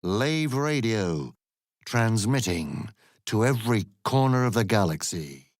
Lave Radio, transmitting to every corner of the galaxy.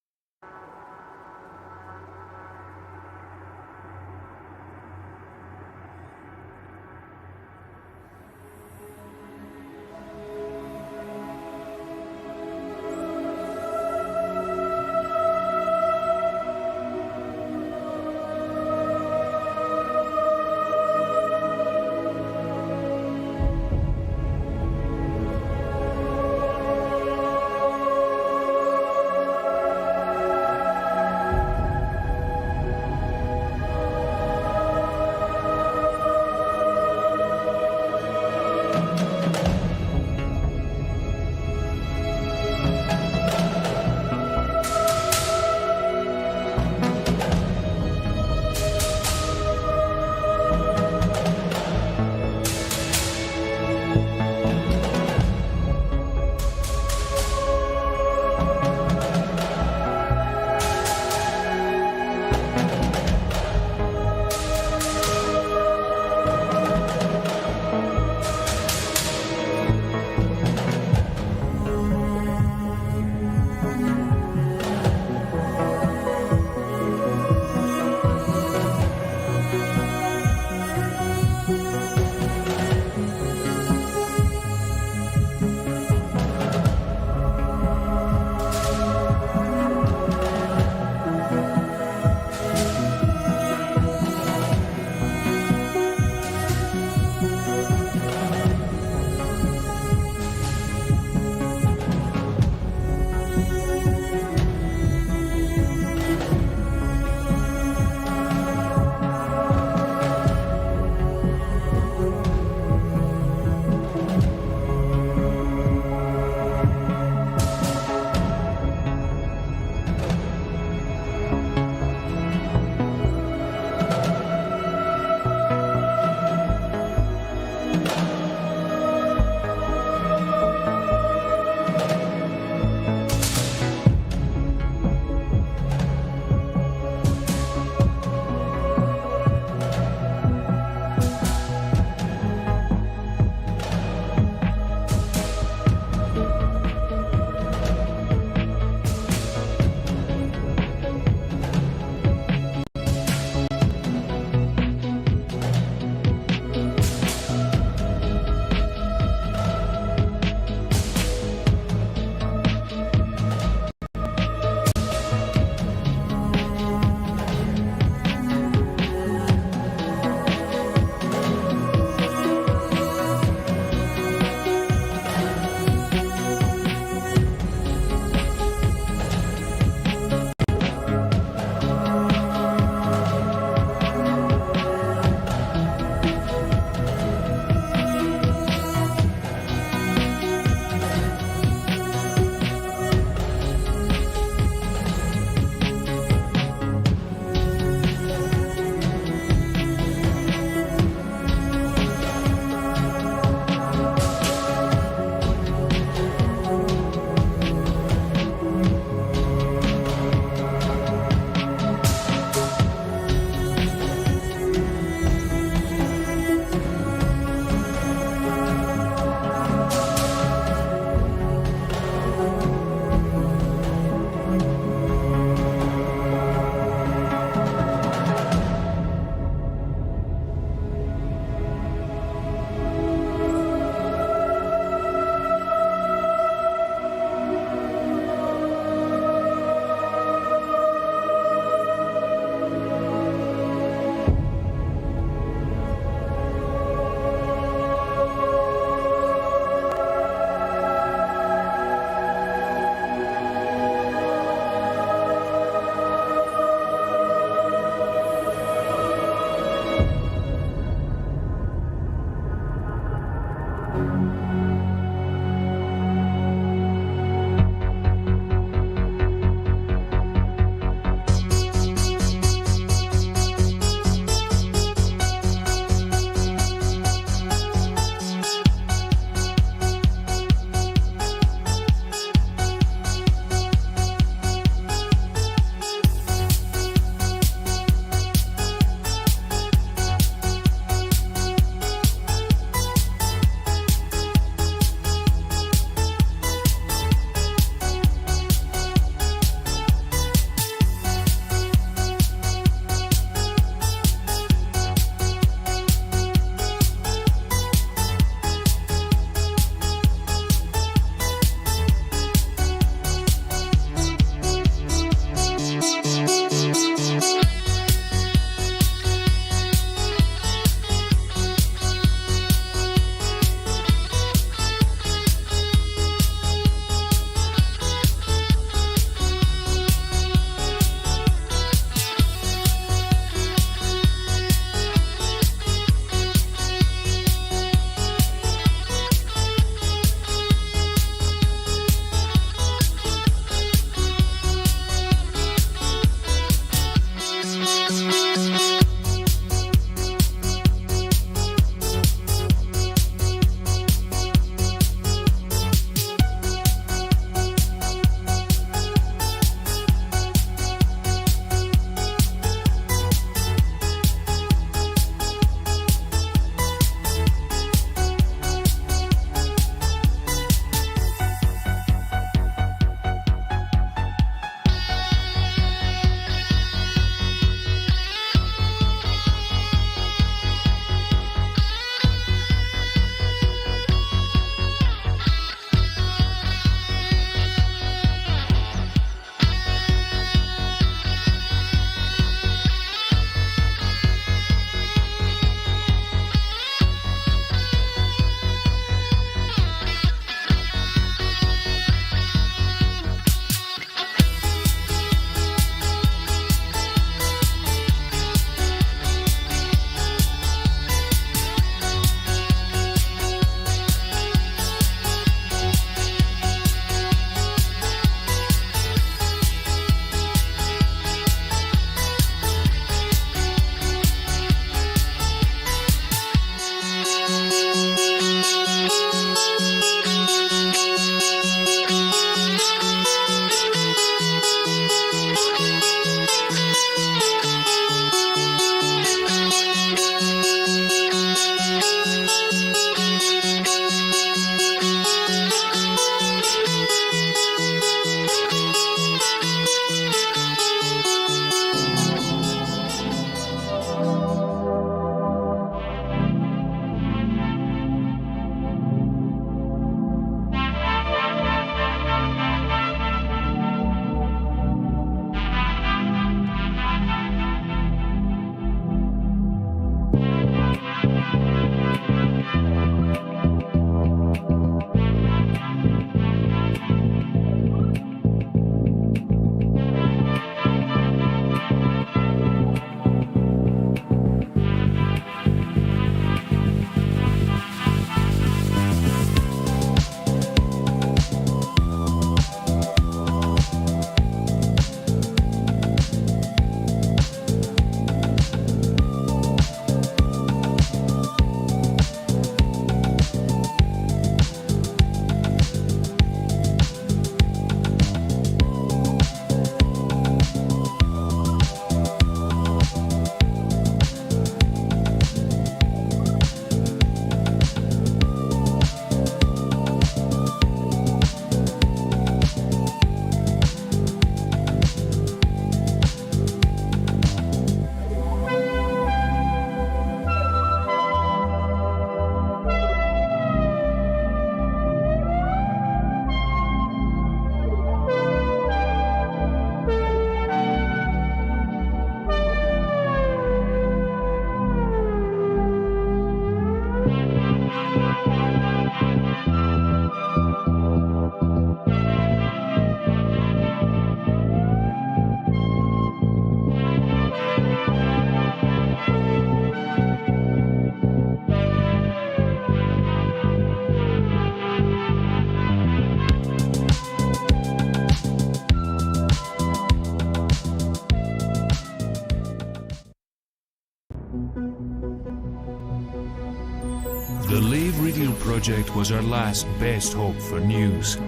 The Lave Radio project was our last best hope for news.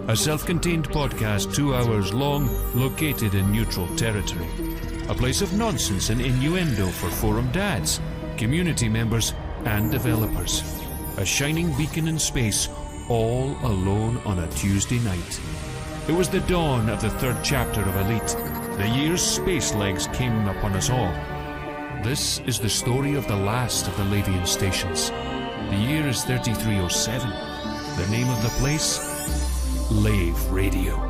A self-contained podcast 2 hours long, located in neutral territory. A place of nonsense and innuendo for forum dads, community members and developers. A shining beacon in space, all alone on a Tuesday night. It was the dawn of the third chapter of Elite. The year's space legs came upon us all. This is the story of the last of the Lavian stations. The year is 3307. The name of the place? Lave Radio.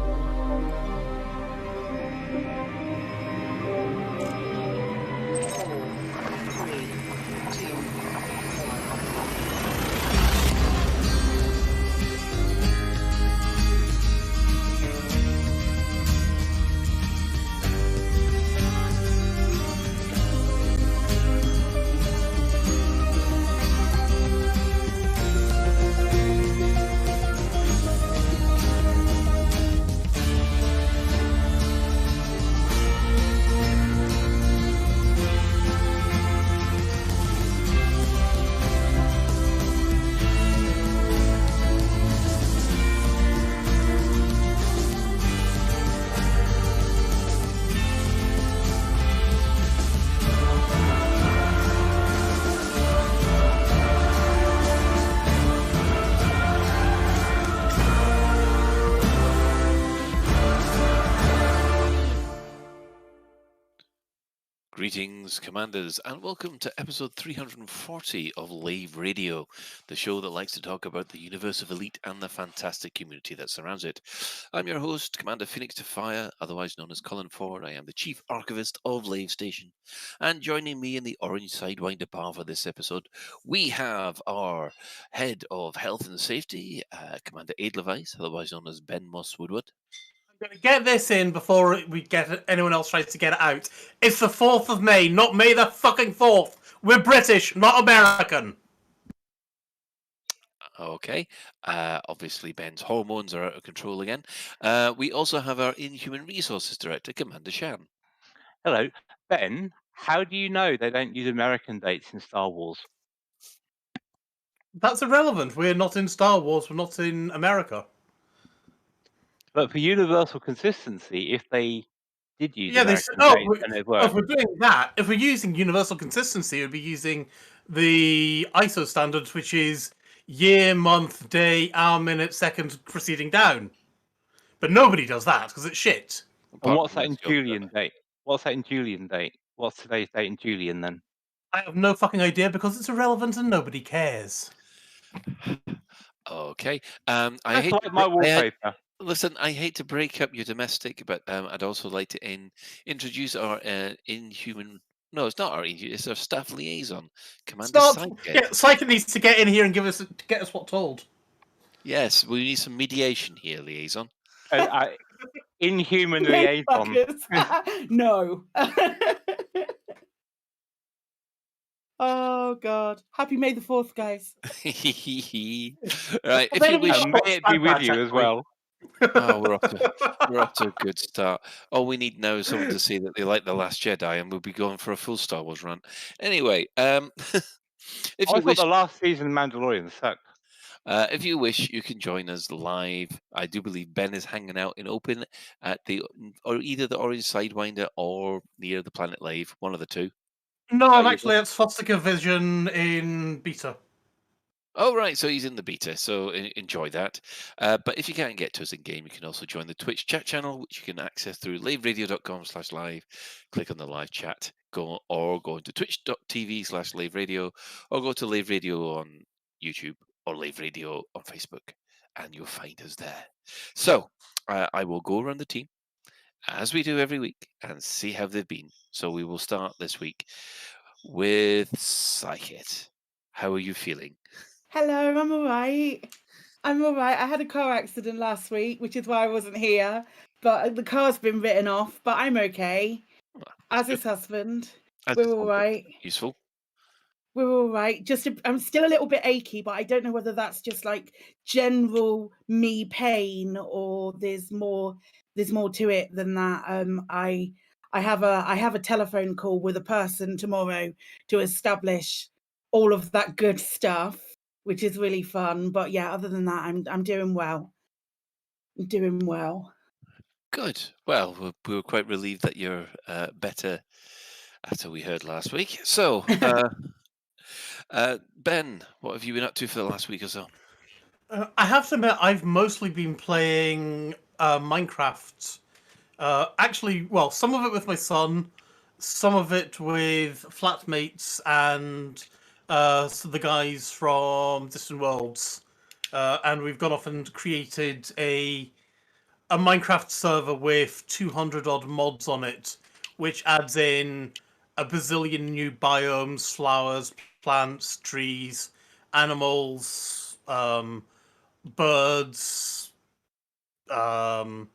Greetings, Commanders, and welcome to episode 340 of Lave Radio, the show that likes to talk about the universe of Elite and the fantastic community that surrounds it. I'm your host, Commander Phoenix to Fire, otherwise known as Colin Ford. I am the Chief Archivist of Lave Station. And joining me in the Orange Sidewinder bar for this episode, we have our Head of Health and Safety, Commander Edelweiss, otherwise known as Ben Moss Woodward. I'm going to get this in before we get anyone else tries to get it out. It's the 4th of May, not May the fucking 4th. We're British, not American. Okay. Obviously, Ben's hormones are out of control again. We also have our Inhuman Resources Director, Commander Shan. Hello. Ben, how do you know they don't use American dates in Star Wars? That's irrelevant. We're not in Star Wars. We're not in America. But for universal consistency, if they did use Yeah, they American said, oh, dates, then it'd work. if we're doing that, if we're using universal consistency, it would be using the ISO standards, which is year, month, day, hour, minute, second, proceeding down. But nobody does that because it's shit. And what's that in Julian date? What's that in Julian date? What's today's date in Julian then? I have no fucking idea because it's irrelevant and nobody cares. Okay. That's like my wallpaper. Listen, I hate to break up your domestic, but I'd also like to introduce our Inhuman. No, it's not our Inhuman. It's our staff liaison, Commander Psychic. Yeah, Psychic needs to get in here and get us what told. Yes, we need some mediation here, liaison. Inhuman liaison. No. Oh God! Happy May the 4th, guys. Right, if you wish, may it be with you as well. Oh, we're off to a good start. All we need now is someone to say that they like The Last Jedi, and we'll be going for a full Star Wars run. Anyway, if I you wish, thought the last season of Mandalorian sucked. if you wish, you can join us live. I do believe Ben is hanging out in open at either the Orange Sidewinder or near the Planet Lave, one of the two. No, I'm actually at Swastika Vision in beta. Oh, right. So he's in the beta. So enjoy that. But if you can't get to us in game, you can also join the Twitch chat channel, which you can access through laveradio.com/live. Click on the live chat, go into twitch.tv/Lave Radio, or go to Lave Radio on YouTube or Lave Radio on Facebook, and you'll find us there. So I will go around the team, as we do every week, and see how they've been. So we will start this week with Psychic. How are you feeling? Hello, I'm all right. I'm all right. I had a car accident last week, which is why I wasn't here. But the car's been written off, but I'm okay. Well, As good. his husband, That's we're all right. useful. We're all right. I'm still a little bit achy, but I don't know whether that's just like general me pain or there's more to it than that. I have a telephone call with a person tomorrow to establish all of that good stuff, which is really fun. But yeah, other than that, I'm doing well. I'm doing well. Good. Well, we were quite relieved that you're better after we heard last week. So, Ben, what have you been up to for the last week or so? I have to admit, I've mostly been playing Minecraft. Actually, well, some of it with my son, some of it with flatmates and the guys from Distant Worlds. And we've gone off and created a Minecraft server with 200 odd mods on it, which adds in a bazillion new biomes, flowers, plants, trees, animals, birds, um,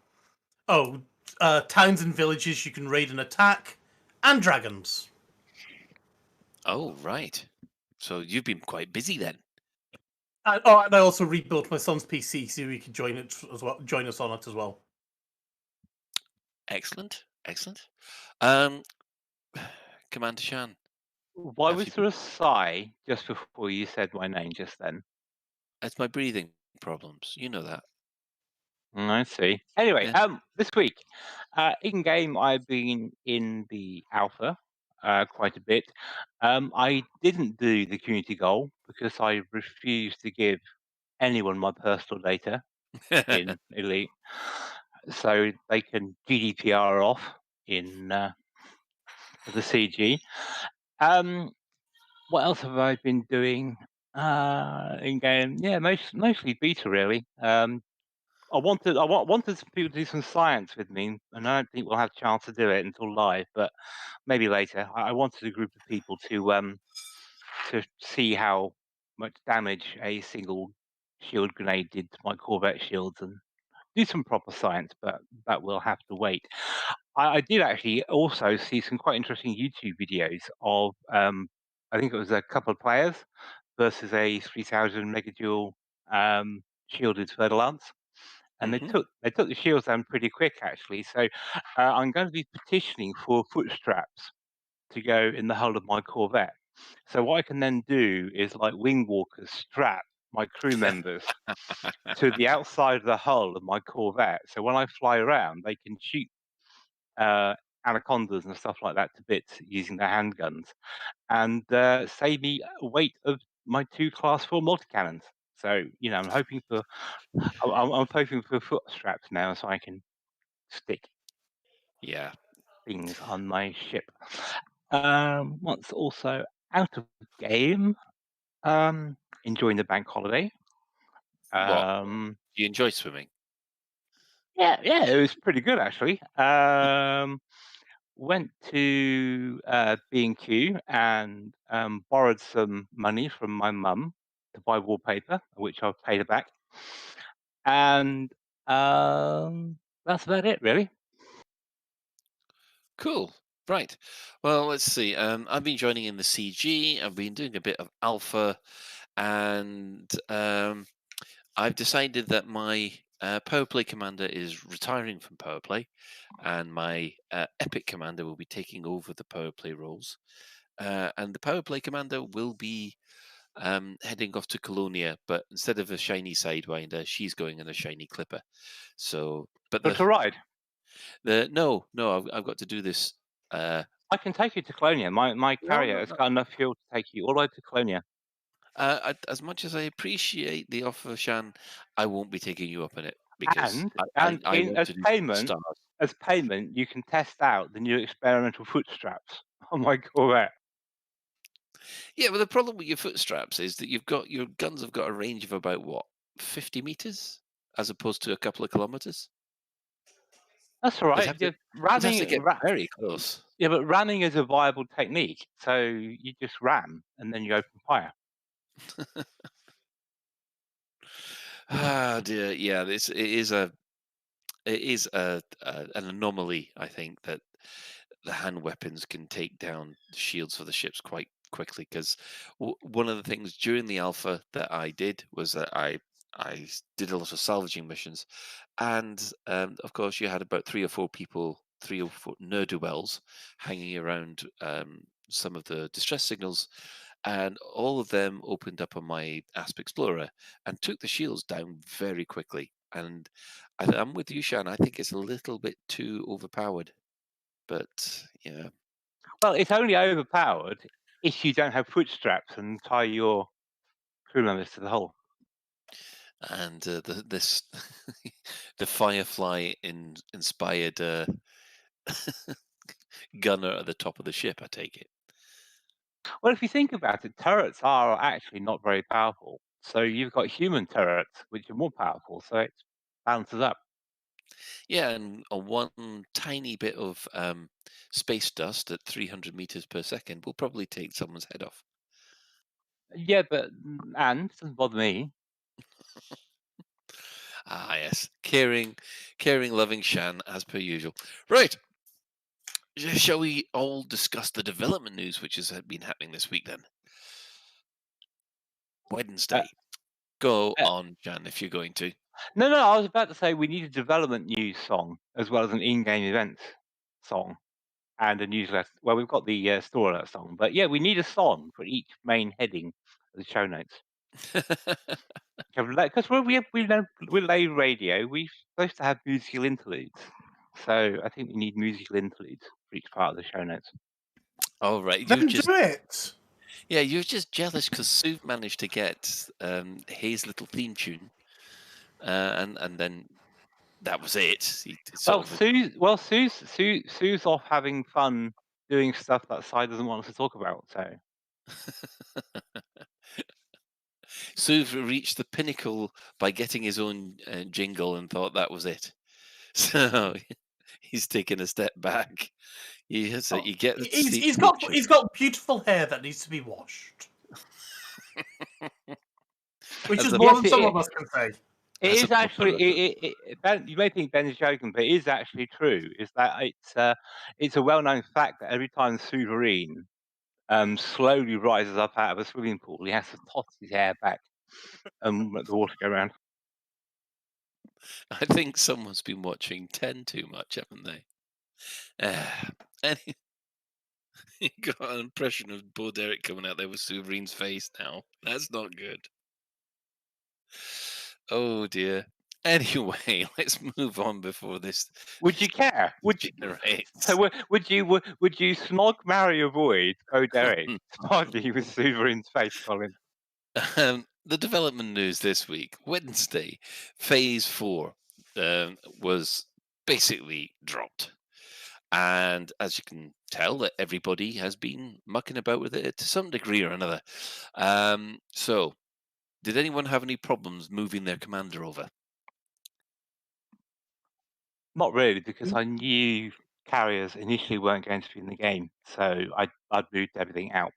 towns and villages you can raid and attack, and dragons. Oh, right. So you've been quite busy then. And I also rebuilt my son's PC so he could join it as well. Join us on it as well. Excellent. Excellent. Commander Shan. Why Have was you there a sigh just before you said my name just then? It's my breathing problems. You know that. I see. Anyway, Yeah. this week, in game, I've been in the alpha quite a bit. I didn't do the community goal because I refused to give anyone my personal data in Elite, so they can GDPR off in the CG. What else have I been doing in game? Yeah, mostly beta really. I wanted some people to do some science with me, and I don't think we'll have a chance to do it until live, but maybe later. I wanted a group of people to see how much damage a single shield grenade did to my Corvette shields and do some proper science, but that will have to wait. I did actually also see some quite interesting YouTube videos of I think it was a couple of players versus a 3000 megajoule shielded Fer-de-Lance, and Mhm. they took the shields down pretty quick actually. So I'm going to be petitioning for foot straps to go in the hull of my Corvette. So what I can then do is like wing walkers strap my crew members to the outside of the hull of my Corvette. So when I fly around, they can shoot anacondas and stuff like that to bits using their handguns, and save me weight of my 2 Class 4 multi-cannons. So, you know, I'm hoping for foot straps now so I can stick Yeah. things on my ship. Once also out of the game, enjoying the bank holiday. What? Um, Do you enjoy swimming? yeah, it was pretty good actually. Went to B&Q and borrowed some money from my mum to buy wallpaper, which I've paid her back, and that's about it, really. Cool. Right. Well, let's see. I've been joining in the CG. I've been doing a bit of alpha, and I've decided that my power play commander is retiring from power play, and my epic commander will be taking over the power play roles. And the power play commander will be heading off to Colonia, but instead of a shiny sidewinder, she's going in a shiny clipper. So, but But to ride, I've got to do this. I can take you to Colonia. My No, carrier no, has no. got enough fuel to take you all the way to Colonia. As much as I appreciate the offer, Shan, I won't be taking you up on it because I And want to do stars. as payment, you can test out the new experimental foot straps on my Corvette. Yeah, well, the problem with your foot straps is that your guns have got a range of about what 50 meters, as opposed to a couple of kilometers. That's all You'd right. have to you'd have to get Ra- very close. yeah, but ramming is a viable technique. So you just ram and then you open fire. Ah, dear. Yeah, an anomaly. I think that the hand weapons can take down the shields for the ships quite quickly. Because one of the things during the alpha that I did was that I did a lot of salvaging missions, and of course you had about 3 or 4 people, 3 or 4 ne'er-do-wells hanging around some of the distress signals, and all of them opened up on my Asp Explorer and took the shields down very quickly. And I'm with you, Shan. I think it's a little bit too overpowered. But yeah, Well, it's only overpowered if you don't have foot straps and tie your crew members to the hull. and this the Firefly inspired gunner at the top of the ship. I take it. Well, if you think about it, turrets are actually not very powerful. So you've got human turrets, which are more powerful. So it balances up. Yeah, and on one tiny bit of space dust at 300 meters per second will probably take someone's head off. Yeah, but and doesn't bother me. Ah, yes, caring, loving Shan as per usual. Right. Shall we all discuss the development news which has been happening this week then? Uh, Wednesday. Go uh, on, Jan, if you're going to. no, I was about to say we need a development news song as well as an in-game event song and a newsletter. Well, we've got the store alert song, but yeah, we need a song for each main heading of the show notes. Because we're Lave Radio, we're supposed to have musical interludes. So I think we need musical interludes for each part of the show notes. All right, Then do it. Yeah, you're just jealous because Sue managed to get his little theme tune, and then that was it. Sue's off having fun doing stuff that Sai doesn't want us to talk about. So Sue reached the pinnacle by getting his own jingle and thought that was it. So he's taken a step back. You get the He's got beautiful hair that needs to be washed, which is more than some of us can say. it is actually. Ben, you may think Ben is joking, but it is actually true. Is that it's a well-known fact that every time Souverine slowly rises up out of a swimming pool, he has to toss his hair back and let the water go around. I think someone's been watching 10 too much, haven't they? And you got an impression of Bo Derek coming out there with Souverine's face now. That's not good. Oh dear. Anyway, let's move on before this. Would you care? Would you? So would you snog, marry, avoid Bo Derek partly with Souverine's face, Colin? The development news this week, Wednesday, Phase 4 was basically dropped. And as you can tell, that everybody has been mucking about with it to some degree or another. So, did anyone have any problems moving their commander over? Not really, because I knew carriers initially weren't going to be in the game, so I'd moved everything out.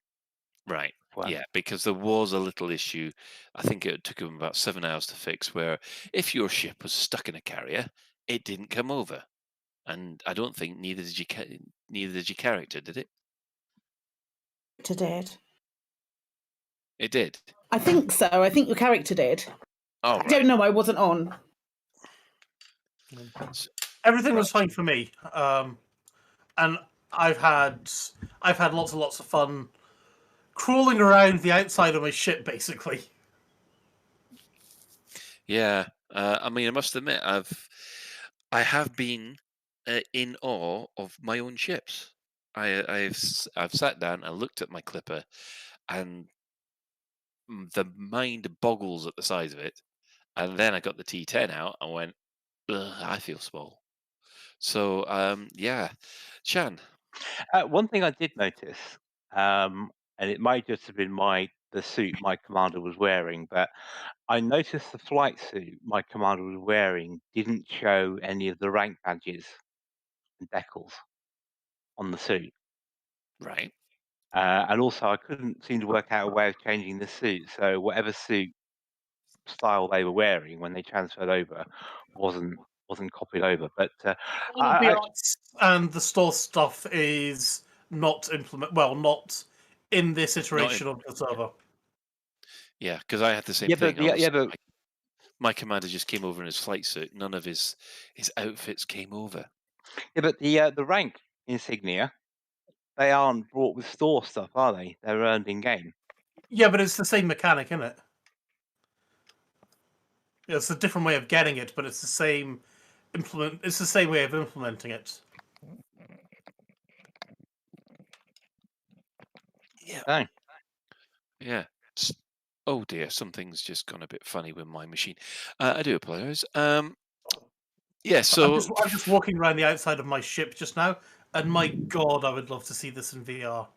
Right. Yeah, because there was a little issue. I think it took them about 7 hours to fix, where if your ship was stuck in a carrier, it didn't come over, and I don't think neither did your character, did it? It did. It did. I think so. I think your character did. Oh, I don't know. I wasn't on. Everything was fine for me, and I've had lots and lots of fun crawling around the outside of my ship, basically. Yeah, I mean, I must admit, I have been in awe of my own ships. I've sat down and looked at my clipper, and the mind boggles at the size of it. And then I got the T10 out and went, ugh, I feel small. So yeah, Shan. One thing I did notice, and it might just have been the suit my commander was wearing, but I noticed the flight suit my commander was wearing didn't show any of the rank badges and decals on the suit. Right. And also, I couldn't seem to work out a way of changing the suit. So whatever suit style they were wearing when they transferred over wasn't copied over. But All of the I arts and the store stuff is not not in this iteration of the server. Yeah, because I had the same yeah, thing. but My commander just came over in his flight suit. None of his outfits came over. yeah, but the rank insignia, they aren't brought with store stuff, are they? They're earned in game. Yeah, but it's the same mechanic, isn't it? Yeah, it's a different way of getting it, but it's the same It's the same way of implementing it. Yeah. Oh. Yeah. Oh dear, something's just gone a bit funny with my machine. I do apologise. Yeah, so I'm just walking around the outside of my ship just now, and my God, I would love to see this in VR.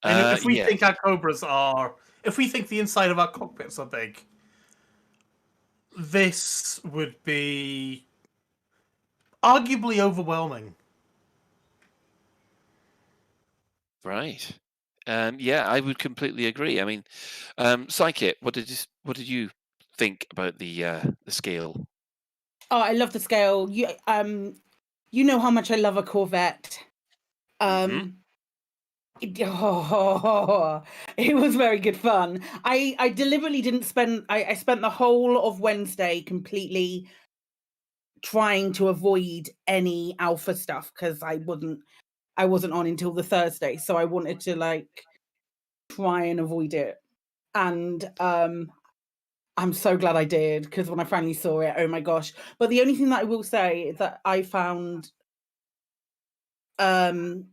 And if we yeah, think our Cobras are, if we think the inside of our cockpits are big, this would be arguably overwhelming. right. Yeah, I would completely agree. I mean, Psychic, what did you think about the scale? Oh, I love the scale. You know how much I love a Corvette. Mhm. It was very good fun. I deliberately didn't spend. I spent the whole of Wednesday completely trying to avoid any alpha stuff because I wasn't on until the Thursday, so I wanted to like try and avoid it. And I'm so glad I did, because when I finally saw it, oh my gosh. But the only thing that I will say is that I found that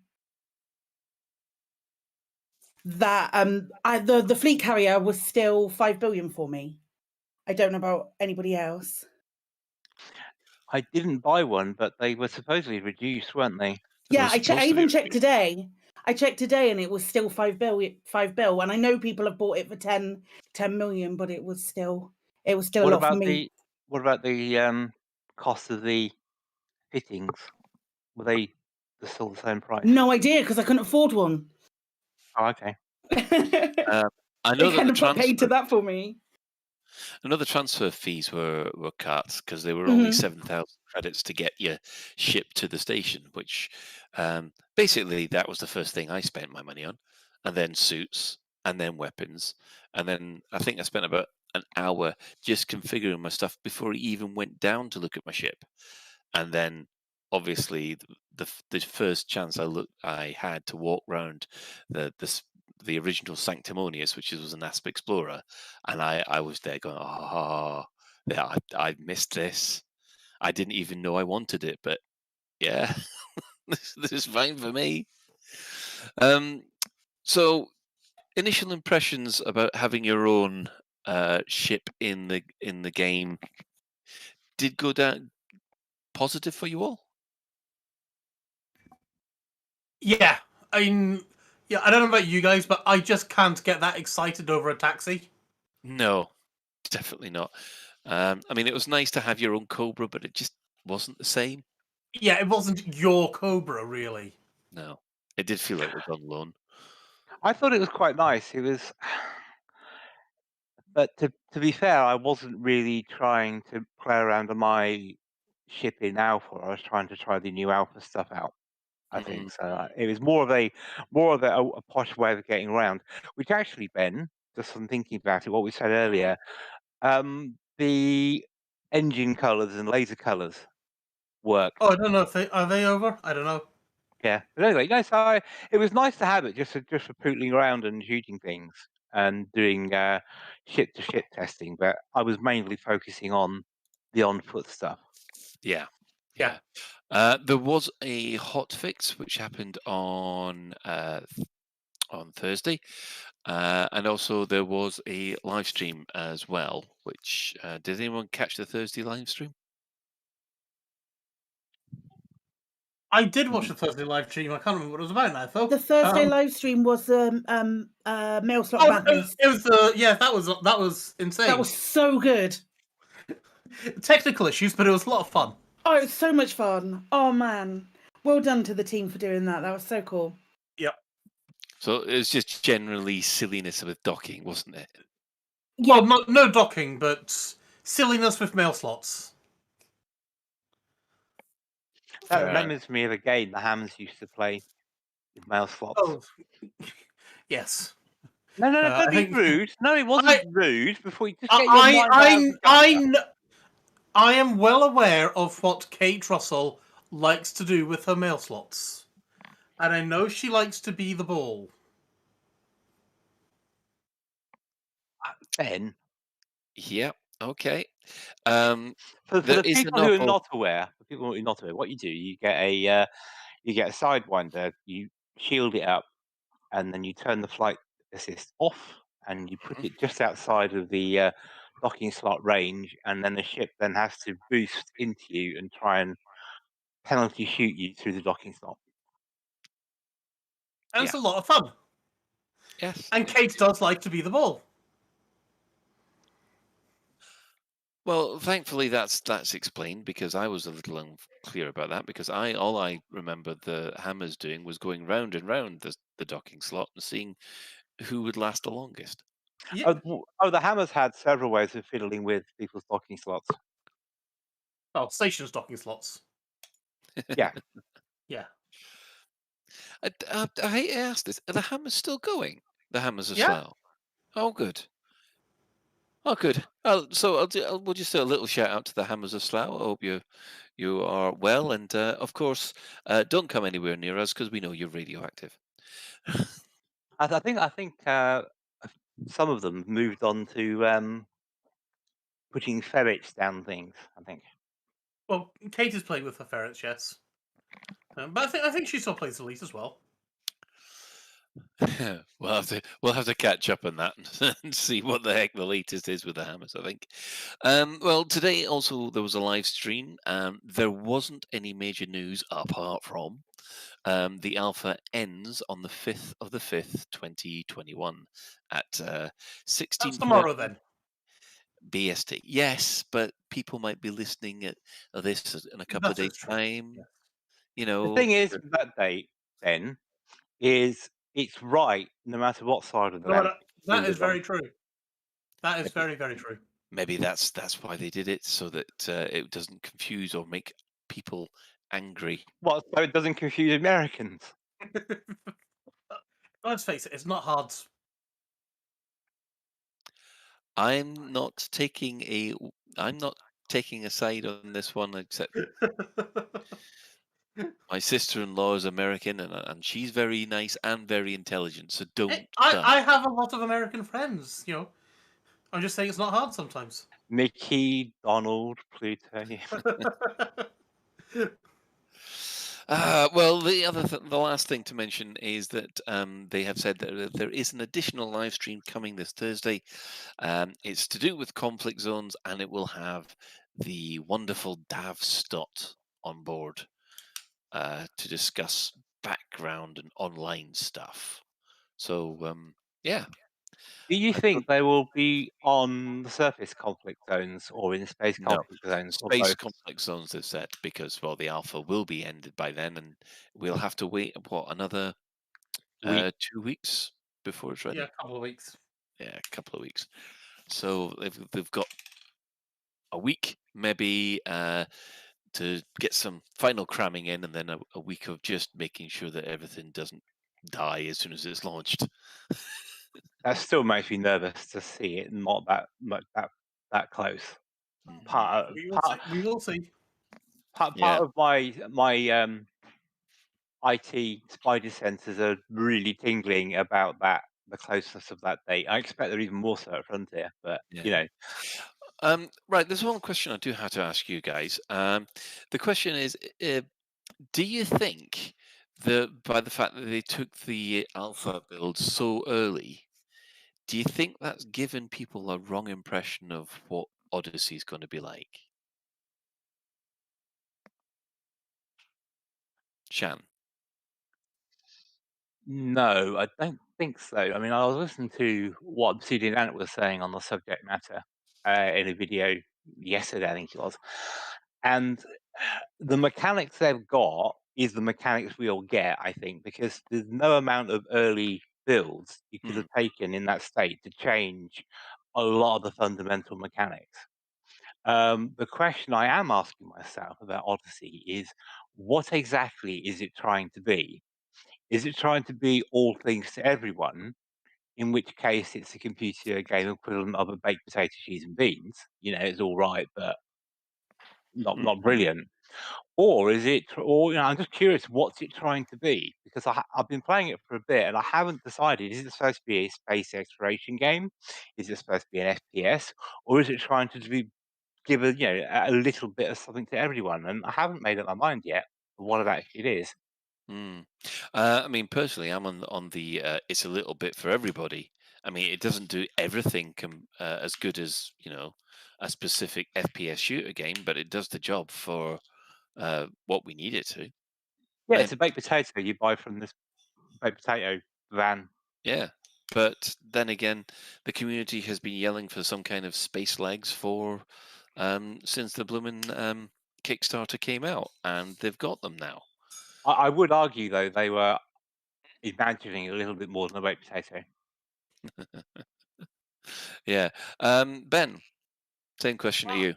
the fleet carrier was still 5 billion for me. I don't know about anybody else. I didn't buy one, but they were supposedly reduced, weren't they? Yeah, I even checked today. I checked today and it was still 5 billion. And I know people have bought it for 10 million, but it was still a lot for me. What about the cost of the fittings? Were they still the same price? No idea, because I couldn't afford one. Oh, okay. I know that the paid to that for me. I know the transfer fees were cut because they were only 7,000 credits to get your ship to the station, which basically that was the first thing I spent my money on, and then suits, and then weapons, and then I think I spent about an hour just configuring my stuff before I even went down to look at my ship, and then obviously the first chance I had to walk around the original Sanctimonious, which was an Asp Explorer, and I was there going, oh, yeah, I missed this. I didn't even know I wanted it, but yeah, this is fine for me. So, initial impressions about having your own ship in the game did go down positive for you all? Yeah, I don't know about you guys, but I just can't get that excited over a taxi. No, definitely not. I mean, it was nice to have your own Cobra, but it just wasn't the same. Yeah, it wasn't your Cobra, really. No, it did feel like it was on loan. I thought it was quite nice. It was, but to be fair, I wasn't really trying to play around on my ship in Alpha. I was trying to try the new Alpha stuff out. I think so. It was more of a posh way of getting around. Which actually, Ben, just from thinking about it, what we said earlier, the engine colours and laser colours work. Oh, I don't know if are they over. I don't know. Yeah, but anyway, no. So it was nice to have it just for pootling around and shooting things and doing ship to ship testing. But I was mainly focusing on the on foot stuff. Yeah. There was a hot fix which happened on Thursday, and also there was a live stream as well. Which did anyone catch the Thursday live stream? I did watch the Thursday live stream. I can't remember what it was about now, though. The Thursday live stream was Mail Slot Madness. It was that was insane. That was so good. Technical issues, but it was a lot of fun. Oh, it was so much fun. Oh man, well done to the team for doing that. That was so cool. Yep. So it was just generally silliness with docking, wasn't it? Yeah, Well, no docking, but silliness with mail slots. That Fair. reminds me of a game the Hams used to play with mail slots. Oh, yes. No, I don't be think rude. No, it wasn't rude. Before you just get your I mind out of the gutter. I am well aware of what Kate Russell likes to do with her mail slots, and I know she likes to be the ball. Ben, Yeah. Okay. for There the is a people who are novel. not aware, what you do, you get a sidewinder, you shield it up, and then you turn the flight assist off, and you put it just outside of the docking slot range, and then the ship then has to boost into you and try and penalty shoot you through the docking slot. And it's a lot of fun. Yes. And Kate does like to be the ball. Well, thankfully that's explained, because I was a little unclear about that, because all I remember the Hammers doing was going round and round the docking slot and seeing who would last the longest. Yeah. The Hammers had several ways of fiddling with people's docking slots. Oh, stations docking slots. Yeah. Yeah. I hate to ask this: are the Hammers still going? The Hammers of Yeah. Slough. Oh, good. Oh, good. We'll just do a little shout out to the Hammers of Slough. I hope you are well, and of course, don't come anywhere near us because we know you're radioactive. I think some of them moved on to putting ferrets down things. I think. Well, Kate is playing with her ferrets, yes. But I think she still plays Elite as well. We'll have to catch up on that and see what the heck the latest is with the Hammers, I think. Well, today also there was a live stream. There wasn't any major news apart from the alpha ends on the 5th of the 5th, 2021 at 16:30 That's tomorrow then. BST. Yes, but people might be listening at this in a couple of That is days' true. time. Yeah. You The know, thing is, with that date, then, is it's right no matter what side of the No, land you that is live on. very true. That is Maybe. very, very true. maybe that's why they did it, so that it doesn't confuse or make people angry. Well, so it doesn't confuse Americans. Let's face it, it's not hard. I'm not taking a side on this one, except my sister-in-law is American, and she's very nice and very intelligent. So don't start. I have a lot of American friends, you know. I'm just saying it's not hard sometimes. Mickey, Donald, Pluto. Well, the last thing to mention is that they have said that there is an additional live stream coming this Thursday. It's to do with conflict zones, and it will have the wonderful doffs on board to discuss background and online stuff. So, yeah. Do you think they will be on the surface conflict zones or in space No. conflict zones? Or Space both? conflict zones, they've said, because, well, the alpha will be ended by then, and we'll have to wait, another Week. 2 weeks before it's ready. Yeah, a couple of weeks. Yeah, a couple of weeks. So they've got a week, maybe, to get some final cramming in, and then a week of just making sure that everything doesn't die as soon as it's launched. That still makes me nervous to see it not that close. Mhm. Part We will see. Yeah. of my IT spider senses are really tingling about the closeness of that date. I expect they're even more so at Frontier, but you Yeah. know, Right, there's one question I do have to ask you guys. The question is, do you think that by the fact that they took the alpha build so early, do you think that's given people a wrong impression of what Odyssey is going to be like? Shan. no, I don't think so. I mean, I was listening to what Obsidian Ant was saying on the subject matter in a video yesterday, I think it was, and the mechanics they've got is the mechanics we'll get, I think, because there's no amount of early builds you could have taken in that state to change a lot of the fundamental mechanics. The question I am asking myself about Odyssey is, what exactly is it trying to be? Is it trying to be all things to everyone? In which case, it's a computer game equivalent of a baked potato, cheese, and beans. It's all right, but not brilliant. Or is it? Or I'm just curious, what's it trying to be? Because I've been playing it for a bit and I haven't decided. Is it supposed to be a space exploration game? Is it supposed to be an FPS? Or is it trying to give a little bit of something to everyone? And I haven't made up my mind yet what it actually is. I mean, personally, I'm on the it's a little bit for everybody. I mean, it doesn't do everything as good as a specific FPS shooter game, but it does the job for what we need it to. Yeah, And it's a baked potato you buy from this baked potato van. yeah, but then again, the community has been yelling for some kind of space legs for since the bloomin' Kickstarter came out, and they've got them now. I would argue, though, they were imagining a little bit more than a baked potato. Yeah, Ben, same question to you.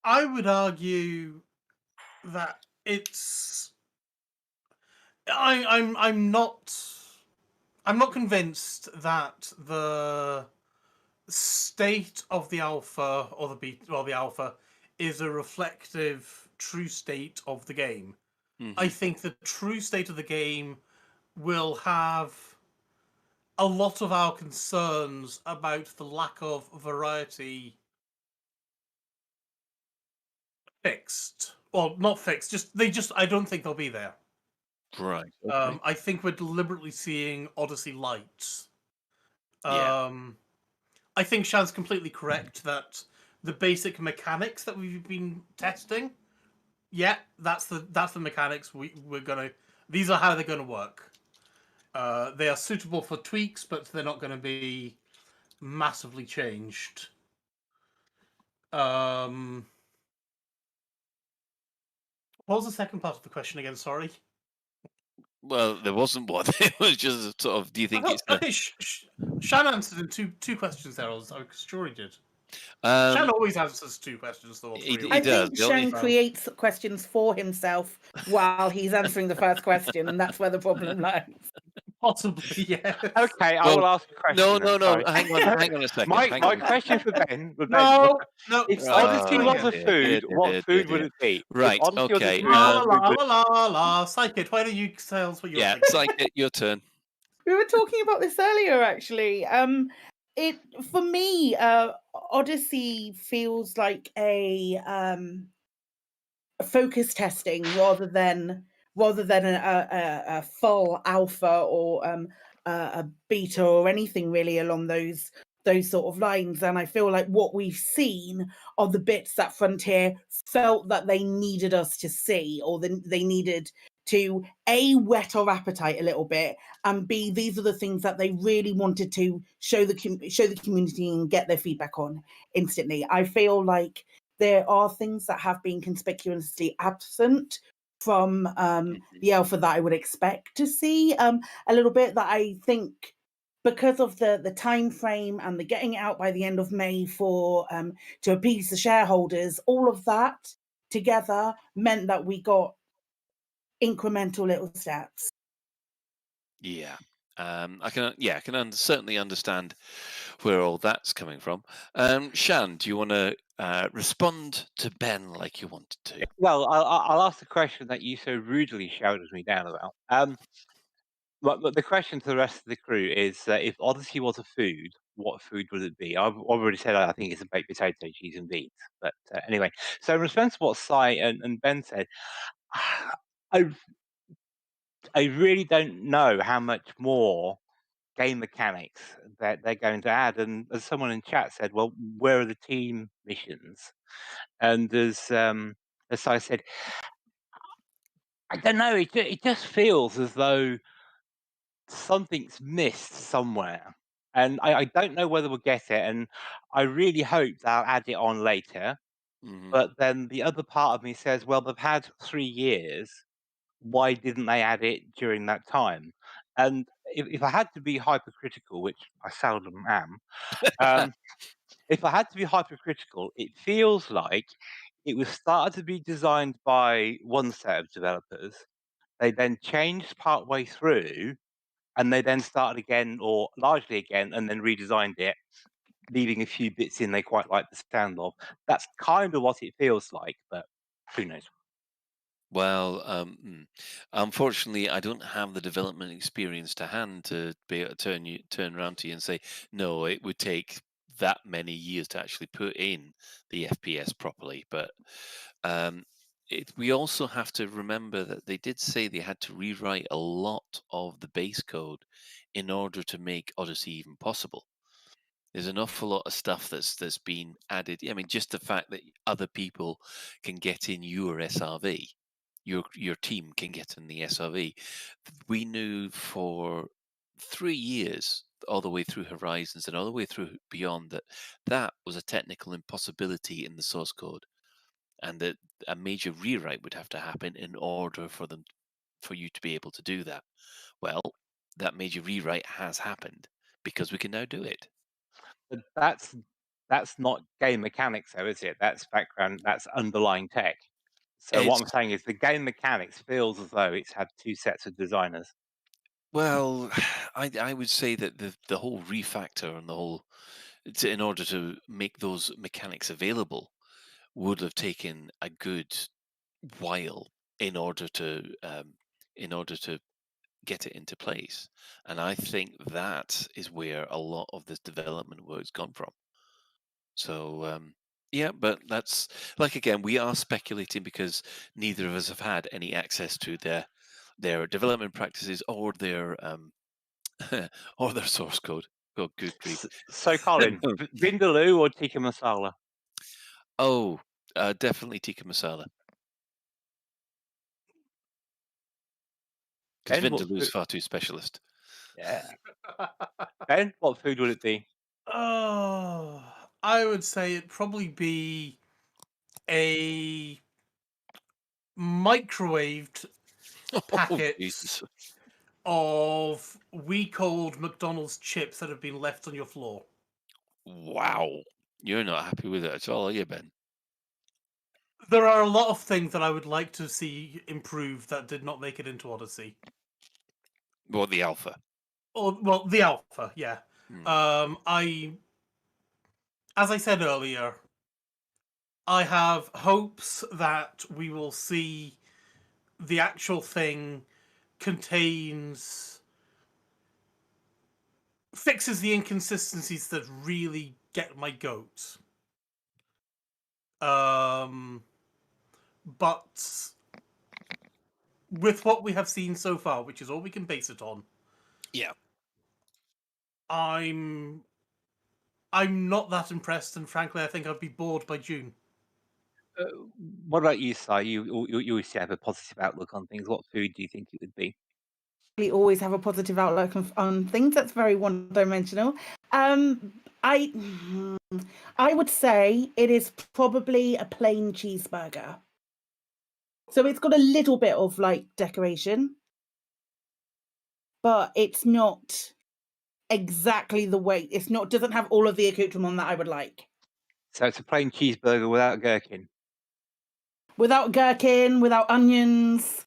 I would argue that it's. I'm not convinced that the state of the alpha or the beta, well, the alpha is a reflective true state of the game. I think the true state of the game will have a lot of our concerns about the lack of variety fixed. Well, not fixed, I don't think they'll be there. Right. I think we're deliberately seeing Odyssey Light. Yeah. I think Shan's completely correct that the basic mechanics that we've been testing, yeah, that's the mechanics we're gonna. These are how they're gonna work. They are suitable for tweaks, but they're not going to be massively changed. What was the second part of the question again? Sorry. Well, there wasn't one. It was just sort of, do you think it's Okay, Shan answered in two questions there. I was sure he did. Shan always answers two questions, though. I think Shan creates questions for himself while he's answering the first question, and that's where the problem lies. Possibly, yeah. Okay, I will ask a question. No. Hang on a second. My question for Ben would be: if Odyssey was a food, what food would it be? Right. Okay. La, Psychic, why don't you tell us what you're thinking? Psychic, your turn. We were talking about this earlier, actually. For me, Odyssey feels like a focus testing rather than a full alpha or a beta or anything really along those sort of lines. And I feel like what we've seen are the bits that Frontier felt that they needed us to see, or they needed to A, whet our appetite a little bit, and B, these are the things that they really wanted to show the community and get their feedback on instantly. I feel like there are things that have been conspicuously absent from the alpha that I would expect to see a little bit, that I think because of the time frame and the getting it out by the end of May for to appease the shareholders, all of that together meant that we got incremental little steps. Yeah. I can certainly understand where all that's coming from. Shan, do you want to respond to Ben like you wanted to? Well, I'll ask the question that you so rudely shouted me down about. But the question to the rest of the crew is: if Odyssey was a food, what food would it be? I've already said I think it's a baked potato, cheese, and beans. But anyway, so in response to what Sai and Ben said, I really don't know how much more game mechanics that they're going to add. And as someone in chat said, well, where are the team missions? And as I said, I don't know. It just feels as though something's missed somewhere, and I don't know whether we'll get it. And I really hope they'll add it on later. But then the other part of me says, well, they've had 3 years. Why didn't they add it during that time? And if I had to be hypercritical, which I seldom am, um, if I had to be hypercritical, it feels like it was started to be designed by one set of developers. They then changed partway through, and they then started again, or largely again, and then redesigned it, leaving a few bits in they quite like the sound of. That's kind of what it feels like, but who knows? Well, unfortunately, I don't have the development experience to hand to be able to turn around to you and say, no, it would take that many years to actually put in the FPS properly. But um, we also have to remember that they did say they had to rewrite a lot of the base code in order to make Odyssey even possible. There's an awful lot of stuff that's been added. I mean, just the fact that other people can get in your SRV, your team can get in the SRV. We knew for 3 years, all the way through Horizons and all the way through beyond, that was a technical impossibility in the source code, and that a major rewrite would have to happen in order for you to be able to do that. Well, that major rewrite has happened because we can now do it. But that's not game mechanics, though, is it? That's background. That's underlying tech. So what It's I'm saying is the game mechanics feels as though it's had two sets of designers. Well, I would say that the whole refactor and the whole in order to make those mechanics available would have taken a good while in order to get it into place. And I think that is where a lot of this development work's gone from. So yeah, but that's like again, we are speculating because neither of us have had any access to their development practices or their or their source code. Oh, good grief! So, Colin, Vindaloo or tikka masala? Oh, definitely tikka masala. Because Ben, what Vindaloo is food? far too specialist. Yeah. Ben, what food would it be? Oh, I would say it'd probably be a microwaved Oh, packet Jesus. of week old McDonald's chips that have been left on your floor. Wow. You're not happy with it at all, are you, Ben? There are a lot of things that I would like to see improved that did not make it into Odyssey. Well, the alpha. Or, well, the alpha, yeah. Hmm. As I said earlier, I have hopes that we will see the actual thing fixes the inconsistencies that really get my goat. But with what we have seen so far, which is all we can base it on, Yeah. I'm not that impressed, and frankly, I think I'd be bored by June. What about you, Si? You always have a positive outlook on things. What food do you think it would be? We always have a positive outlook on things. That's very one-dimensional. I would say it is probably a plain cheeseburger. So it's got a little bit of like decoration, but it's not exactly the way. It's not doesn't have all of the accoutrement that I would like. So it's a plain cheeseburger without gherkin. Without gherkin, without onions,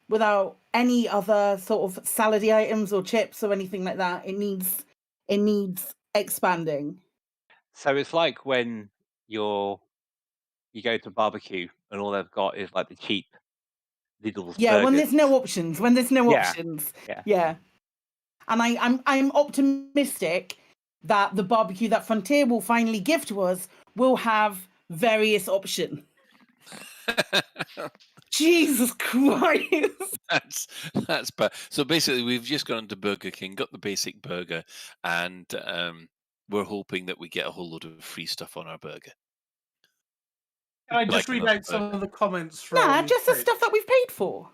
without any other sort of salady items or chips or anything like that. It needs expanding. So it's like when you go to barbecue and all they've got is like the cheap Lidl's Yeah, when burgers. there's no options. When there's no Yeah, options. yeah. Yeah. And I'm optimistic that the barbecue that Frontier will finally give to us will have various options. Jesus Christ. That's bad. So basically, we've just gone to Burger King, got the basic burger, and we're hoping that we get a whole load of free stuff on our burger. Can I just Like read another out some burger. of the comments from? Nah, just the Twitch? stuff that we've paid for.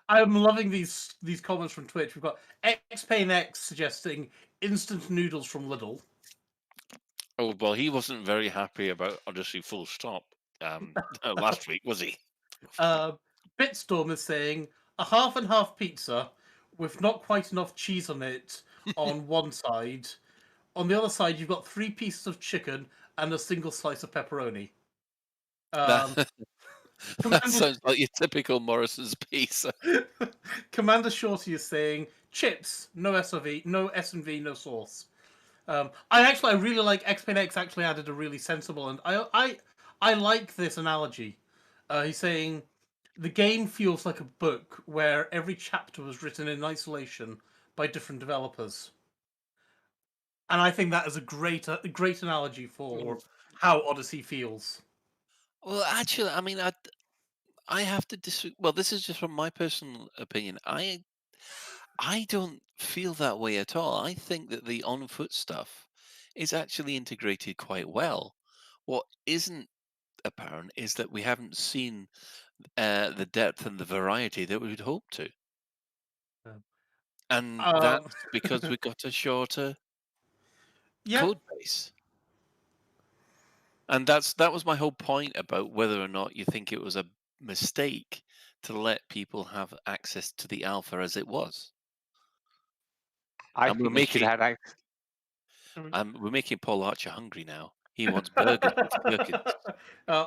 I'm loving these comments from Twitch. We've got XPainX suggesting instant noodles from Lidl. Oh, well, he wasn't very happy about Odyssey full stop last week, was he? Bitstorm is saying, a half and half pizza with not quite enough cheese on it on one side. On the other side, you've got 3 pieces of chicken and a single slice of pepperoni. Um, That, that Commander, sounds like your typical Morrison's pizza. Commander Shorty is saying chips, no SOV, no S&V, no sauce. I really like X-Pain X. Actually, added a really sensible, and I like this analogy. He's saying the game feels like a book where every chapter was written in isolation by different developers, and I think that is a great analogy for how Odyssey feels. Well, actually, I mean, I have to disagree. Well, this is just from my personal opinion. I don't feel that way at all. I think that the on foot stuff is actually integrated quite well. What isn't apparent is that we haven't seen the depth and the variety that we'd hope to. Um, And Um, that's because we got a shorter yeah, code base. And that was my whole point about whether or not you think it was a mistake to let people have access to the alpha as it was. I And think they should have had we're making Paul Archer hungry now. He wants burgers with gherkins.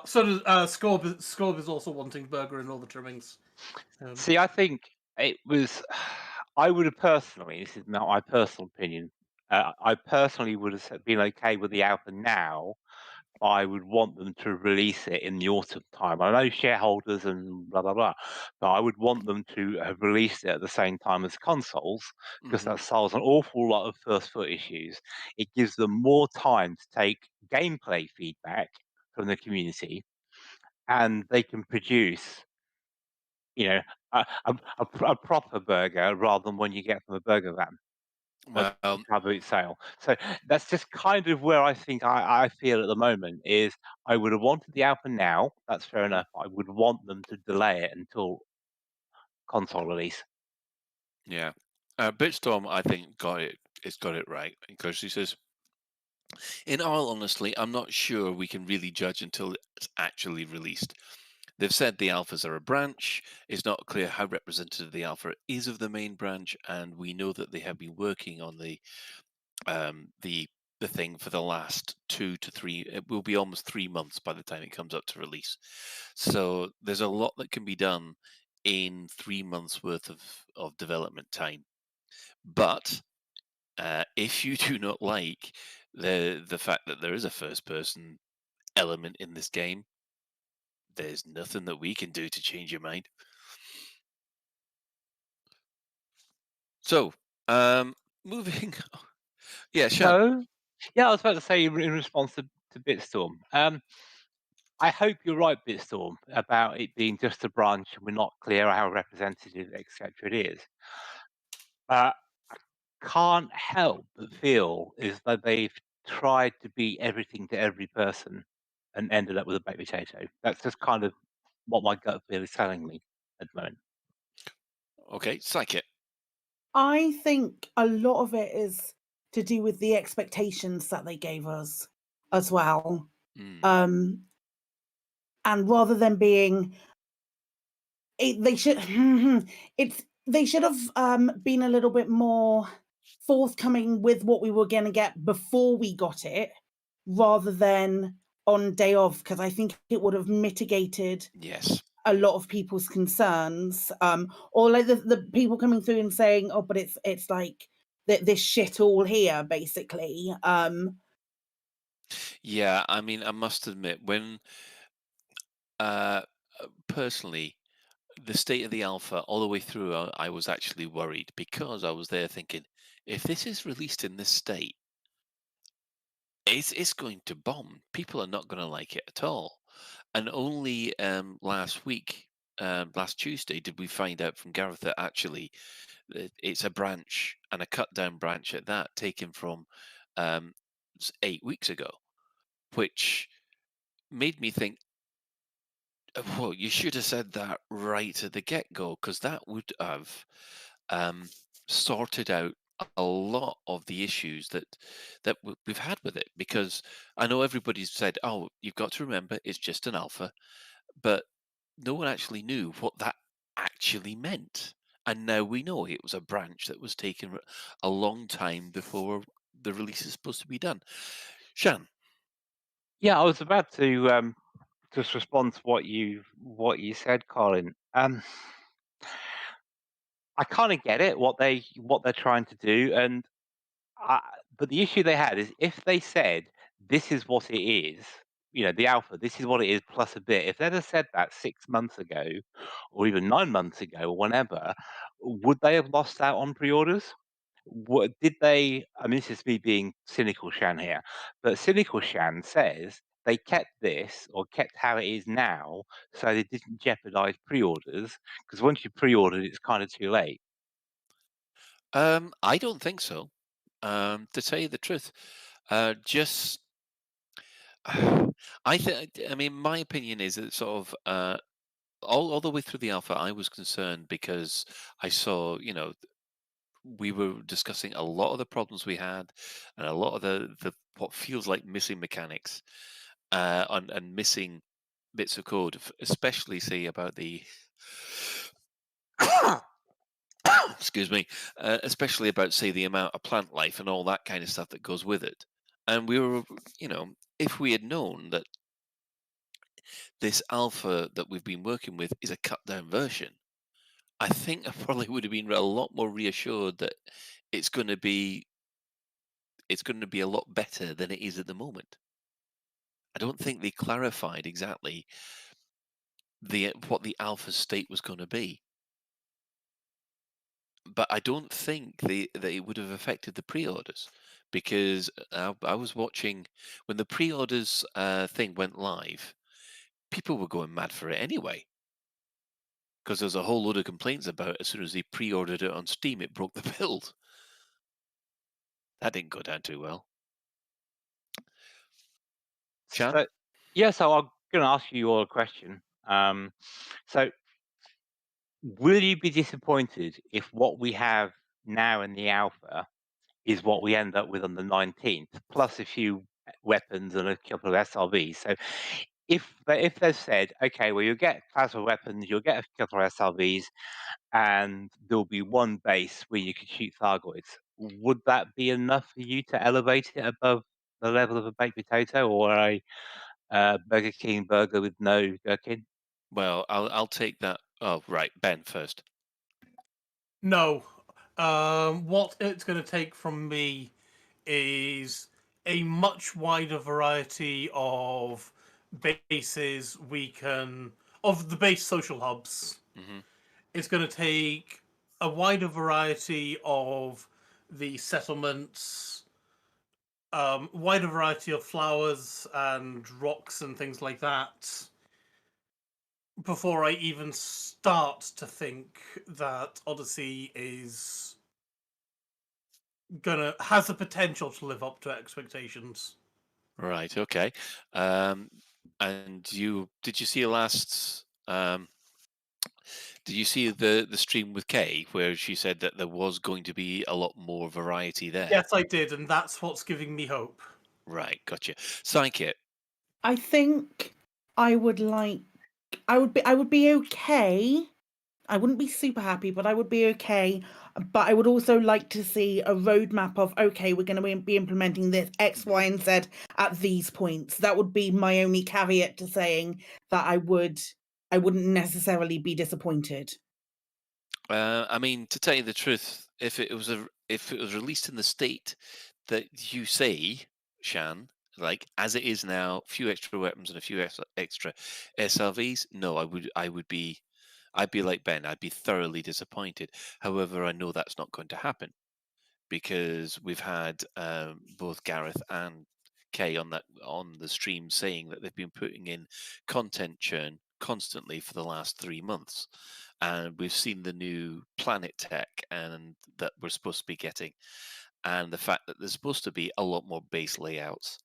so does Scorb. Scorb is also wanting burger and all the trimmings. See, I think it was. I would have personally. This is not my personal opinion. I personally would have been okay with the alpha now. But I would want them to release it in the autumn time. I know shareholders and blah blah blah, but I would want them to have released it at the same time as consoles because Mhm. that solves an awful lot of first foot issues. It gives them more time to take gameplay feedback from the community, and they can produce you know, a proper burger rather than one you get from a burger van, a Well, car boot sale. So that's just kind of where I think I feel at the moment is I would have wanted the alpha now. That's fair mhm, enough. I would want them to delay it until console release. yeah. Bitstorm, I think, got it right because he says, in all honesty, I'm not sure we can really judge until it's actually released. They've said the alphas are a branch. It's not clear how representative the alpha is of the main branch, and we know that they have been working on um, the the thing for the last 2 to 3. It will be almost 3 months by the time it comes up to release. So there's a lot that can be done in 3 months worth of development time. But if you do not like the fact that there is a first person element in this game, there's nothing that we can do to change your mind. So, moving. Yeah, Shan. So, yeah, I was about to say in response to Bitstorm. I hope you're right, Bitstorm, about it being just a branch and we're not clear how representative, etc. it is. Uh, can't help but feel is that they've tried to be everything to every person and ended up with a baked potato. That's just kind of what my gut feel is telling me at the moment. Okay, psych it. I think a lot of it is to do with the expectations that they gave us as well. Mm, And rather than being, they should they should have been a little bit more forthcoming with what we were going to get before we got it, rather than on day of, because I think it would have mitigated yes. a lot of people's concerns. Or like the people coming through and saying, "Oh, but it's like this shit all here," basically. Yeah, I mean, I must admit, when uh, personally, the state of the alpha all the way through, I was actually worried because I was there thinking, if this is released in this state, it's going to bomb. People are not going to like it at all. And only last week, last Tuesday, did we find out from Gareth that actually it's a branch and a cut down branch at that, taken from 8 weeks ago, which made me think, well, you should have said that right at the get go, because that would have sorted out a lot of the issues that we've had with it. Because I know everybody's said, "Oh, you've got to remember, it's just an alpha," but no one actually knew what that actually meant. And now we know it was a branch that was taken a long time before the release is supposed to be done. Shan, Yeah, I was about to just respond to what you said, Colin. I kind of get it what they're trying to do, and I, but the issue they had is if they said this is what it is, the alpha, this is what it is plus a bit. If they'd have said that 6 months ago, or even 9 months ago, or whenever, would they have lost out on pre-orders? What did they? I mean, this is me being cynical, Shan here, but cynical Shan says they kept this or kept how it is now, so they didn't jeopardize pre-orders because once you pre-ordered, it's kind of too late. I don't think so. To tell you the truth, just I mean, my opinion is that sort of all the way through the alpha, I was concerned because I saw, we were discussing a lot of the problems we had and a lot of the what feels like missing mechanics and missing bits of code, especially say about the excuse me, especially about say the amount of plant life and all that kind of stuff that goes with it. And we were, if we had known that this alpha that we've been working with is a cut down version, I think I probably would have been a lot more reassured that it's going to be a lot better than it is at the moment. I don't think they clarified exactly what the alpha state was going to be, but I don't think that it would have affected the pre-orders because I was watching when the pre-orders thing went live. People were going mad for it anyway because there's a whole load of complaints about it. As soon as they pre-ordered it on Steam, it broke the build. That didn't go down too well. Chan? So, yeah, so I'm going to ask you all a question. So, will you be disappointed if what we have now in the alpha is what we end up with on the 19th, plus a few weapons and a couple of SRVs? So, if they've said, okay, well, you'll get plasma weapons, you'll get a couple of SRVs, and there'll be one base where you can shoot Thargoids, would that be enough for you to elevate it above the level of a baked potato or a Burger King burger with no gherkin? Well, I'll take that. Oh, right, Ben first. No. What it's going to take from me is a much wider variety of bases of the base social hubs. Hmm. It's going to take a wider variety of the settlements, wider variety of flowers and rocks and things like that before I even start to think that Odyssey has the potential to live up to expectations. Right. Okay. And did you see last? Did you see the stream with Kay where she said that there was going to be a lot more variety there? Yes, I did, and that's what's giving me hope. Right. Gotcha. Psychic. I think I would be okay. I wouldn't be super happy, but I would be okay. But I would also like to see a roadmap of, okay, we're going to be implementing this X, Y, and Z at these points. That would be my only caveat to saying that I wouldn't necessarily be disappointed. I mean, to tell you the truth, if it was released in the state that you say, Shan, like as it is now, a few extra weapons and a few extra SRVs, no, I'd be like Ben. I'd be thoroughly disappointed. However, I know that's not going to happen because we've had both Gareth and Kay on the stream saying that they've been putting in content churn constantly for the last 3 months, and we've seen the new planet tech and that we're supposed to be getting, and the fact that there's supposed to be a lot more base layouts.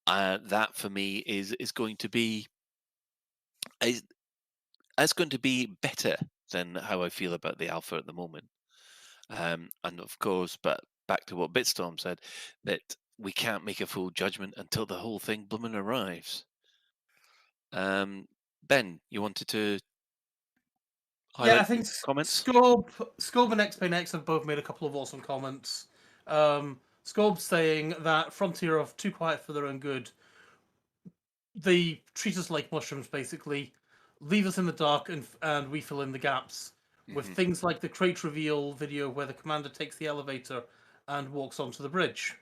That for me is going to be better than how I feel about the alpha at the moment. And of course, but back to what Bitstorm said, that we can't make a full judgment until the whole thing blooming arrives. Ben, you wanted to Yeah, I highlight think comments? Scob and XPNX have both made a couple of awesome comments. Scob saying that Frontier are too quiet for their own good. They treat us like mushrooms, basically. Leave us in the dark, and we fill in the gaps with Mhm. things like the crate reveal video where the commander takes the elevator and walks onto the bridge.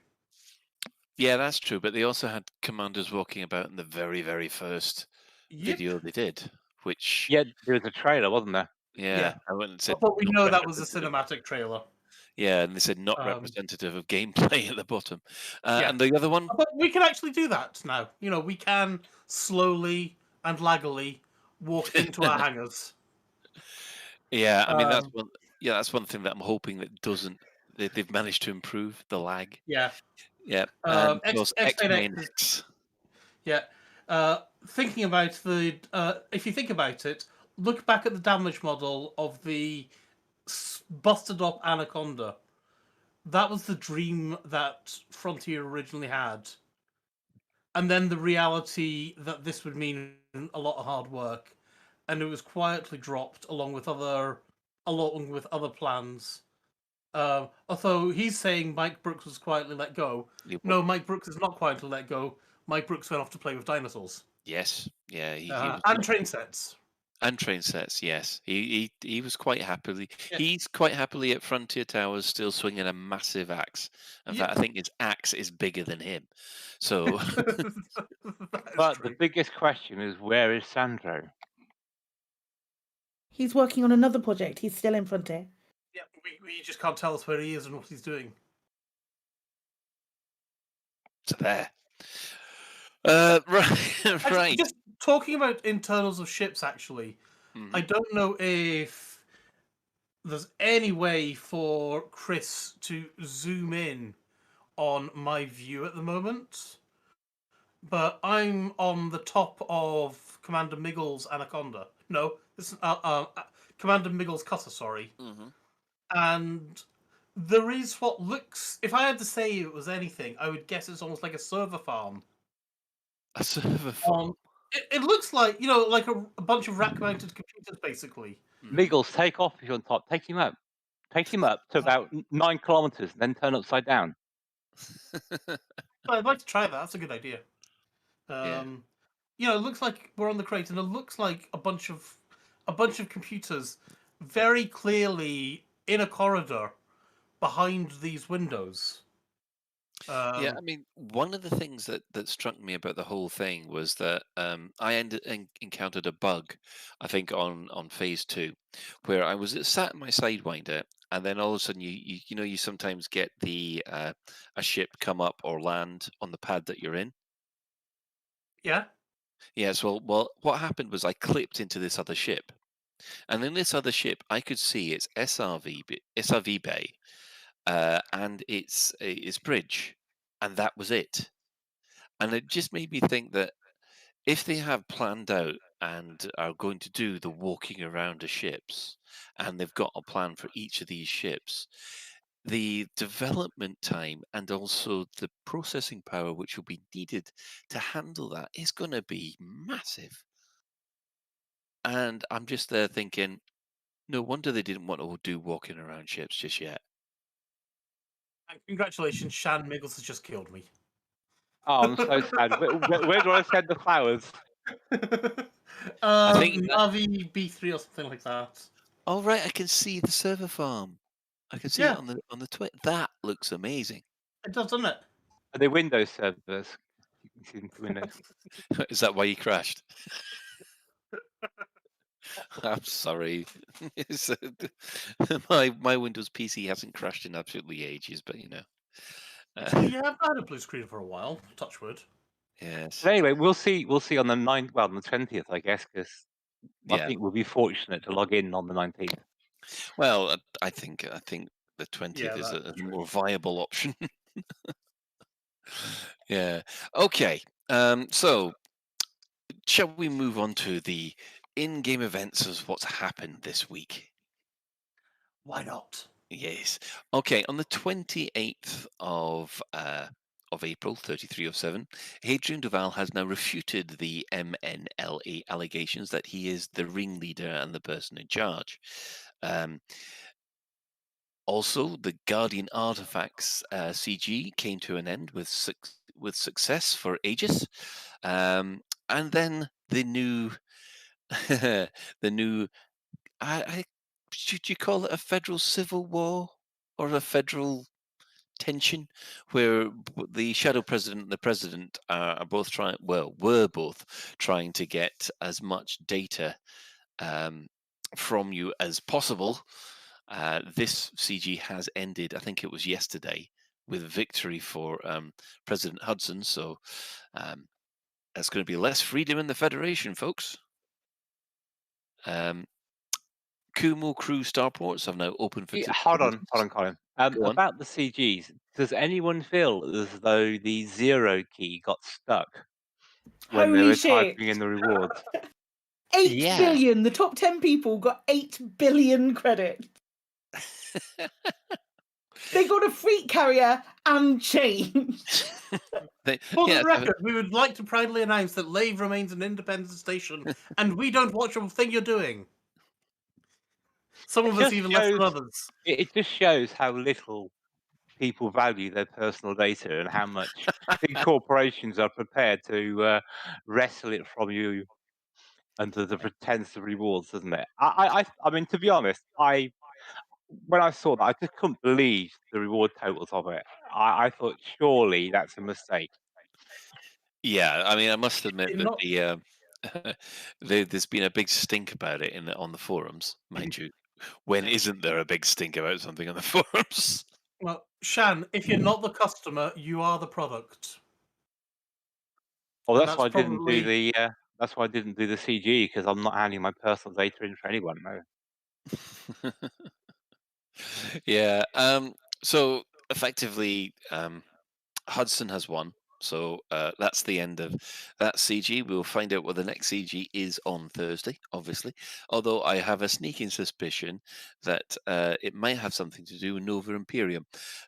Yeah, that's true. But they also had commanders walking about in the very, very first Yep. video they did, which, Yeah, there was a trailer, wasn't there? Yeah. I went and said But we not know that was a representative. cinematic trailer. Yeah, and they said not Um, representative of gameplay at the bottom. Yeah. And the other one, But we can actually do that now. You know, we can slowly and laggily walk into our hangars. yeah, I mean that's Um, one. Yeah, that's one thing that I'm hoping that doesn't. They've managed to improve the lag. Yeah. Yeah, and of course XPNX is, XPNX. yeah. Thinking about if you think about it, look back at the damage model of the busted up Anaconda. That was the dream that Frontier originally had. And then the reality that this would mean a lot of hard work. And it was quietly dropped along with other plans. Although he's saying Mike Brooks was quietly let go. No, Mike Brooks is not quietly let go. Mike Brooks went off to play with dinosaurs. Yes, yeah, he was, And train sets. and train sets. Yes, he was quite happily. Yeah. He's quite happily at Frontier Towers, still swinging a massive axe. In fact, I think his axe is bigger than him. So, But the biggest question is, where is Sandro? He's working on another project. He's still in Frontier. Yeah, we just can't tell us where he is and what he's doing. so there. Right, Actually, right. just talking about internals of ships, actually, I don't know if there's any way for Chris to zoom in on my view at the moment, but I'm on the top of Commander Miggle's Anaconda. No, this is Commander Miggle's cutter. Sorry, and there is what looks. If I had to say it was anything, I would guess it's almost like a server farm. A server farm. It looks like, you know, like a bunch of rack-mounted computers, basically. Miggles, take off if you're on top. Take him up. Take him up to about 9 kilometers, then turn upside down. I'd like to try that. That's a good idea. Yeah. You know, it looks like we're on the crate, and it looks like a bunch of computers, very clearly in a corridor behind these windows. Yeah, I mean, one of the things that struck me about the whole thing was that I encountered a bug, I think on phase 2, where I was sat in my Sidewinder, and then all of a sudden you know you sometimes get the a ship come up or land on the pad that you're in. Yeah. Yes, well, what happened was I clipped into this other ship, and in this other ship I could see its SRV bay, and its bridge, and that was it. And it just made me think that if they have planned out and are going to do the walking around the ships, and they've got a plan for each of these ships, the development time and also the processing power which will be needed to handle that is going to be massive. And I'm just there thinking, no wonder they didn't want to do walking around ships just yet. And congratulations, Shan Miggles has just killed me. Oh, I'm so sad. Where do I send the flowers? I think Navi B3 or something like that. Oh right, I can see the server farm. I can see it Yeah. on the Twitter. That looks amazing. It does, doesn't it? Are they Windows servers? You can see them through Windows. Is that why you crashed? I'm sorry. My Windows PC hasn't crashed in absolutely ages, but you know. Yeah, I've had a blue screen for a while. Touch wood. Yes. But anyway, we'll see. We'll see on the 9th. Well, on the 20th, I guess, because I Yeah. think we'll be fortunate to log in on the 19th. Well, I think the 20th Yeah, is a that's true. more viable option. Yeah. Okay. So, shall we move on to the in-game events of what's happened this week? Why not? Yes. Okay. On the 28th of of April, 3307, Hadrian Duval has now refuted the MNLA allegations that he is the ringleader and the person in charge. Also, the Guardian Artifacts CG came to an end with success for Aegis, and then the new, the new. Should you call it a federal civil war or a federal tension, where the shadow president and the president are both were both trying to get as much data from you as possible. This CG has ended, I think it was yesterday, with victory for President Hudson. So there's going to be less freedom in the Federation, folks. Kumo Crew starports have now opened for. Hold on, Colin. About the CGs, does anyone feel as though the zero key got stuck when they Holy were shit. typing in the rewards? 8 Yeah. billion. The top 10 people got 8 billion credit. They got a freight carrier and change. For the record, we would like to proudly announce that Lave remains an independent station, and we don't watch a thing you're doing. Some of us even less than others. It just shows how little people value their personal data and how much big corporations are prepared to wrestle it from you under the pretense of rewards, doesn't it? I mean, to be honest, when I saw that, I just couldn't believe the reward totals of it. I thought, surely that's a mistake. Yeah, I mean, I must admit that there's been a big stink about it on the forums, mind you. When isn't there a big stink about something on the forums? Well, Shan, if you're not the customer, you are the product. Well, that's why I didn't do the. That's why I didn't do the CG, because I'm not handing my personal data in for anyone. No. Yeah. So effectively, Hudson has won. So that's the end of that CG. We'll find out what the next CG is on Thursday, obviously. Although I have a sneaking suspicion that it might have something to do with Nova Imperium.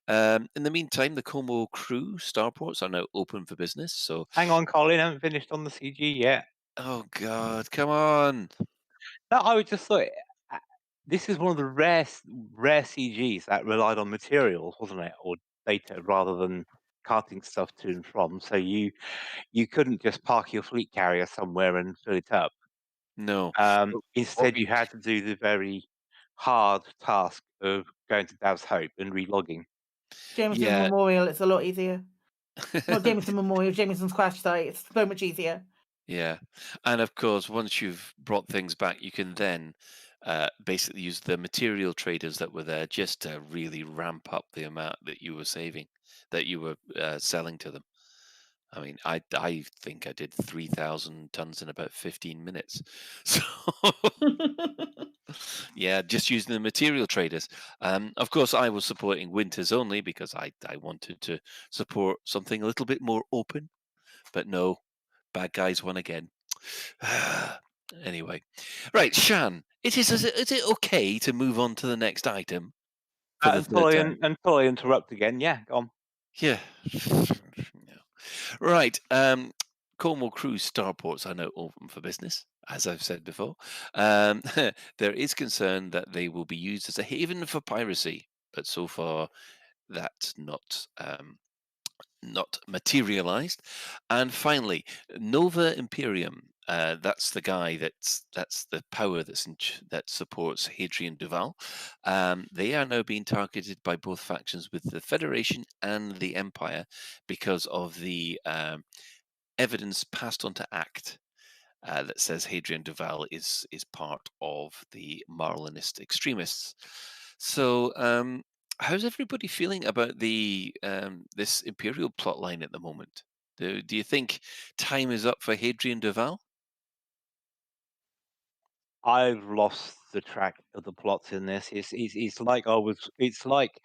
In the meantime, the Como Crew starports are now open for business. So hang on, Colin, I haven't finished on the CG yet. Oh God, come on! No, I would just thought this is one of the rare CGs that relied on materials, wasn't it, or data rather than carting stuff to and from. So you couldn't just park your fleet carrier somewhere and fill it up. No. Instead, you had to do the very hard task of going to Dav's Hope and relogging. Jameson Memorial, it's a lot easier. Not Jameson Memorial, Jameson's crash site. It's so much easier. Yeah, and of course, once you've brought things back, you can then basically use the material traders that were there just to really ramp up the amount that you were saving, that you were selling to them. I mean, I think I did 3,000 tons in about 15 minutes. So yeah, just using the material traders. Of course, I was supporting Winters only because I wanted to support something a little bit more open, but no, bad guys won again. Anyway, right, Shan, is it okay to move on to the next item? Until I interrupt again, yeah, go on. Yeah. Right. Cornwall Cruise starports are now open for business, as I've said before. There is concern that they will be used as a haven for piracy, but so far that's not materialized. And finally, Nova Imperium. That's the guy that's the power that supports Hadrian Duval. They are now being targeted by both factions with the Federation and the Empire because of the evidence passed on to ACT that says Hadrian Duval is part of the Marlinist extremists. So how's everybody feeling about the this Imperial plotline at the moment? Do you think time is up for Hadrian Duval? I've lost the track of the plots in this. It's like I was. It's like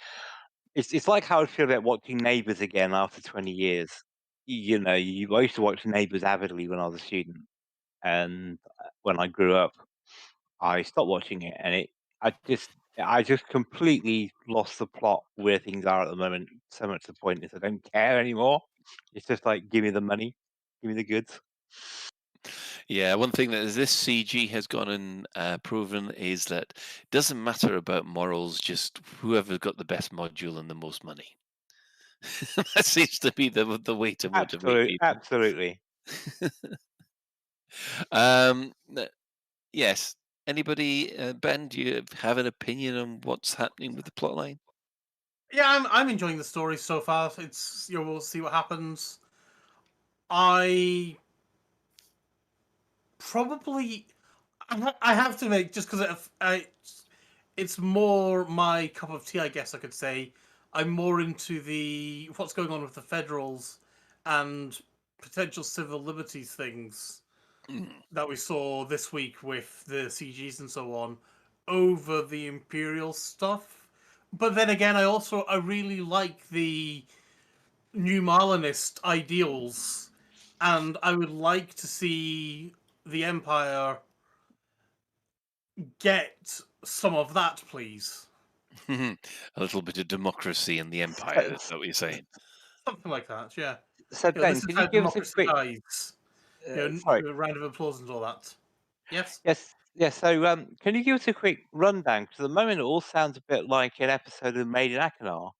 how I feel about watching Neighbours again after 20 years. You know, I used to watch Neighbours avidly when I was a student, and when I grew up, I stopped watching it, and I just completely lost the plot where things are at the moment. So much to the point is I don't care anymore. It's just like, give me the money, give me the goods. Yeah, one thing that this CG has gone and proven is that it doesn't matter about morals, just whoever's got the best module and the most money. That seems to be the way to motivate people. Absolutely. Yes. Anybody, Ben? Do you have an opinion on what's happening with the plotline? Yeah, I'm enjoying the story so far. It's we'll see what happens. I probably I have to make just because it's more my cup of tea, I guess I could say. I'm more into the what's going on with the Federals and potential civil liberties things that we saw this week with the CGs and so on over the Imperial stuff. But then again, I really like the New Marlinist ideals, and I would like to see the Empire get some of that, please. A little bit of democracy in the Empire, is that what you're saying? Something like that, yeah. So Ben, This is can how you give us a democracy quick? dies. Sorry. A round of applause and all that. Yes? Yes. Yes. So can you give us a quick rundown? Because at the moment it all sounds a bit like an episode of Made in Achenar.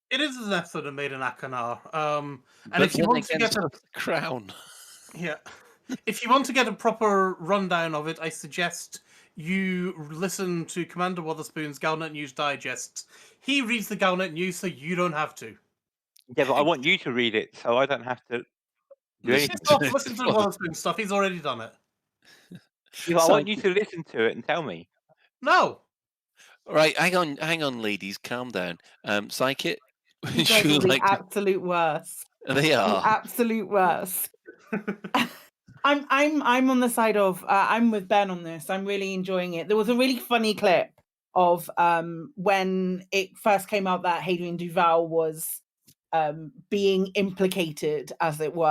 It is an episode of Made in Achenar. And But if you then want to again, get so is the crown. Yeah. If you want to get a proper rundown of it, I suggest you listen to Commander Wotherspoon's Galnet News Digest. He reads the Galnet News, so you don't have to. Yeah, but I want you to read it, so I don't have to do Listen anything. to it. Listen to Wotherspoon stuff. He's already done it. Yeah, I want you to listen to it and tell me. No. Right, hang on, ladies, calm down. Psychic, You guys are the absolute worst. They The are. absolute worst. I'm on the side of I'm with Ben on this. I'm really enjoying it. There was a really funny clip of when it first came out that Hadrian Duval was being implicated, as it were,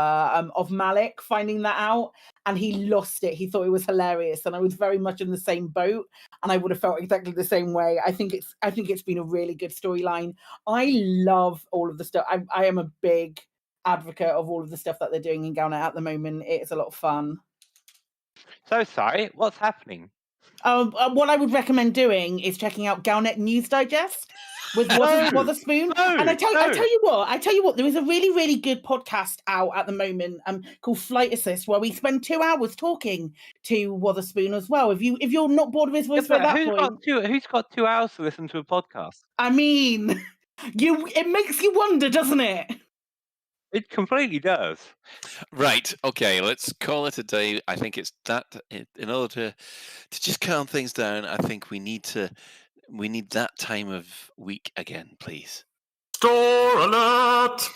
of Malik finding that out, and he lost it. He thought it was hilarious, and I was very much in the same boat, and I would have felt exactly the same way. I think it's been a really good storyline. I love all of the stuff. I am a big advocate of all of the stuff that they're doing in Galnet at the moment. It's a lot of fun. So sorry, what's happening? What I would recommend doing is checking out Galnet News Digest with Wotherspoon. And I tell you what, there is a really, really good podcast out at the moment called Flight Assist, where we spend 2 hours talking to Wotherspoon as well. If you're not bored of his voice by that point, who's got 2 hours to listen to a podcast? I mean, it makes you wonder, doesn't it? It completely does. Right. Okay. Let's call it a day. I think it's that. In order to just calm things down, I think we need that time of week again, please. Store alert!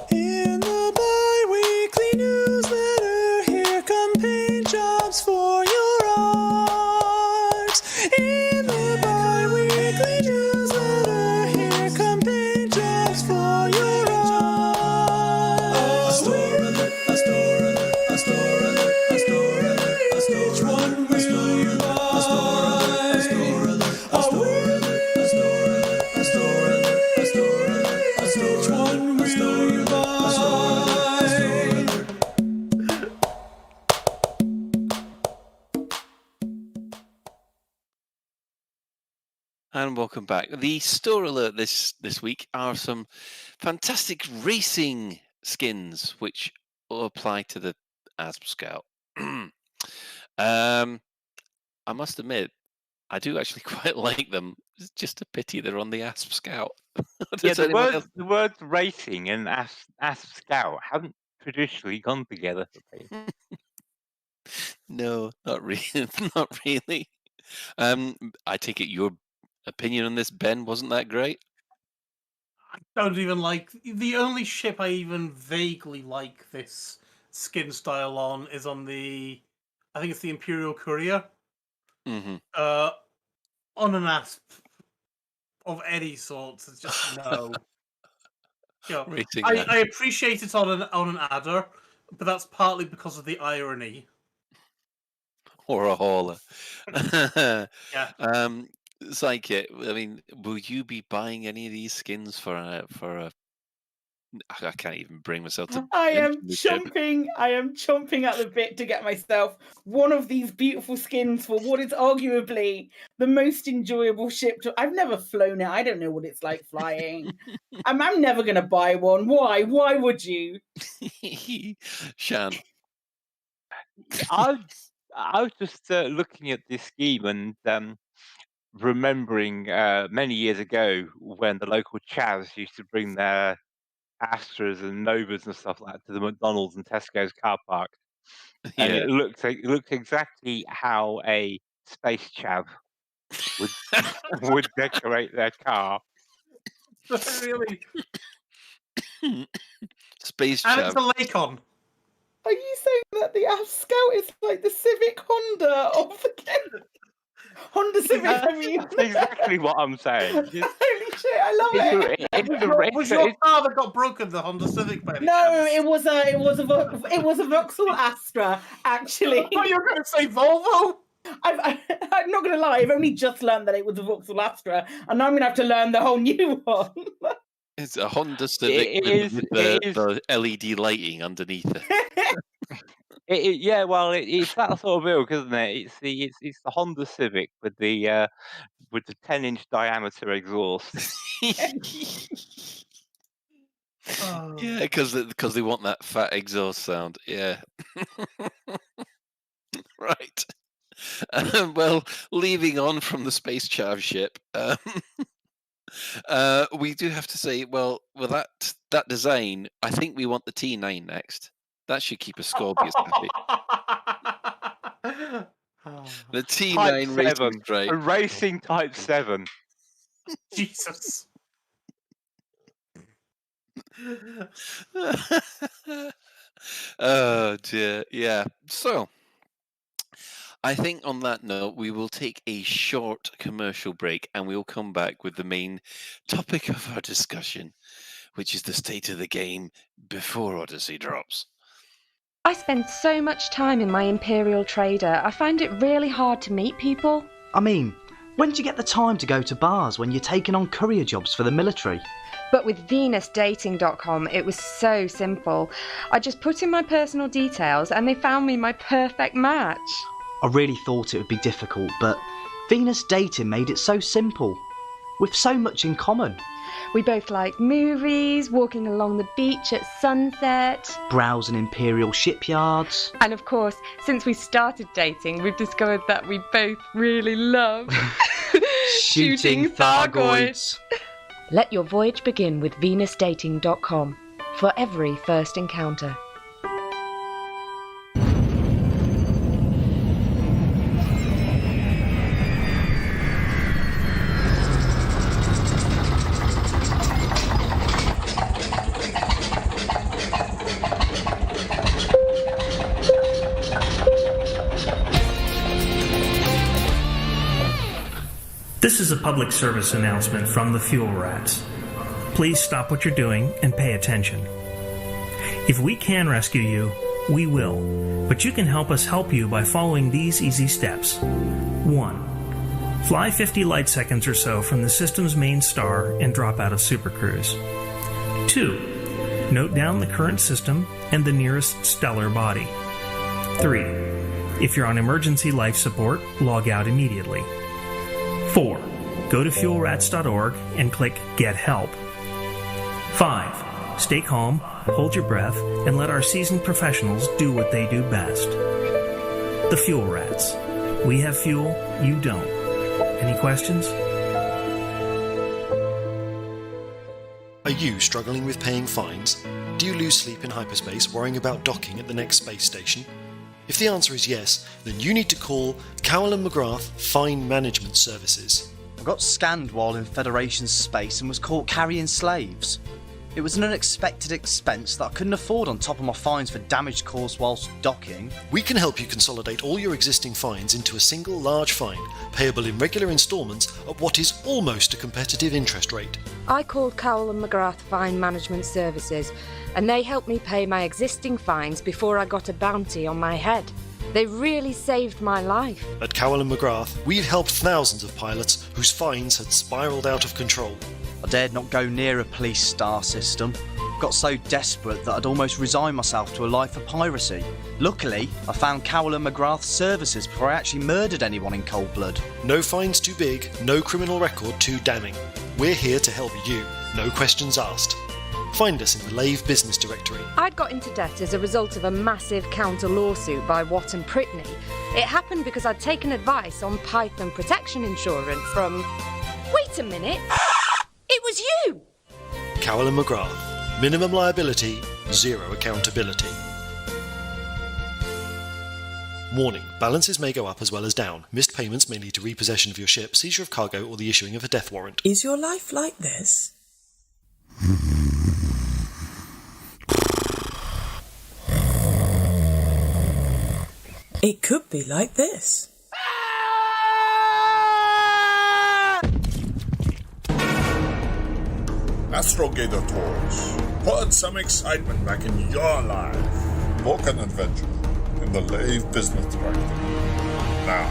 In the bi-weekly newsletter, here come paint jobs for your art. In the bi-weekly newsletter, here come paint jobs for your art. A store alert, a store alert, a store alert, a store alert, a store alert. Which one will you buy? A store alert, a store alert, a store alert, a store alert, a store alert, a store alert, a store alert. Which one will you buy? And welcome back. The store alert this week are some fantastic racing skins, which will apply to the Asp Scout. I must admit, I do actually quite like them. It's just a pity they're on the Asp Scout. Yeah, the words racing and Asp Scout haven't traditionally gone together for me. No, not really. Not really. I take it your opinion on this, Ben, wasn't that great? I don't even like... The only ship I even vaguely like this skin style on is on the... I think it's the Imperial Courier. Mm-hmm. On an Asp of any sort, it's just no. I appreciate it on an adder, but that's partly because of the irony. Or a hauler. Yeah. Psychic, I mean, will you be buying any of these skins for a? I can't even bring myself to. I am mention the ship. chomping at the bit to get myself one of these beautiful skins for what is arguably the most enjoyable ship. I've never flown it. I don't know what it's like flying. I'm never going to buy one. Why? Why would you? Shan. I was just looking at this scheme and remembering many years ago when the local chavs used to bring their Astras and Novas and stuff like that to the McDonald's and Tesco's car park, and Yeah. it looked exactly how a space chav would decorate their car. Really? Space And chav. it's a Lakon. Are you saying that the Aft Scout is like the Civic Honda of the game? Honda Civic, I mean. That's exactly what I'm saying. Holy shit, I love it. Was your car that got broken the Honda Civic? By any No, chance? it was a Vauxhall Astra, actually. I thought you were going to say Volvo. I'm not going to lie, I've only just learned that it was a Vauxhall Astra, and now I'm going to have to learn the whole new one. It's a Honda Civic with the LED lighting underneath it. It's that sort of ilk, isn't it? It's the Honda Civic with the 10-inch diameter exhaust. Yeah, because they want that fat exhaust sound. Yeah. Right. Well, leaving on from the Space Chav ship, we do have to say, well, with that design, I think we want the T9 next. That should keep a Scorpius happy. The T9 Type 7, racing strike. a racing Type 7. Jesus. Oh dear, yeah. So, I think on that note, we will take a short commercial break and we'll come back with the main topic of our discussion, which is the state of the game before Odyssey drops. I spend so much time in my Imperial Trader, I find it really hard to meet people. I mean, when do you get the time to go to bars when you're taking on courier jobs for the military? But with VenusDating.com, it was so simple. I just put in my personal details and they found me my perfect match. I really thought it would be difficult, but Venus Dating made it so simple, with so much in common. We both like movies, walking along the beach at sunset, browsing Imperial shipyards. And of course, since we started dating, we've discovered that we both really love shooting Thargoids. Let your voyage begin with VenusDating.com for every first encounter. This is a public service announcement from the Fuel Rats. Please stop what you're doing and pay attention. If we can rescue you, we will, but you can help us help you by following these easy steps. 1. Fly 50 light seconds or so from the system's main star and drop out of Supercruise. 2. Note down the current system and the nearest stellar body. 3. If you're on emergency life support, log out immediately. 4. Go to fuelrats.org and click Get Help. 5. Stay calm, hold your breath, and let our seasoned professionals do what they do best. The Fuel Rats. We have fuel, you don't. Any questions? Are you struggling with paying fines? Do you lose sleep in hyperspace worrying about docking at the next space station? If the answer is yes, then you need to call Colin McGrath Fine Management Services. I got scanned while in Federation space and was caught carrying slaves. It was an unexpected expense that I couldn't afford on top of my fines for damage caused whilst docking. We can help you consolidate all your existing fines into a single large fine, payable in regular instalments at what is almost a competitive interest rate. I called Cowell and McGrath Fine Management Services, and they helped me pay my existing fines before I got a bounty on my head. They really saved my life. At Cowell and McGrath, we've helped thousands of pilots whose fines had spiralled out of control. I dared not go near a police star system. Got so desperate that I'd almost resigned myself to a life of piracy. Luckily, I found Cowell and McGrath's services before I actually murdered anyone in cold blood. No fines too big, no criminal record too damning. We're here to help you, no questions asked. Find us in the Lave business directory. I'd got into debt as a result of a massive counter lawsuit by Watt and Prittney. It happened because I'd taken advice on Python protection insurance from... Wait a minute! It was you! Cowell and McGrath. Minimum liability, zero accountability. Warning, balances may go up as well as down. Missed payments may lead to repossession of your ship, seizure of cargo, or the issuing of a death warrant. Is your life like this? It could be like this. Astrogators, put some excitement back in your life. Book an adventure in the Lave business directory. Now.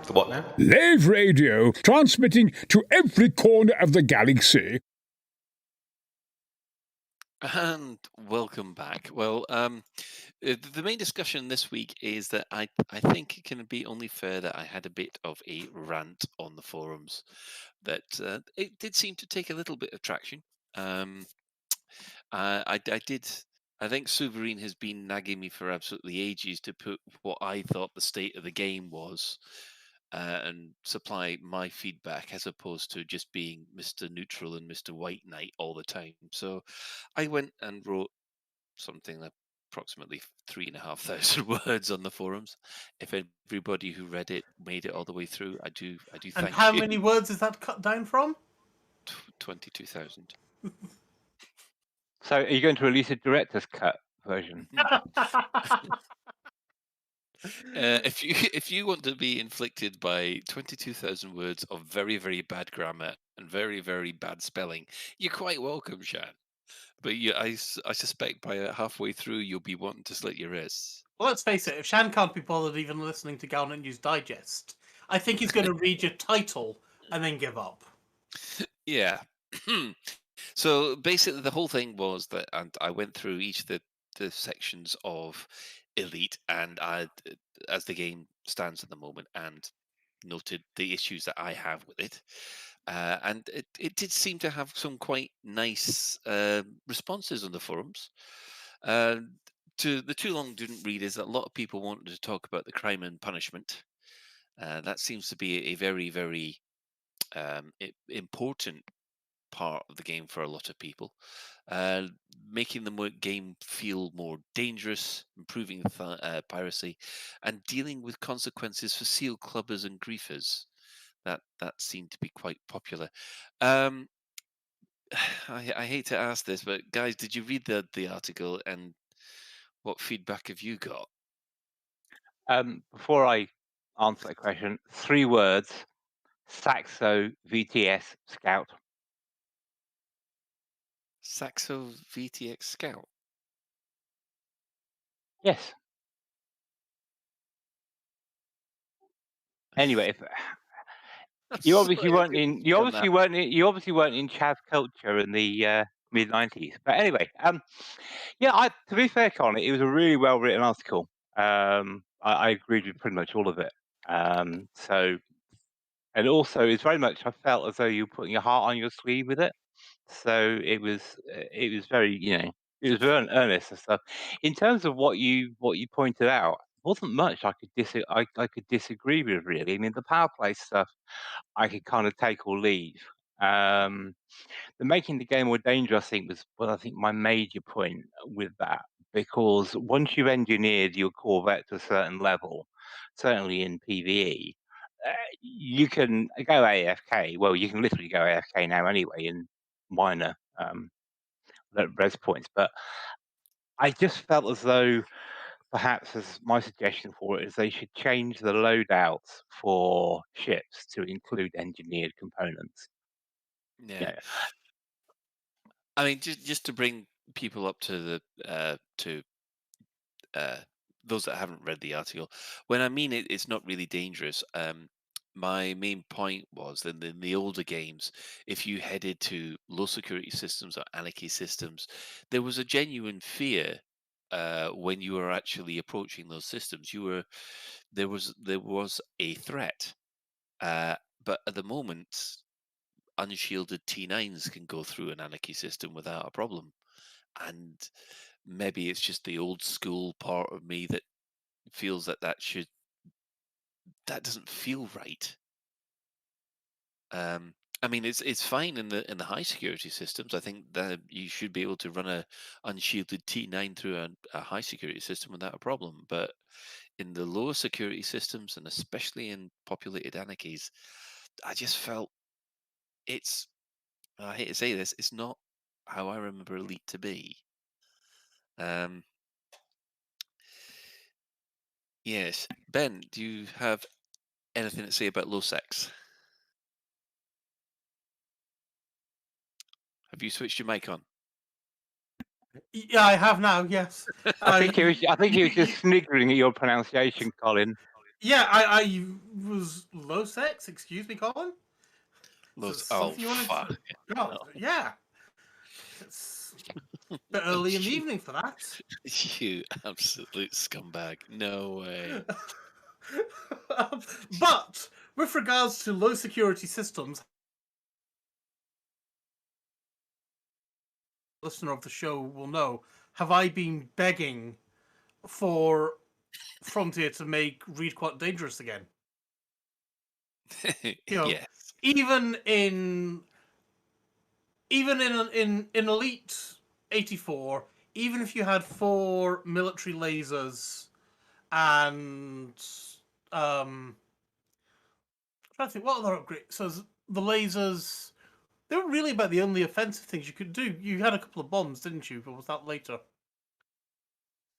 The what now? Lave Radio, transmitting to every corner of the galaxy. And welcome back. Well, the main discussion this week is that I think it can be only fair that I had a bit of a rant on the forums. That it did seem to take a little bit of traction. I think Souverine has been nagging me for absolutely ages to put what I thought the state of the game was and supply my feedback as opposed to just being Mr. Neutral and Mr. White Knight all the time. So I went and wrote something like approximately 3,500 words on the forums. If everybody who read it made it all the way through, I do thank you. And how many words is that cut down from? 22,000. So are you going to release a director's cut version? If you want to be inflicted by 22,000 words of very, very bad grammar and very, very bad spelling, you're quite welcome, Shan. But I suspect by halfway through, you'll be wanting to slit your wrists. Well, let's face it, if Shan can't be bothered even listening to Galnet News Digest, I think he's going to read your title and then give up. Yeah. So basically, the whole thing was that, and I went through each of the sections of Elite, and as the game stands at the moment, and noted the issues that I have with it. And it did seem to have some quite nice responses on the forums. To the too long didn't read is that a lot of people wanted to talk about the crime and punishment. That seems to be a very, very important part of the game for a lot of people, making the game feel more dangerous, improving piracy, and dealing with consequences for seal clubbers and griefers. That seemed to be quite popular. I hate to ask this, but guys, did you read the article, and what feedback have you got? Before I answer that question, 3 words: Saxo VTS Scout. Saxo VTX Scout? Yes. Anyway, you obviously weren't in Chav culture in the mid-90s. But anyway, to be fair, Colin, it was a really well-written article. I agreed with pretty much all of it. And also, it's very much, I felt as though you were putting your heart on your sleeve with it. So it was very, it was very earnest and stuff. In terms of what you pointed out, wasn't much I could disagree with, really. I mean, the power play stuff I could kind of take or leave. The making the game more dangerous, I think, was my major point with that, because once you've engineered your Corvette to a certain level, certainly in PvE, you can go AFK. Well, you can literally go AFK now anyway in minor res points, but I just felt as though perhaps, as my suggestion for it, is they should change the loadouts for ships to include engineered components. Yeah. I mean, just to bring people up to the those that haven't read the article, when I mean it's not really dangerous. My main point was that in the older games, if you headed to low security systems or anarchy systems, there was a genuine fear when you were actually approaching those systems. There was a threat, but at the moment, unshielded T9s can go through an anarchy system without a problem, and maybe it's just the old school part of me that feels that doesn't feel right. I mean, it's fine in the high security systems. I think that you should be able to run a unshielded T9 through a high security system without a problem. But in the lower security systems, and especially in populated anarchies, I just felt it's. I hate to say this, it's not how I remember Elite to be. Yes, Ben, do you have anything to say about low sex? Have you switched your mic on? Yeah, I have now. Yes. I think he was just sniggering at your pronunciation, Colin. Yeah, I was low sex. Excuse me, Colin. Low. Something you wanted fuck. to... Oh, yeah. It's a bit early in the evening for that. You absolute scumbag. No way. But with regards to low security systems, listener of the show will know, have I been begging for Frontier to make Read Quite dangerous again? Yes. Even in Elite 84, even if you had 4 military lasers and I'm trying to think what other upgrades. So the lasers, they were really about the only offensive things you could do. You had a couple of bombs, didn't you? But was that later?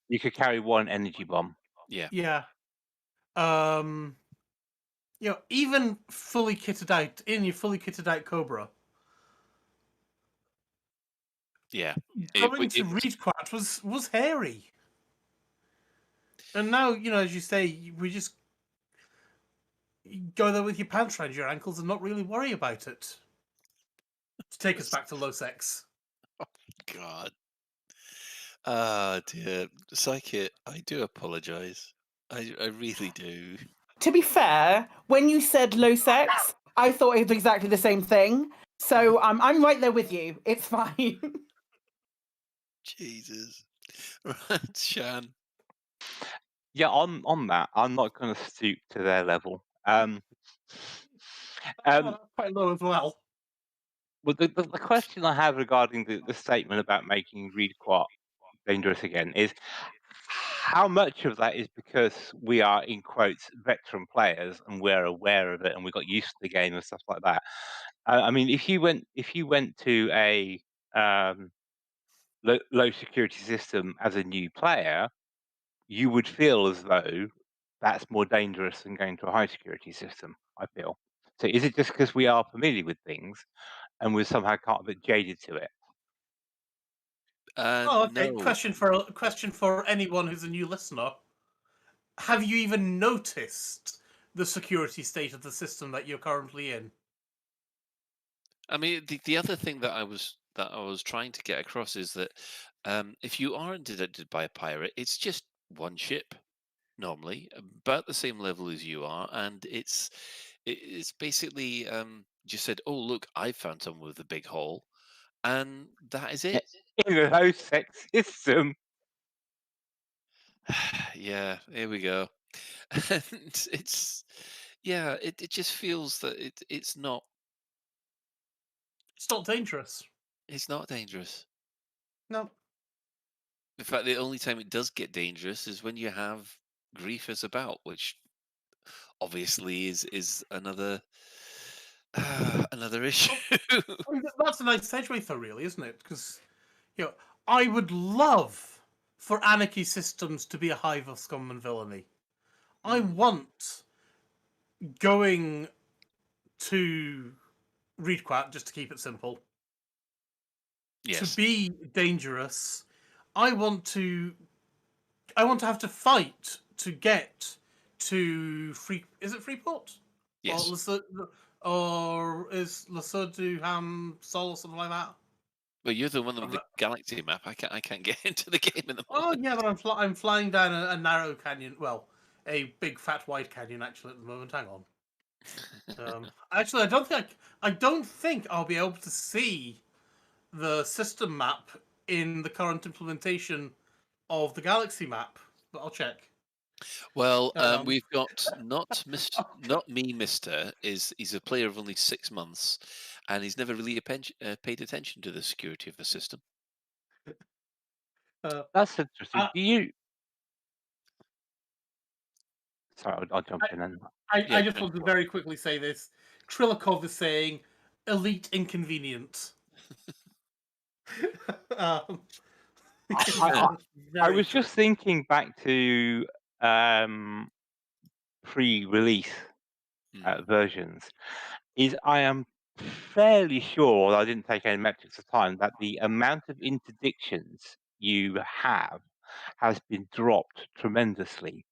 You could carry one energy bomb. Yeah. Yeah. Even fully kitted out in your fully kitted out Cobra. Yeah. Going to Read Quat was hairy. And now, as you say, we just go there with your pants around your ankles and not really worry about it. To take us back to low sex. Oh, God. Ah, dear. Psychic, I do apologise. I really do. To be fair, when you said low sex, I thought it was exactly the same thing. So I'm right there with you. It's fine. Jesus. Right, Shan. Yeah, on that, I'm not going to stoop to their level. Quite low as well. Well, the question I have regarding the statement about making Read Quat dangerous again is how much of that is because we are, in quotes, veteran players and we're aware of it and we got used to the game and stuff like that. I mean, if you went to a low security system as a new player, you would feel as though that's more dangerous than going to a high security system, I feel. So is it just because we are familiar with things and we're somehow kind of a bit jaded to it? Okay. No. Question for anyone who's a new listener. Have you even noticed the security state of the system that you're currently in? I mean, the other thing that I was trying to get across is that if you are interdicted by a pirate, it's just one ship normally, about the same level as you are, and it's basically just said, "Oh, look, I found someone with a big hole," and that is it. In a low sex system. Yeah, here we go. And it just feels that it's not. It's not dangerous. It's not dangerous. No. In fact, the only time it does get dangerous is when you have griefers about, which obviously is another another issue. That's a nice segue, though, really, isn't it? Because I would love for anarchy systems to be a hive of scum and villainy. I want going to Read Quat, just to keep it simple, Yes. to be dangerous. I want to I want to have to fight to get to Is it Freeport? Yes. Or is Lesotho Ham Sol or something like that? Well, you're the one with the galaxy map. I can't get into the game in the moment. Oh yeah, but I'm flying down a narrow canyon. Well, a big fat wide canyon actually at the moment. Hang on. Actually, I don't think I'll be able to see the system map in the current implementation of the galaxy map, but I'll check. Well, we've got not me, Mister. He's a player of only 6 months, and he's never really paid attention to the security of the system. That's interesting. Do you? Sorry, I'll jump in then. I just want to very quickly say this. Trilikov is saying elite inconvenient. I was just thinking back to pre-release versions. I am fairly sure, although I didn't take any metrics at the time, that the amount of interdictions you have has been dropped tremendously.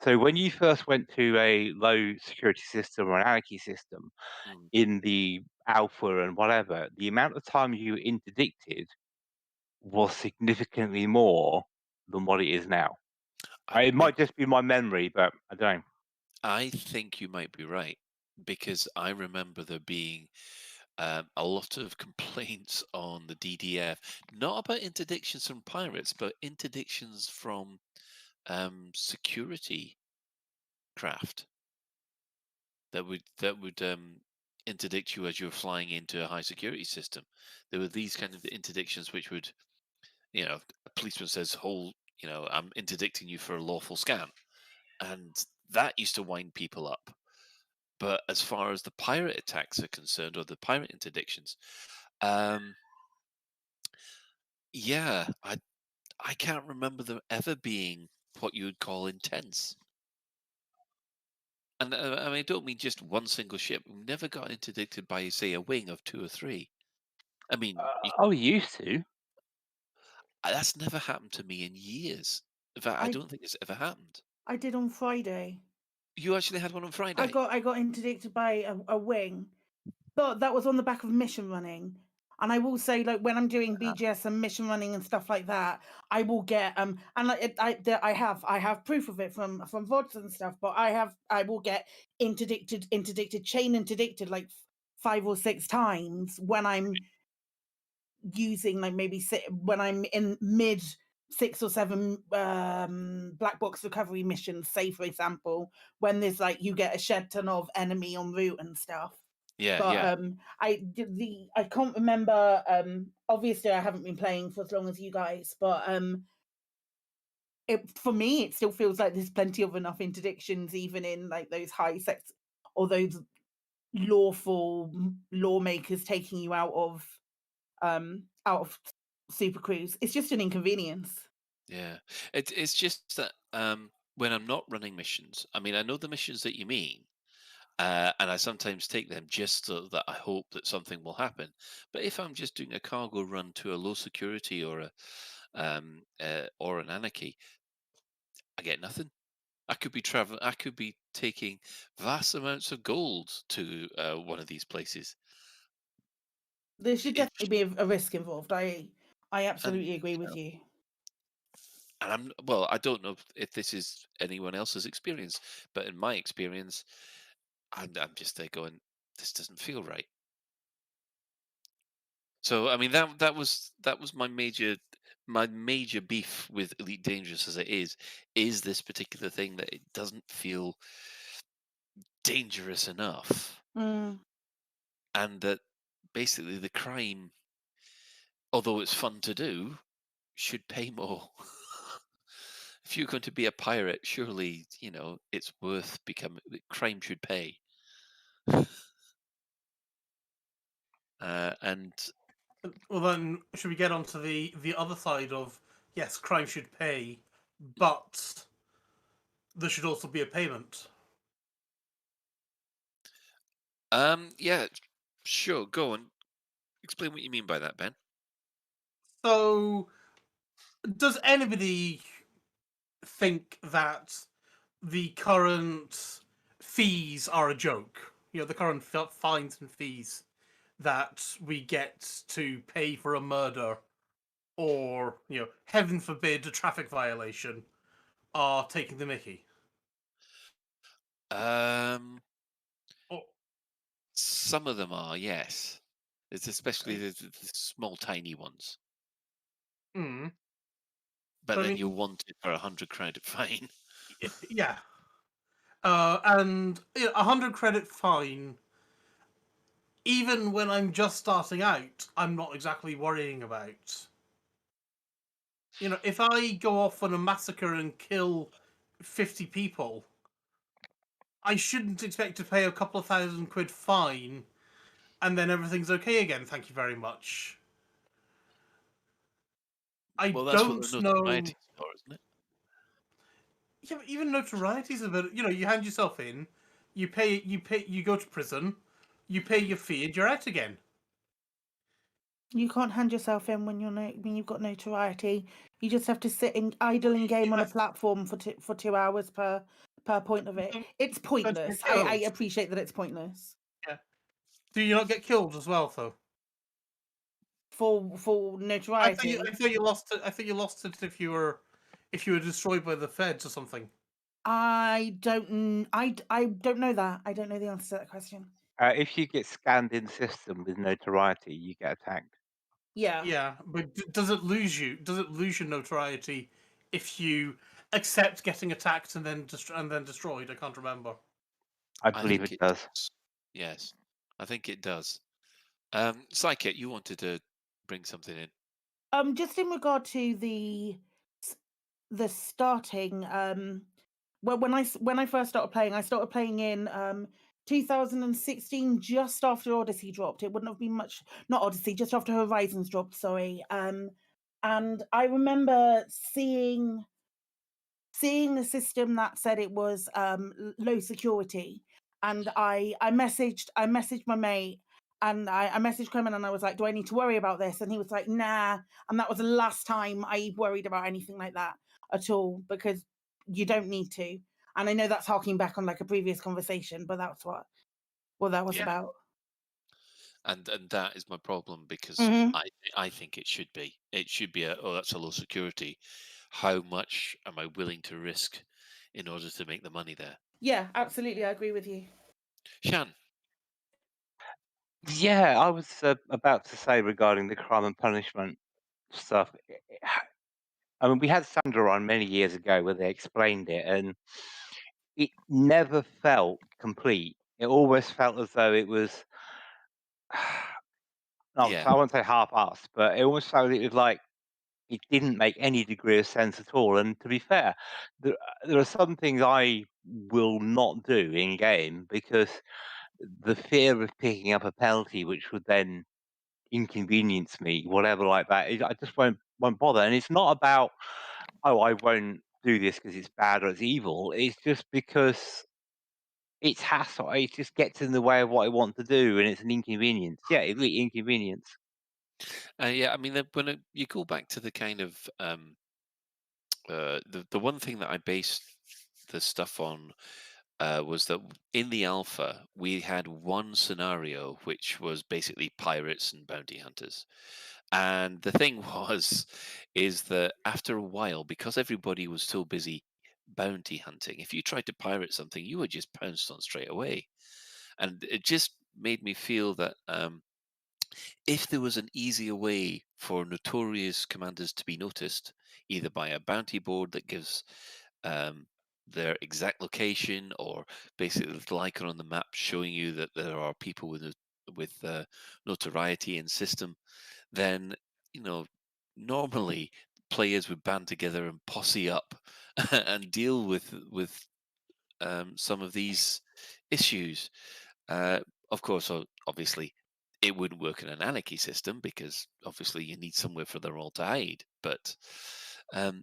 So when you first went to a low security system or an anarchy system in the alpha and whatever, the amount of time you interdicted was significantly more than what it is now. It might just be my memory, but I don't know. I think you might be right, because I remember there being a lot of complaints on the DDF, not about interdictions from pirates, but interdictions from security craft that would interdict you as you're flying into a high security system. There were these kind of interdictions which would, a policeman says, "Hold, I'm interdicting you for a lawful scan," and that used to wind people up. But as far as the pirate attacks are concerned, or the pirate interdictions, yeah, I can't remember them ever being what you would call intense. And I don't mean just one single ship. We never got interdicted by, say, a wing of 2 or 3. I mean, you used to. That's never happened to me in years. In fact, I don't think it's ever happened. I did on Friday. You actually had one on Friday? I got interdicted by a wing, but that was on the back of mission running. And I will say, like, when I'm doing BGS and mission running and stuff like that, I will get and I have proof of it from VODs and stuff. But I will get chain interdicted like 5 or 6 times when I'm using, like, maybe when I'm in mid 6 or 7 black box recovery missions, say for example, when there's like you get a shed ton of enemy en route and stuff. Yeah, but yeah. I can't remember. Obviously, I haven't been playing for as long as you guys, but for me, it still feels like there's plenty of enough interdictions, even in like those high sex or those lawful lawmakers taking you out of Super Cruise. It's just an inconvenience. Yeah, it's just that when I'm not running missions, I mean, I know the missions that you mean. And I sometimes take them just so that I hope that something will happen. But if I'm just doing a cargo run to a low security or an anarchy, I get nothing. I could be traveling. I could be taking vast amounts of gold to one of these places. There should definitely be a risk involved. I absolutely agree with you. And I don't know if this is anyone else's experience, but in my experience, I'm just there going, this doesn't feel right. So I mean that was my major beef with Elite Dangerous as it is this particular thing that it doesn't feel dangerous enough, and that basically the crime, although it's fun to do, should pay more. If you're going to be a pirate, surely it's worth becoming. Crime should pay. And well, then should we get onto the other side of, yes, crime should pay, but there should also be a payment. Yeah, sure. Go on. Explain what you mean by that, Ben. So, does anybody think that the current fees are a joke. The current fines and fees that we get to pay for a murder or, heaven forbid, a traffic violation are taking the mickey. Some of them are, yes. It's especially the small, tiny ones. Mm. But then you want it for 100 credit fine. Yeah. And 100 credit fine, even when I'm just starting out, I'm not exactly worrying about. If I go off on a massacre and kill 50 people, I shouldn't expect to pay a couple of £1,000 fine and then everything's okay again. Thank you very much. Well, that's what the notoriety is for, isn't it? Yeah, but even notoriety is a bit. You hand yourself in, you go to prison, you pay your fee, and you're out again. You can't hand yourself in when you've got notoriety. You just have to sit in idle in game on a platform for 2 hours per point of it. It's pointless. I appreciate that it's pointless. Yeah. Do you not get killed as well, though? For notoriety. I thought you lost it. I think you lost it if you were destroyed by the feds or something. I don't know that. I don't know the answer to that question. If you get scanned in the system with notoriety, you get attacked. Yeah. Yeah, but does it lose you? Does it lose your notoriety if you accept getting attacked and then destroyed? I can't remember. I believe it does. Yes, I think it does. Psychic, you wanted to bring something in. Just in regard to the starting. When I first started playing, I started playing in 2016, just after Odyssey dropped. It wouldn't have been much, not Odyssey, just after Horizons dropped. Sorry. And I remember seeing the system that said it was low security, and I messaged my mate. And I messaged Clement and I was like, do I need to worry about this? And he was like, nah. And that was the last time I worried about anything like that at all, because you don't need to. And I know that's harking back on like a previous conversation, but that's what that was about. And that is my problem, because I think it should be. It should be that's a low security. How much am I willing to risk in order to make the money there? Yeah, absolutely. I agree with you. Shan? Yeah, I was about to say regarding the crime and punishment stuff. I mean, we had Sandra on many years ago where they explained it, and it never felt complete. It always felt as though it was, I won't say half-assed, but it almost felt it was like it didn't make any degree of sense at all. And to be fair, there are some things I will not do in game because the fear of picking up a penalty, which would then inconvenience me, whatever like that, I just won't bother. And it's not about, oh, I won't do this because it's bad or it's evil. It's just because it's hassle. It just gets in the way of what I want to do, and it's an inconvenience. Yeah, it's really inconvenience. Yeah, I mean, when you go back to the kind of the one thing that I based the stuff on was that in the alpha we had one scenario which was basically pirates and bounty hunters, and the thing is that after a while, because everybody was so busy bounty hunting, if you tried to pirate something, you were just pounced on straight away, and it just made me feel that if there was an easier way for notorious commanders to be noticed, either by a bounty board that gives their exact location, or basically a little icon on the map showing you that there are people with notoriety in system, then normally players would band together and posse up and deal with some of these issues. Of course, obviously, it wouldn't work in an anarchy system because obviously you need somewhere for them all to hide. But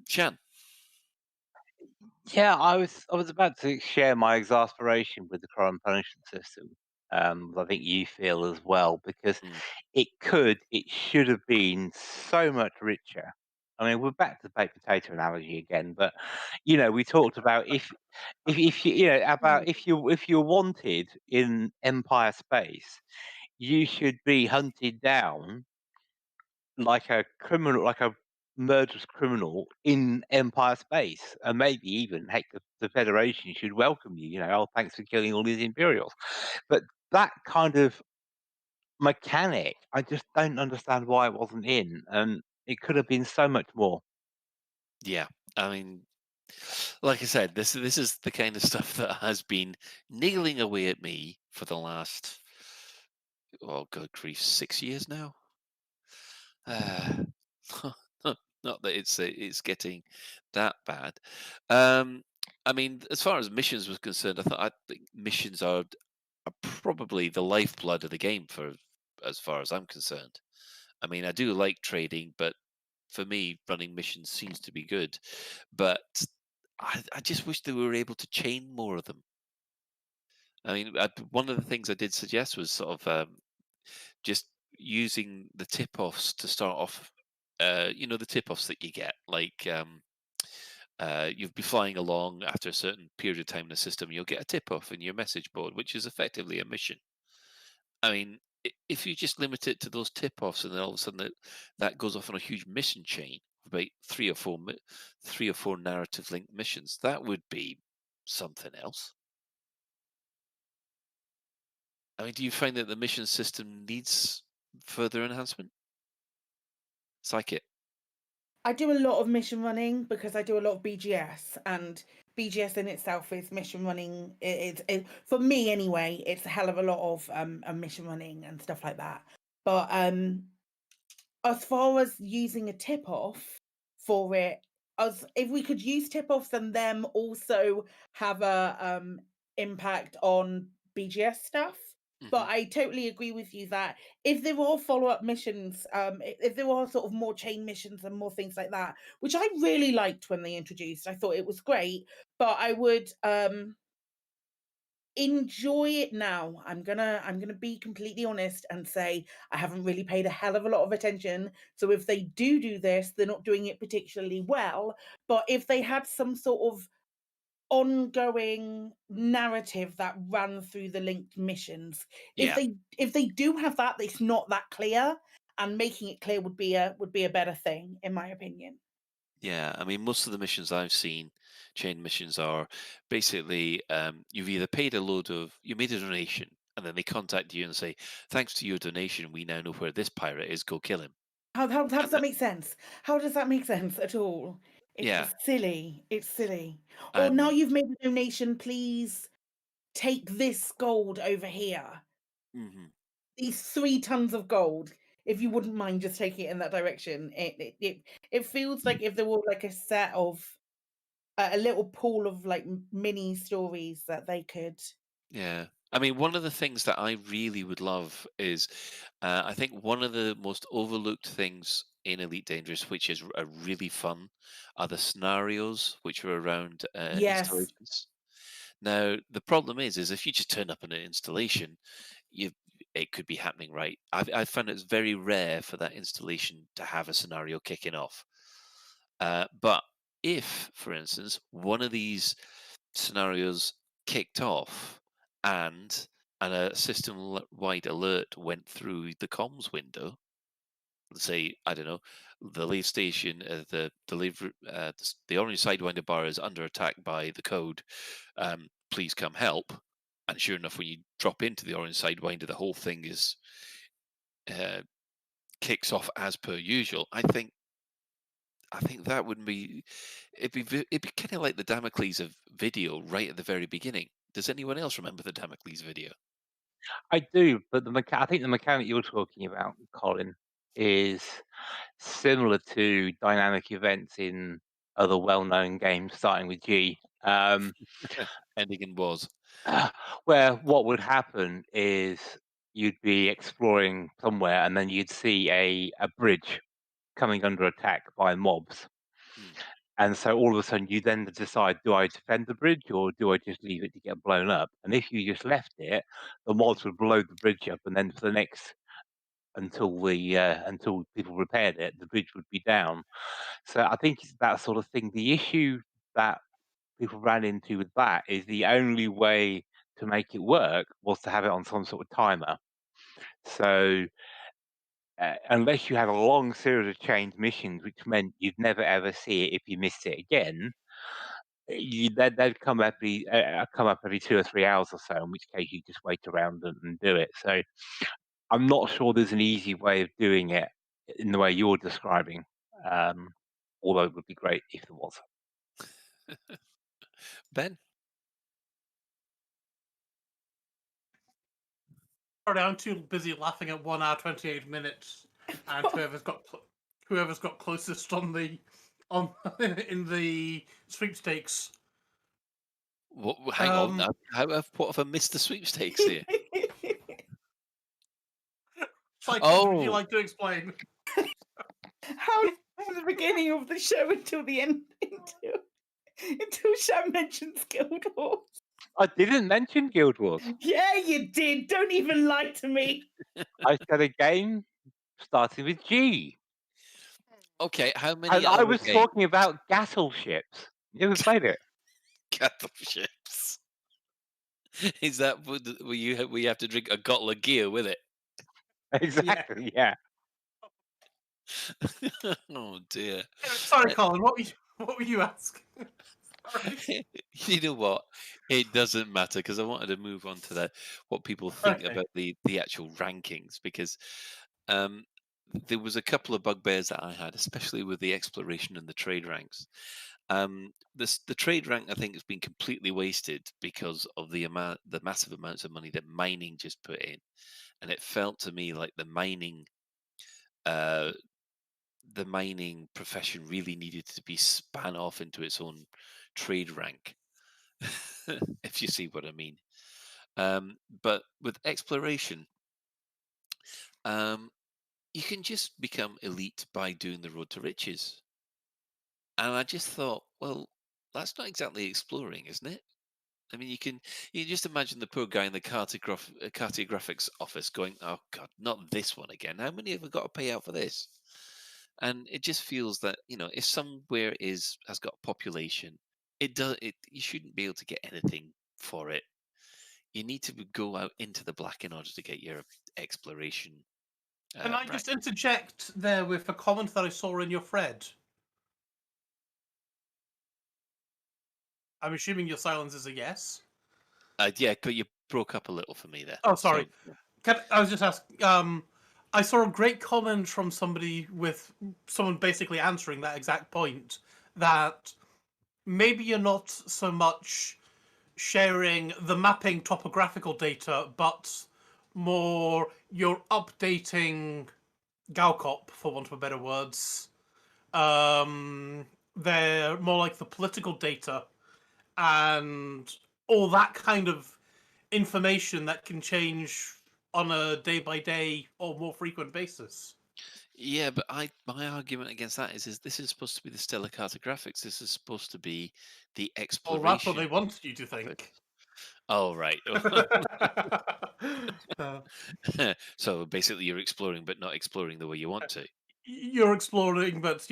Shan? Yeah, I was about to share my exasperation with the crime and punishment system. I think you feel as well, because it should have been so much richer. I mean, we're back to the baked potato analogy again, but we talked about if about if you're wanted in Empire space, you should be hunted down like a criminal, like a murderous criminal in Empire space, and maybe even heck, the Federation should welcome you. Oh, thanks for killing all these Imperials. But that kind of mechanic, I just don't understand why it wasn't in, and it could have been so much more. Yeah, I mean, like I said, this is the kind of stuff that has been niggling away at me for the last, oh good grief, 6 years now. Not that it's getting that bad. I mean, as far as missions was concerned, I think missions are probably the lifeblood of the game for as far as I'm concerned. I mean, I do like trading, but for me, running missions seems to be good. But I just wish they were able to chain more of them. I mean, one of the things I did suggest was sort of just using the tip-offs to start off. The tip-offs that you get, like you'll be flying along after a certain period of time in the system, you'll get a tip-off in your message board, which is effectively a mission. I mean, if you just limit it to those tip-offs, and then all of a sudden that goes off on a huge mission chain of about three or four narrative-linked missions, that would be something else. I mean, do you find that the mission system needs further enhancement? Psychic. I do a lot of mission running because I do a lot of BGS, and BGS in itself is mission running. For me anyway, it's a hell of a lot of mission running and stuff like that. But as far as using a tip off for it, as if we could use tip offs and them also have a impact on BGS stuff. But I totally agree with you that if there are follow-up missions, if there are sort of more chain missions and more things like that, which I really liked when they introduced, I thought it was great, but I would enjoy it now. I'm gonna be completely honest and say I haven't really paid a hell of a lot of attention. So if they do this, they're not doing it particularly well. But if they had some sort of ongoing narrative that ran through the linked missions, if they do have that, it's not that clear, and making it clear would be a better thing, in my opinion. Yeah, I mean, most of the missions I've seen, chain missions, are basically you've either you made a donation, and then they contact you and say, thanks to your donation, we now know where this pirate is, go kill him. How does that make sense? How does that make sense at all? It's silly. It's silly. Or now you've made a donation, please take this gold over here. These 3 tons of gold. If you wouldn't mind just taking it in that direction. It feels like if there were like a set of a little pool of like mini stories that they could. Yeah. I mean, one of the things that I really would love is, I think one of the most overlooked things in Elite Dangerous, which is really fun, are the scenarios which are around installations. Now, the problem is if you just turn up in an installation, it could be happening, right? I found it's very rare for that installation to have a scenario kicking off. But if, for instance, one of these scenarios kicked off and a system-wide alert went through the comms window, let's say, I don't know, the Lave station, the orange sidewinder bar is under attack by the code, please come help. And sure enough, when you drop into the orange sidewinder, the whole thing is kicks off as per usual. I think that wouldn't be. It'd be kind of like the Damocles of video right at the very beginning. Does anyone else remember the Damocles video? I do, but I think the mechanic you're talking about, Colin, is similar to dynamic events in other well-known games, starting with G. Ending in was. Where what would happen is you'd be exploring somewhere, and then you'd see a bridge coming under attack by mobs. And so all of a sudden you then decide, do I defend the bridge or do I just leave it to get blown up? And if you just left it, the mobs would blow the bridge up, and then for the next until people repaired it. The bridge would be down. So I think it's that sort of thing. The issue that people ran into with that is the only way to make it work was to have it on some sort of timer. So unless you had a long series of chained missions, which meant you'd never ever see it if you missed it again, they'd come up every 2 or 3 hours or so, in which case you just wait around and do it. So I'm not sure there's an easy way of doing it in the way you're describing, although it would be great if there was. Ben? Sorry, I'm too busy laughing at 1 hour 28 minutes, and whoever's got closest in the sweepstakes. Hang on. What have I missed the sweepstakes here? Would you like to explain? How from the beginning of the show until the end, until Shan mentions Guild Wars. I didn't mention Guild Wars. Yeah, you did. Don't even lie to me. I said a game starting with G. Okay, how many? And I was talking about Gattle ships. You ever played it? Gattle ships. Is that where you have to drink a bottle of gear with it? Exactly. Yeah. Oh dear. Sorry, Colin. What were you asking? You know what? It doesn't matter, because I wanted to move on to what people think about the actual rankings, because there was a couple of bugbears that I had, especially with the exploration and the trade ranks. The trade rank, I think, has been completely wasted because of the massive amounts of money that mining just put in, and it felt to me like the mining profession really needed to be span off into its own trade rank, if you see what I mean. But with exploration, you can just become elite by doing the road to riches. And I just thought, well, that's not exactly exploring, isn't it? I mean, you can just imagine the poor guy in the cartographics office going, "Oh God, not this one again! How many have we got to pay out for this?" And it just feels that, if somewhere has got population, you shouldn't be able to get anything for it. You need to go out into the black in order to get your exploration. Can I just interject there with a comment that I saw in your thread? I'm assuming your silence is a yes. Yeah, but you broke up a little for me there. Oh, sorry. I was just asking. I saw a great comment from someone basically answering that exact point, that maybe you're not so much sharing the mapping topographical data, but more you're updating Galcop, for want of a better words. They're more like the political data and all that kind of information that can change on a day-by-day or more frequent basis. Yeah, but my argument against that is this is supposed to be the stellar cartographics. This is supposed to be the exploration. Oh, that's what they want you to think. Oh, right. So basically, you're exploring, but not exploring the way you want to. You're exploring, but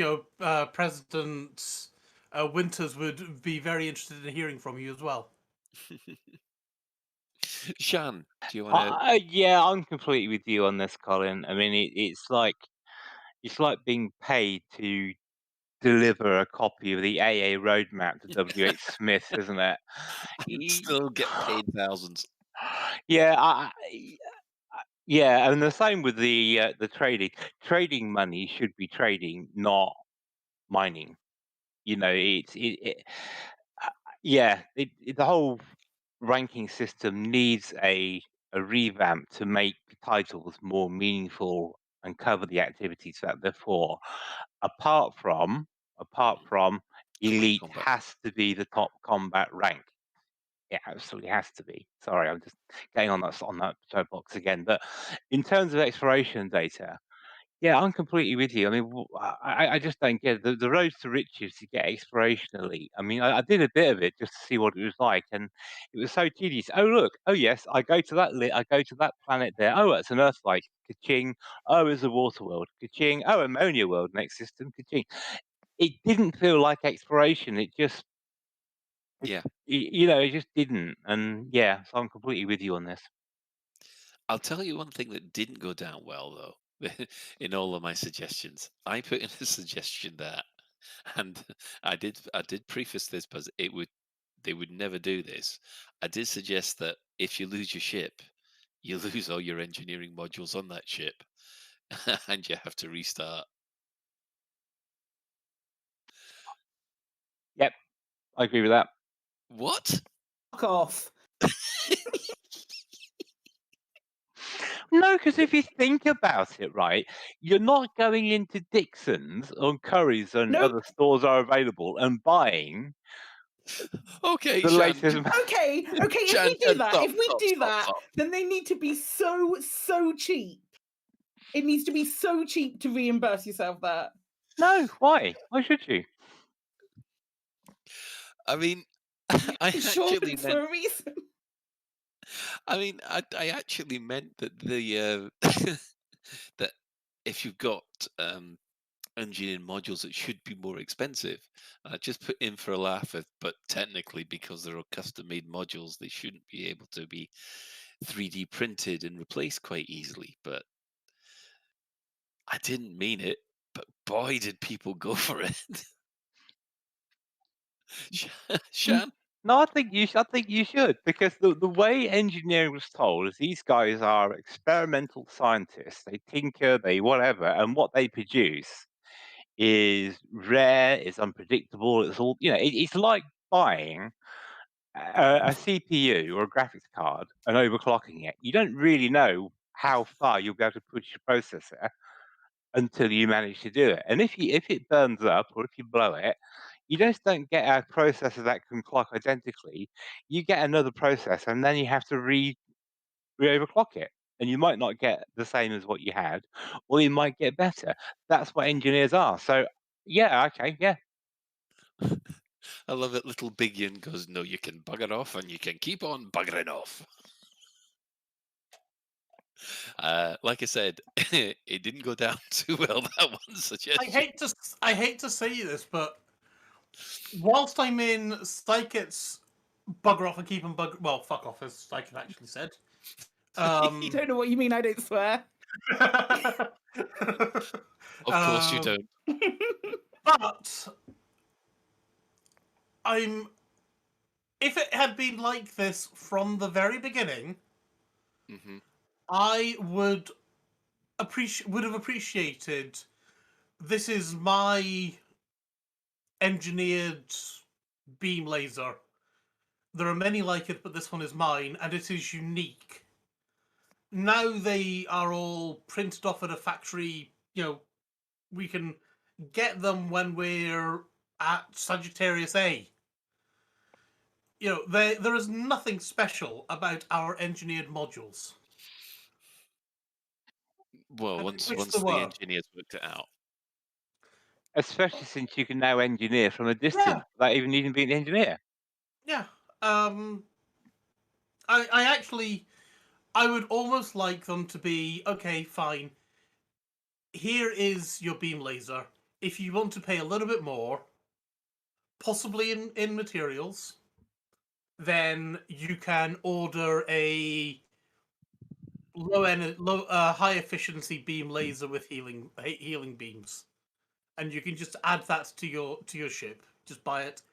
President Winters would be very interested in hearing from you as well. Shan, do you want to? Yeah, I'm completely with you on this, Colin. I mean, it's like being paid to deliver a copy of the AA roadmap to W.H. Smith, isn't it? Still get paid thousands. Yeah, yeah, and the same with the trading. Trading money should be trading, not mining. The whole ranking system needs a revamp to make titles more meaningful and cover the activities that they're for. Apart from elite has to be the top combat rank. It absolutely has to be. Sorry, I'm just getting on that soapbox again. But in terms of exploration data, Yeah, I'm completely with you. I mean, I just don't get it. The road to riches to get exploration elite. I mean, I did a bit of it just to see what it was like, and it was so tedious. Oh look, oh yes, I go to I go to that planet there. Oh, it's an Earth-like, ka-ching. Oh, it's a water world, ka-ching. Oh, ammonia world, next system, ka-ching. It didn't feel like exploration. It just, Yeah. it just didn't. And yeah, so I'm completely with you on this. I'll tell you one thing that didn't go down well, though, in all of my suggestions. I put in a suggestion that, and I did preface this, but they would never do this. I did suggest that if you lose your ship, you lose all your engineering modules on that ship, and you have to restart. Yep, I agree with that. What? Fuck off. No, because if you think about it, right, you're not going into Dixon's or Curry's and Nope. other stores are available and buying Okay, the Shan. latest. Okay, if Shan, we do that, stop. then they need to be so cheap. It needs to be so cheap to reimburse yourself that. No, why? Why should you? I mean, I actually Insurance for a reason. I mean, I actually meant that the that if you've got engineering modules that should be more expensive, just put in for a laugh. But technically, because they're custom-made modules, they shouldn't be able to be 3D printed and replaced quite easily. But I didn't mean it. But boy, did people go for it. Shan? No, I think you should because the way engineering was told is these guys are experimental scientists. They tinker, they whatever, and what they produce is rare, it's unpredictable. It's all it's like buying a CPU or a graphics card and overclocking it. You don't really know how far you'll be able to push your processor until you manage to do it. And if it burns up or if you blow it, you just don't get a processor that can clock identically. You get another processor, and then you have to overclock it. And you might not get the same as what you had, or you might get better. That's what engineers are. So, yeah, okay, yeah. I love it. Little Bigian goes, no, you can bugger off and you can keep on buggering off. Like I said, it didn't go down too well, that one suggestion. I hate to say this, but whilst I'm in Psychit's bugger off and keep on well, fuck off, as Psychit actually said. You don't know what you mean, I don't swear. Of course you don't. But if it had been like this from the very beginning, I would have appreciated this is my engineered beam laser. There are many like it, but this one is mine, and it is unique. Now they are all printed off at a factory. We can get them when we're at Sagittarius A. There is nothing special about our engineered modules. Well, once the engineers worked it out. Especially since you can now engineer from a distance without even needing to be an engineer. Yeah. I would almost like them to be, okay, fine. Here is your beam laser. If you want to pay a little bit more, possibly in materials, then you can order a high efficiency beam laser with healing beams, and you can just add that to your ship. Just buy it,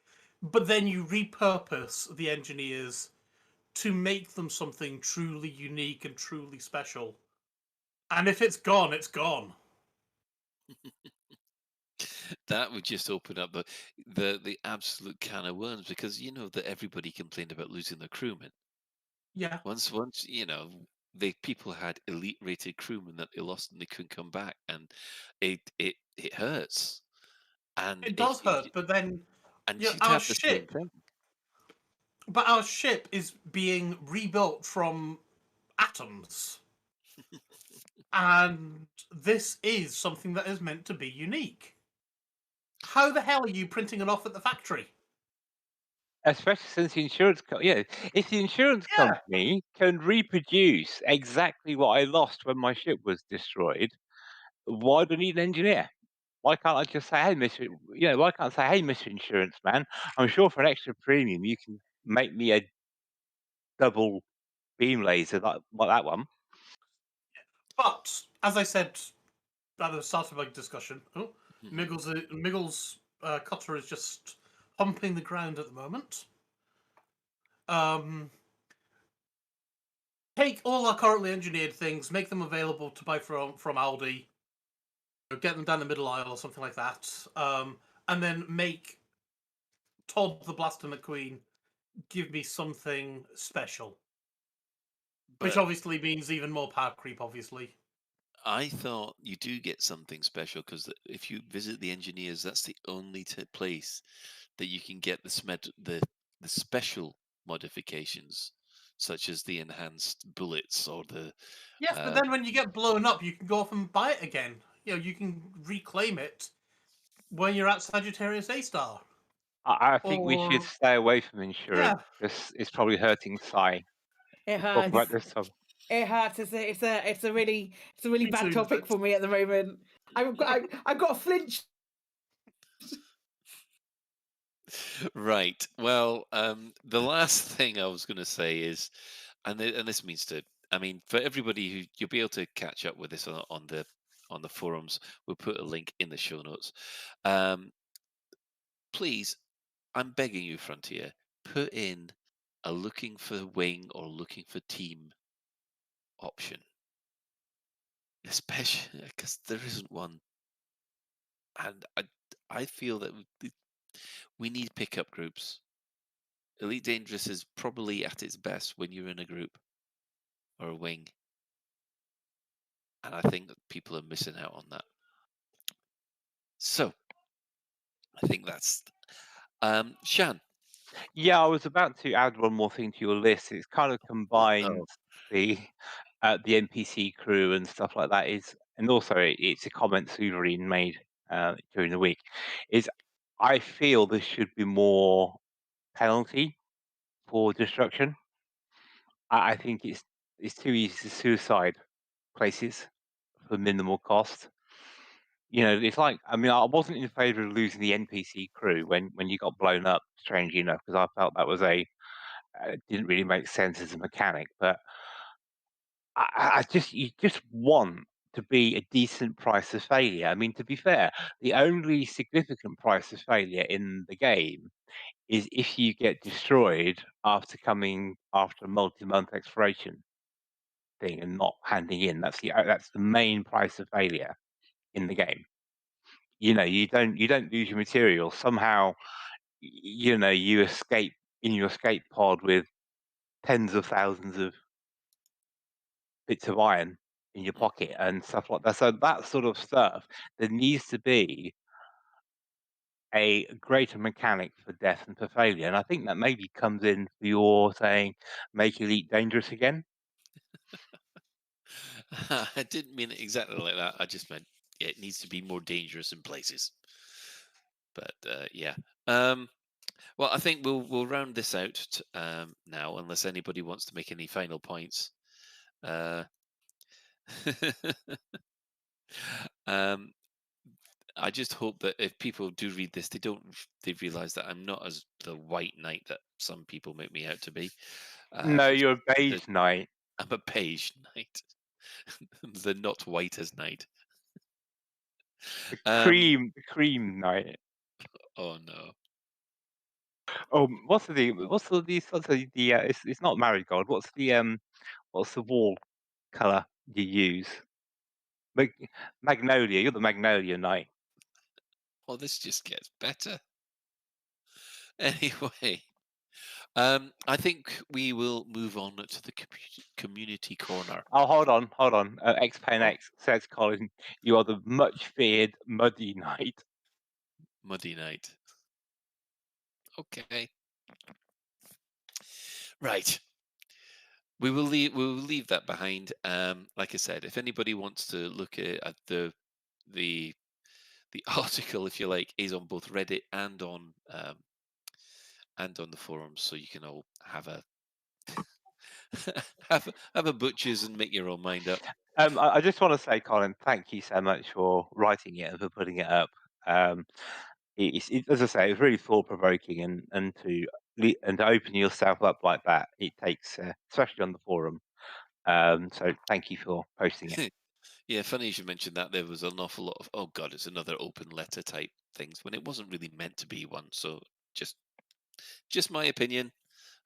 but then you repurpose the engineers to make them something truly unique and truly special. And if it's gone, it's gone. That would just open up the absolute can of worms, because that everybody complained about losing their crewmen. Yeah. Once people had elite rated crewmen that they lost and they couldn't come back, and it hurts. And it does hurt, but then our ship. But our ship is being rebuilt from atoms. And this is something that is meant to be unique. How the hell are you printing it off at the factory? Especially since the insurance if the insurance company can reproduce exactly what I lost when my ship was destroyed, why do I need an engineer? Why can't I just say, hey, why can't I say, hey, Mr. Insurance Man, I'm sure for an extra premium you can make me a double beam laser like that one. But as I said at the start of my discussion, Miggle's cutter is just humping the ground at the moment. Take all our currently engineered things, make them available to buy from Aldi, get them down the middle aisle or something like that, and then make Todd the Blaster McQueen give me something special. Which obviously means even more power creep, obviously. I thought you do get something special because if you visit the engineers, that's the only place that you can get the special modifications, such as the enhanced bullets or the. Yes, but then when you get blown up, you can go off and buy it again. You can reclaim it when you're at Sagittarius A-Star. I think we should stay away from insurance. It's probably hurting Sai. It Talk hurts. about this time. It hurts. It's a really bad topic for me at the moment. I've got a flinch. Right. Well, the last thing I was going to say is, and this means for everybody who you'll be able to catch up with this on the forums. We'll put a link in the show notes. Please, I'm begging you, Frontier, put in a looking for wing or looking for team option, especially because there isn't one, and I feel that we need pickup groups. Elite Dangerous is probably at its best when you're in a group or a wing, and I think that people are missing out on that. So I think that's Shan. Yeah, I was about to add one more thing to your list. It's kind of combined the NPC crew and stuff like that. And also it's a comment Suverine made during the week. I feel there should be more penalty for destruction. I think it's too easy to suicide places for minimal cost. It's like, I wasn't in favour of losing the NPC crew when you got blown up, strangely enough, because I felt that was didn't really make sense as a mechanic. But you just want to be a decent price of failure. To be fair, the only significant price of failure in the game is if you get destroyed after a multi-month exploration thing and not handing in. That's the main price of failure in the game. You don't lose your material. Somehow, you escape in your escape pod with tens of thousands of bits of iron in your pocket and stuff like that. So that sort of stuff, there needs to be a greater mechanic for death and for failure. And I think that maybe comes in for your saying, make Elite dangerous again. I didn't mean it exactly like that. I just meant it needs to be more dangerous in places. But yeah. Well, I think we'll round this out now, unless anybody wants to make any final points. I just hope that if people do read this, they realize that I'm not as the white knight that some people make me out to be. No, you're a beige knight. I'm a beige knight. The not white as knight. The cream knight. Oh no. Oh, it's not marigold. What's the wall color you use? Magnolia. You're the magnolia knight. Well, this just gets better. Anyway, I think we will move on to the community corner. Oh, hold on. X-Pain X says, Colin, you are the much feared Muddy Knight. Muddy Knight. Okay. Right. We will leave that behind. Like I said, if anybody wants to look at the article, if you like, is on both Reddit and on the forums, so you can all have a have a butchers and make your own mind up. I just want to say, Colin, thank you so much for writing it and for putting it up. As I say, it's really thought provoking, and to open yourself up like that, it takes, especially on the forum. So thank you for posting it. Yeah, funny you should mention that. There was an awful lot of, oh god, it's another open letter type things when it wasn't really meant to be one. So just my opinion.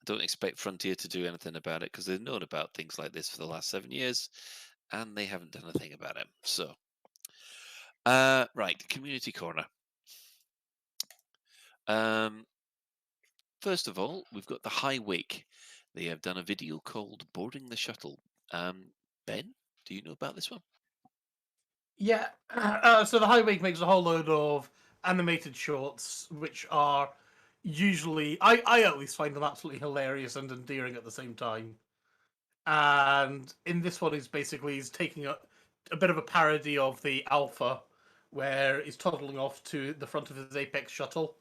I don't expect Frontier to do anything about it because they've known about things like this for the last 7 years, and they haven't done a thing about it. So, right, community corner. First of all, we've got the High Wake. They have done a video called "Boarding the Shuttle." Ben, do you know about this one? Yeah. So the High Wake makes a whole load of animated shorts, which are usually I at least find them absolutely hilarious and endearing at the same time. And in this one, he's taking a bit of a parody of the Alpha, where he's toddling off to the front of his Apex shuttle,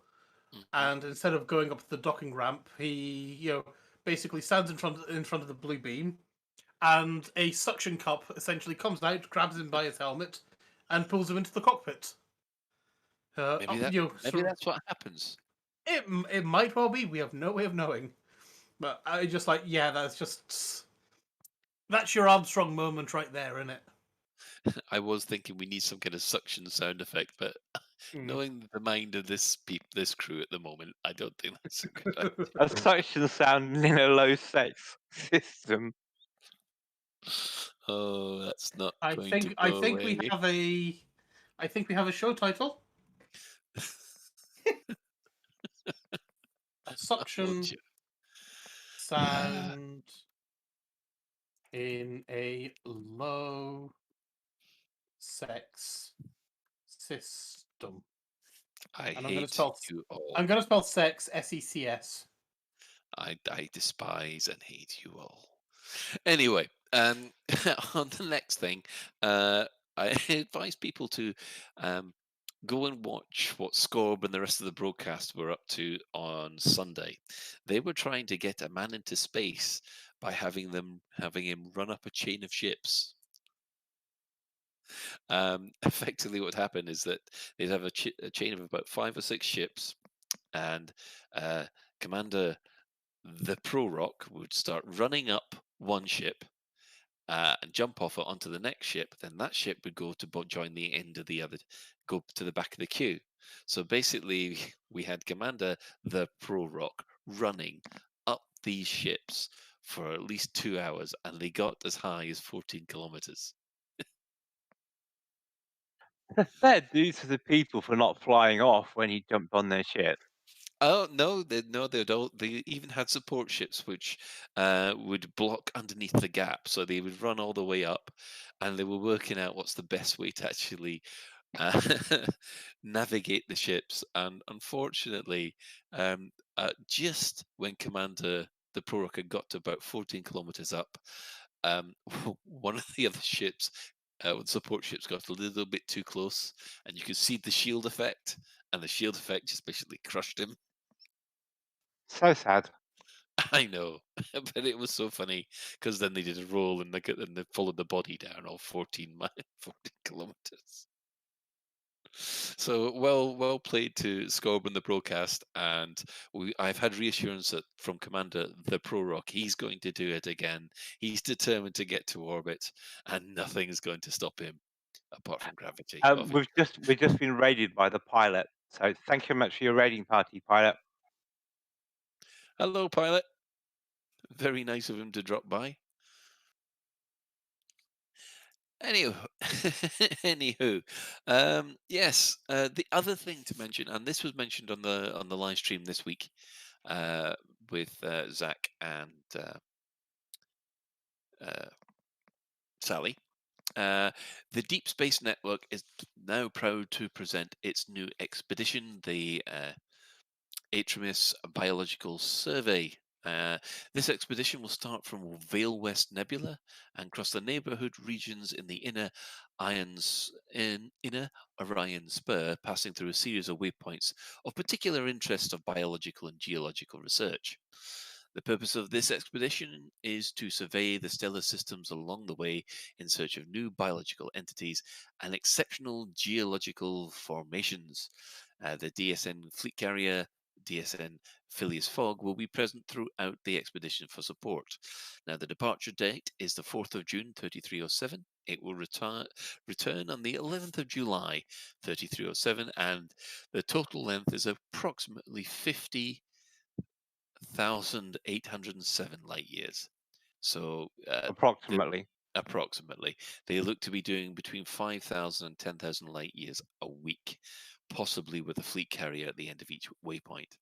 and instead of going up the docking ramp, he basically stands in front of the blue beam, and a suction cup essentially comes out, grabs him by his helmet, and pulls him into the cockpit. Maybe that's what happens. It might well be. We have no way of knowing. But I just like, yeah, that's your Armstrong moment right there, isn't it? I was thinking we need some kind of suction sound effect, but knowing the mind of this crew at the moment, I don't think that's a good idea. A suction sound in a low sex system. Oh, that's not. I think we have a show title. A suction sound in a low sex system. I'm going to spell sex SECS. I despise and hate you all. Anyway, on the next thing, I advise people to go and watch what Scorb and the rest of the broadcast were up to on Sunday. They were trying to get a man into space by having him run up a chain of ships. Effectively, what happened is that they'd have a chain of about 5 or 6 ships, and Commander the Pro Rock would start running up one ship and jump off it onto the next ship. Then that ship would go to join the end of the other, go to the back of the queue. So basically, we had Commander the Pro Rock running up these ships for at least 2 hours, and they got as high as 14 kilometers. Fair dues to the people for not flying off when he jumped on their ship. Oh no, they even had support ships which would block underneath the gap, so they would run all the way up, and they were working out what's the best way to actually navigate the ships. And unfortunately, just when Commander the Pro Rock had got to about 14 kilometers up, one of the other ships, support ships, got a little bit too close, and you could see the shield effect, and the shield effect just basically crushed him. So sad. I know, but it was so funny because then they did a roll and they followed the body down all 14 kilometers. So well played to Scorb in the broadcast, and I've had reassurance from Commander the Pro Rock. He's going to do it again. He's determined to get to orbit, and nothing is going to stop him apart from gravity. We've just been raided by the pilot. So thank you very much for your raiding party, pilot. Hello, pilot. Very nice of him to drop by. Anywho, yes. The other thing to mention, and this was mentioned on the live stream this week, with Zach and Sally. The Deep Space Network is now proud to present its new expedition, the Atramis Biological Survey This expedition will start from Vale West Nebula and cross the neighborhood regions in the inner Orion Spur, passing through a series of waypoints of particular interest of biological and geological research. The purpose of this expedition is to survey the stellar systems along the way in search of new biological entities and exceptional geological formations. The DSN fleet carrier, DSN Phileas Fogg, will be present throughout the expedition for support. Now, the departure date is the 4th of June, 3307. It will return on the 11th of July, 3307, and the total length is approximately 50,807 light years. So, approximately. Approximately. They look to be doing between 5,000 and 10,000 light years a week, possibly with a fleet carrier at the end of each waypoint.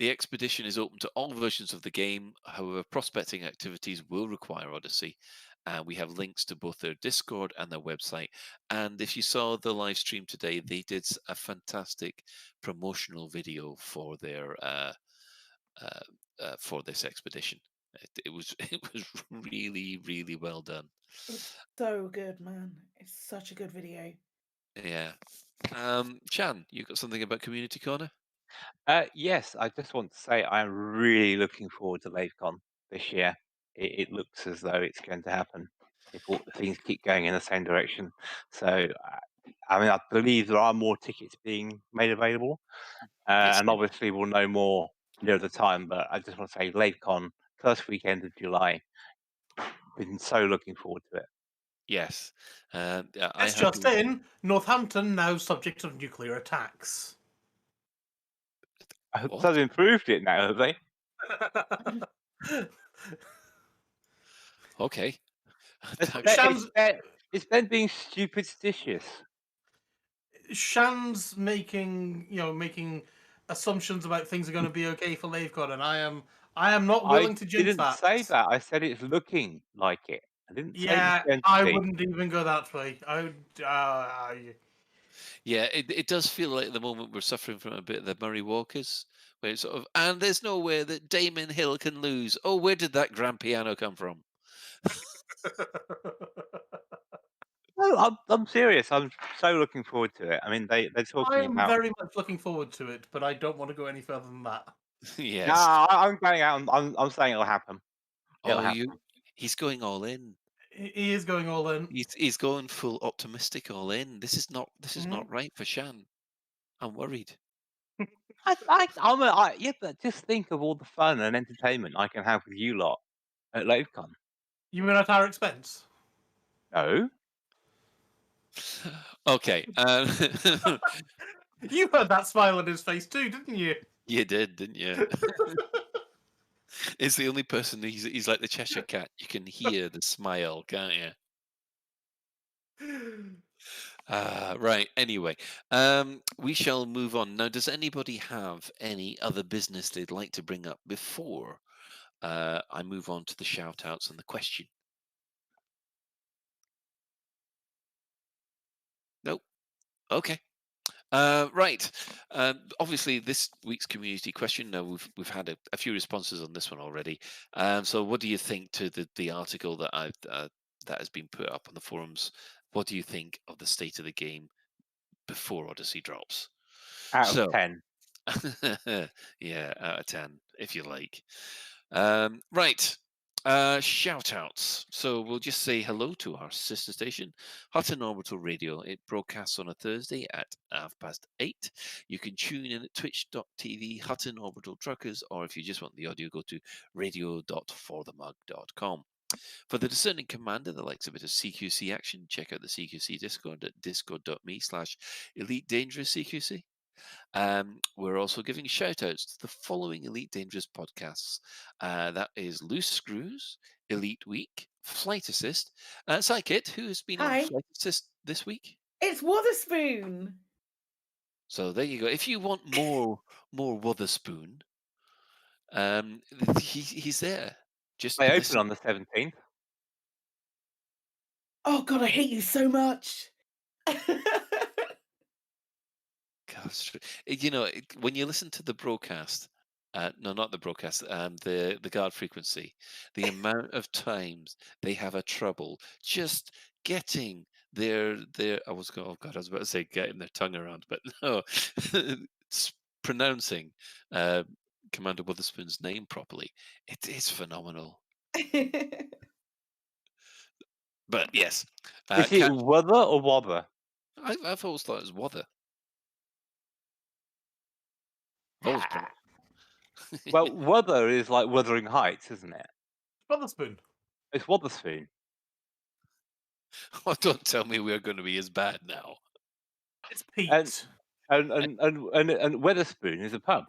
The expedition is open to all versions of the game. However, prospecting activities will require Odyssey. We have links to both their Discord and their website. And if you saw the live stream today, they did a fantastic promotional video for their for this expedition. It was really, really well done. It's so good, man. It's such a good video. Yeah. Chan, you got something about Community Corner? Yes, I just want to say I'm really looking forward to LaveCon this year. It looks as though it's going to happen if all the things keep going in the same direction. So, I mean, I believe there are more tickets being made available, and obviously we'll know more near the time. But I just want to say LaveCon, first weekend of July. Been so looking forward to it. Yes. It's just in Northampton now subject of nuclear attacks. They've improved it now, have they? Okay. It's been being superstitious. Shan's making assumptions about things are going to be okay for LaveCon, and I am not willing to jinx that. I didn't say that. I said it's looking like it. I didn't say Yeah, it's going to I be. wouldn't even go that way. I would. Yeah, it does feel like at the moment we're suffering from a bit of the Murray Walkers, where it's sort of, and there's no way that Damon Hill can lose. Oh, where did that grand piano come from? No, I'm serious. I'm so looking forward to it. I mean, they're talking I'm about. very much looking forward to it, but I don't want to go any further than that. Yes. No, I'm going out. I'm saying it'll happen. It'll happen. He's going all in. He is going all in. He's going full optimistic all in. This is not right for Shan. I'm worried. Yeah, but just think of all the fun and entertainment I can have with you lot at LaveCon. You mean at our expense? No. Okay. You heard that smile on his face too, didn't you? You did, didn't you? It's the only person he's like the Cheshire Cat. You can hear the smile, can't you? Right. Anyway, we shall move on now. Does anybody have any other business they'd like to bring up before I move on to the shout outs and the question? Nope. Okay. Right. Obviously, this week's community question. Now we've had a few responses on this one already. So, what do you think to the article that that has been put up on the forums? What do you think of the state of the game before Odyssey drops? Out of 10. Yeah, out of 10, if you like. Right. Shout outs. So we'll just say hello to our sister station, Hutton Orbital Radio. It broadcasts on a Thursday at 8:30. You can tune in at twitch.tv Hutton Orbital Truckers, or if you just want the audio, go to radio.forthemug.com. For the discerning commander that likes a bit of CQC action, check out the CQC Discord at discord.me/Elite Dangerous CQC. We're also giving shout outs to the following Elite Dangerous podcasts. That is Loose Screws, Elite Week, Flight Assist. Psykit, who has been on Flight Assist this week? It's Wotherspoon. So there you go. If you want more Wotherspoon, he's there. Just I open on the 17th. Oh God, I hate you so much. Gosh, you know, when you listen to the broadcast No, not the broadcast. The guard frequency. The amount of times they have a trouble just getting their. I was going. Oh God, I was about to say getting their tongue around, but no, pronouncing Commander Witherspoon's name properly. It is phenomenal. But yes, Is it Wother or Wobber? I've always thought it was Wother. Always Well, Wother is like Wuthering Heights, isn't it? Witherspoon. It's Wotherspoon. Oh, don't tell me we're going to be as bad now. It's Pete. And Wetherspoon is a pub.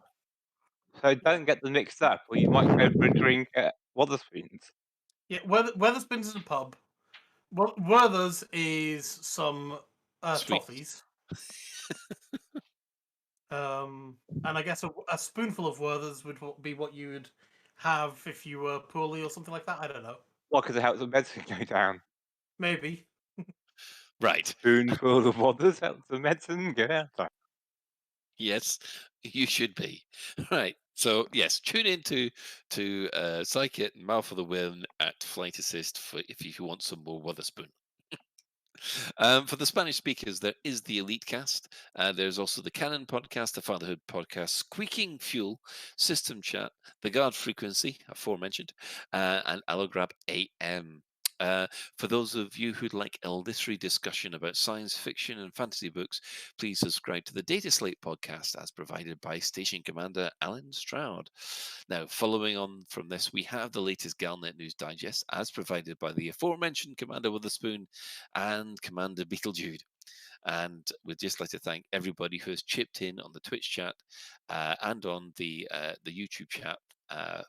So don't get them mixed up, or you might go for a drink at Wotherspoons. Yeah, Wetherspoons is a pub. Werther's is some toffees. And I guess a spoonful of Werther's would be what you would have if you were poorly or something like that. I don't know. Well, because it helps the medicine go down. Maybe. Right. Spoonful of Wothers helps the medicine go down. Sorry. Yes, you should be. Right. So yes, tune in to Psychit and Mouth of the Wind at Flight Assist if you want some more Witherspoon. For the Spanish speakers, there is the Elite Cast. There's also the Canon podcast, the Fatherhood podcast, Squeaking Fuel, System Chat, the Guard Frequency, aforementioned, and Allograb AM. For those of you who'd like a literary discussion about science fiction and fantasy books, please subscribe to the Data Slate podcast as provided by Station Commander Alan Stroud. Now, following on from this, we have the latest Galnet News Digest as provided by the aforementioned Commander Witherspoon and Commander Beetlejude. And we'd just like to thank everybody who has chipped in on the Twitch chat and on the YouTube chat. And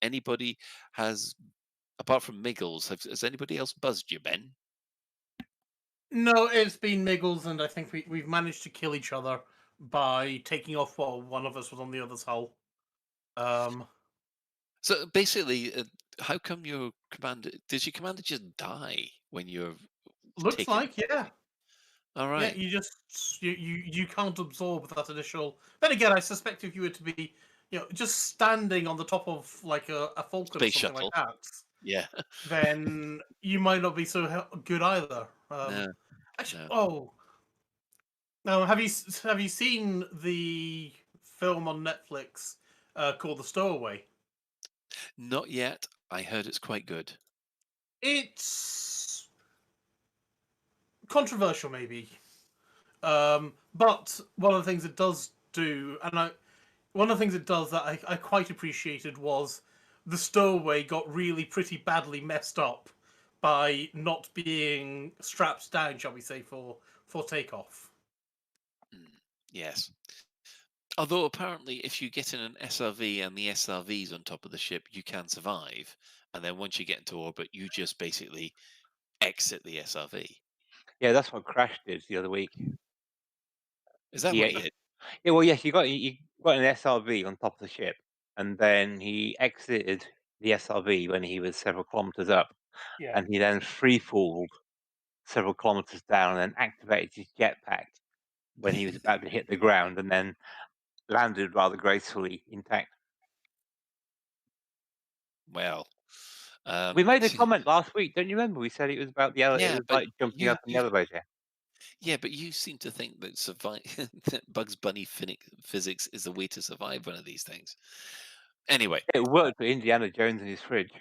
anybody has... Apart from Miggles, has anybody else buzzed you, Ben? No, it's been Miggles, and I think we've managed to kill each other by taking off while one of us was on the other's hull. So basically, how come your commander... Does your commander just die when you're... Looks like, yeah. All right. Yeah, you just... You can't absorb that initial... Then again, I suspect if you were to be, just standing on the top of, like, a Falcon Space or something shuttle. like that... Yeah. Then you might not be so good either. No. Actually, now have you seen the film on Netflix called The Stowaway? Not yet. I heard it's quite good. It's controversial, maybe, but one of the things it does do, one of the things it does that I quite appreciated was the stowaway got really pretty badly messed up by not being strapped down, shall we say, for takeoff. Yes. Although apparently if you get in an SRV and the SRV's on top of the ship, you can survive. And then once you get into orbit, you just basically exit the SRV. Yeah, that's what Crash did the other week. Is that what he did? Yeah, well, yes, you got an SRV on top of the ship, and then he exited the SRV when he was several kilometers up, and he then free-falled several kilometers down and then activated his jetpack when he was about to hit the ground, and then landed rather gracefully intact. Well, we made a comment last week, don't you remember? We said it was about the elevator, it was like jumping up in the elevator. Yeah, but you seem to think that that Bugs Bunny physics is the way to survive one of these things. Anyway, it worked for Indiana Jones and his fridge.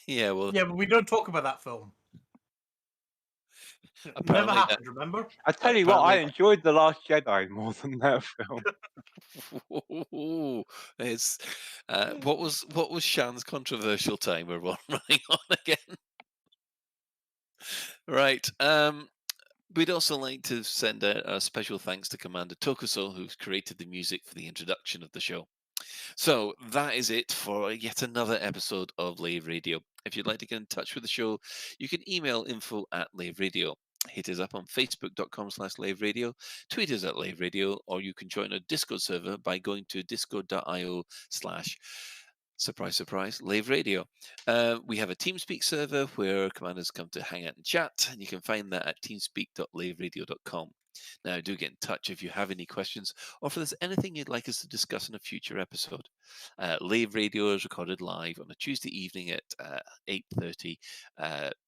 Yeah, well, yeah, but we don't talk about that film. Never happened. Remember? I tell you what, I enjoyed The Last Jedi more than that film. It's what was Shan's controversial time we're running on again? Right. We'd also like to send a special thanks to Commander Tokuso, who's created the music for the introduction of the show. So that is it for yet another episode of Lave Radio. If you'd like to get in touch with the show, you can email info@Lave Radio. Hit us up on facebook.com/Lave Radio, tweet us at Lave Radio, or you can join our Discord server by going to discord.io/surprise, surprise, Lave Radio. We have a TeamSpeak server where commanders come to hang out and chat, and you can find that at teamspeak.laveradio.com. Now, do get in touch if you have any questions or if there's anything you'd like us to discuss in a future episode. Lave Radio is recorded live on a Tuesday evening at 8:30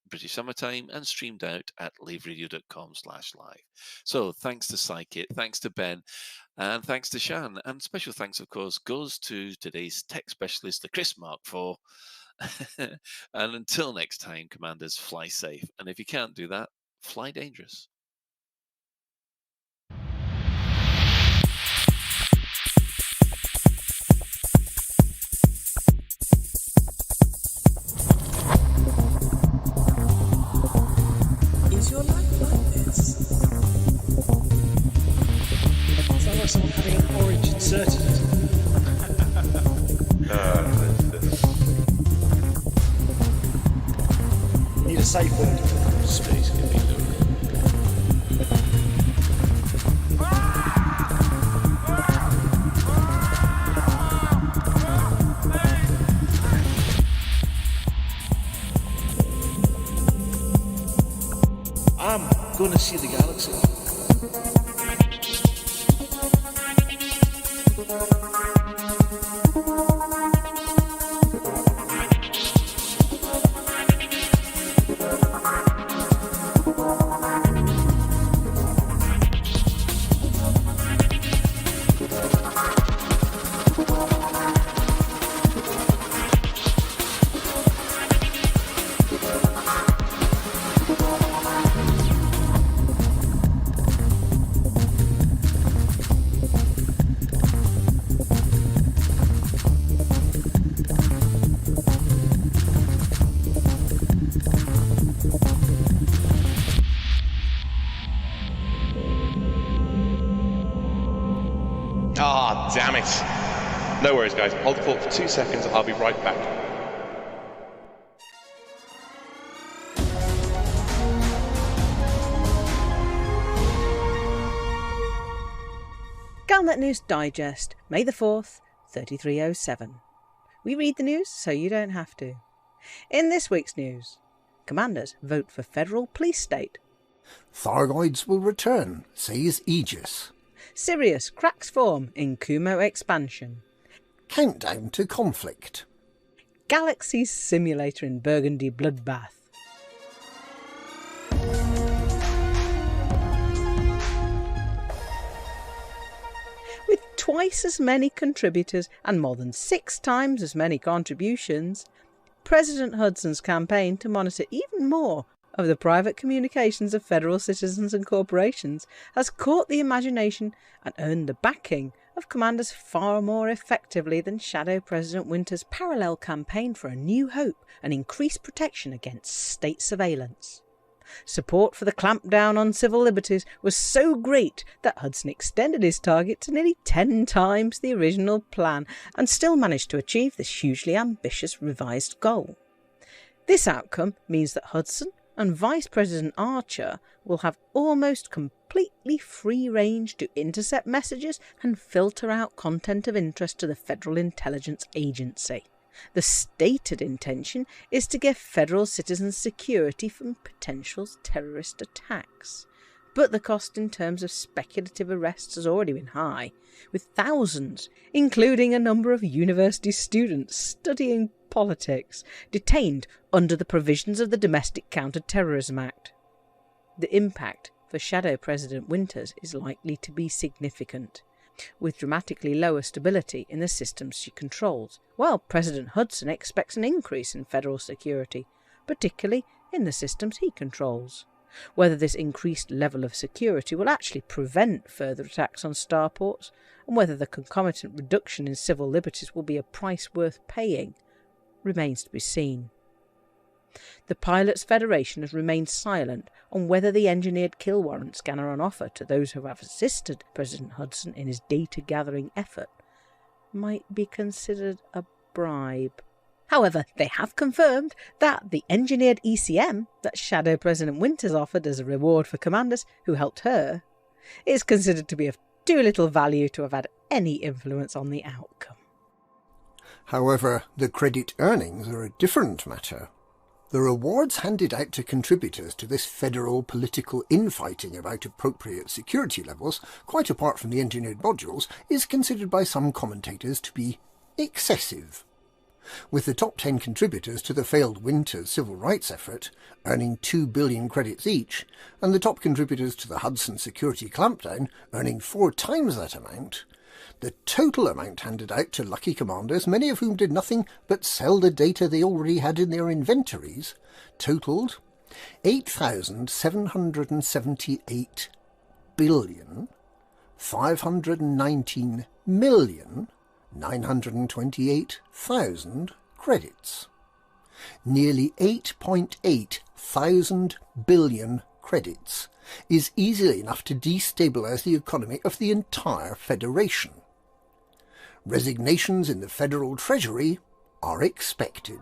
British Summer Time and streamed out at laveradio.com/live. So thanks to Psykit, thanks to Ben, and thanks to Shan. And special thanks, of course, goes to today's tech specialist, the Chris Mark IV. And until next time, Commanders, fly safe. And if you can't do that, fly dangerous. Is your life like this? Sounds like someone having an orange inserted. Need a safe word. Space can be lonely. I'm gonna see the galaxy. Ah, damn it. No worries, guys. Hold the fort for 2 seconds. I'll be right back. Galnet News Digest, May the 4th, 3307. We read the news so you don't have to. In this week's news, Commanders vote for federal police state. Thargoids will return, says Aegis. Sirius cracks form in Kumo expansion. Countdown to conflict. Galaxy simulator in Burgundy bloodbath. With twice as many contributors and more than 6 times as many contributions, President Hudson's campaign to monitor even more of the private communications of federal citizens and corporations has caught the imagination and earned the backing of commanders far more effectively than Shadow President Winter's parallel campaign for a new hope and increased protection against state surveillance. Support for the clampdown on civil liberties was so great that Hudson extended his target to nearly 10 times the original plan and still managed to achieve this hugely ambitious revised goal. This outcome means that Hudson and Vice President Archer will have almost completely free range to intercept messages and filter out content of interest to the Federal Intelligence Agency. The stated intention is to give federal citizens security from potential terrorist attacks. But the cost in terms of speculative arrests has already been high, with thousands, including a number of university students studying politics, detained under the provisions of the Domestic Counter-Terrorism Act. The impact for Shadow President Winters is likely to be significant, with dramatically lower stability in the systems she controls, while President Hudson expects an increase in federal security, particularly in the systems he controls. Whether this increased level of security will actually prevent further attacks on starports, and whether the concomitant reduction in civil liberties will be a price worth paying, remains to be seen. The Pilots Federation has remained silent on whether the engineered kill warrant scanner on offer to those who have assisted President Hudson in his data-gathering effort might be considered a bribe. However, they have confirmed that the engineered ECM that Shadow President Winters offered as a reward for commanders who helped her is considered to be of too little value to have had any influence on the outcome. However, the credit earnings are a different matter. The rewards handed out to contributors to this federal political infighting about appropriate security levels, quite apart from the engineered modules, is considered by some commentators to be excessive. With the top 10 contributors to the failed winter civil rights effort earning 2 billion credits each, and the top contributors to the Hudson security clampdown earning 4 times that amount, the total amount handed out to lucky commanders, many of whom did nothing but sell the data they already had in their inventories, totalled 8,758,519,928,000 credits. Nearly 8.8 thousand billion credits is easily enough to destabilise the economy of the entire Federation. Resignations in the Federal Treasury are expected.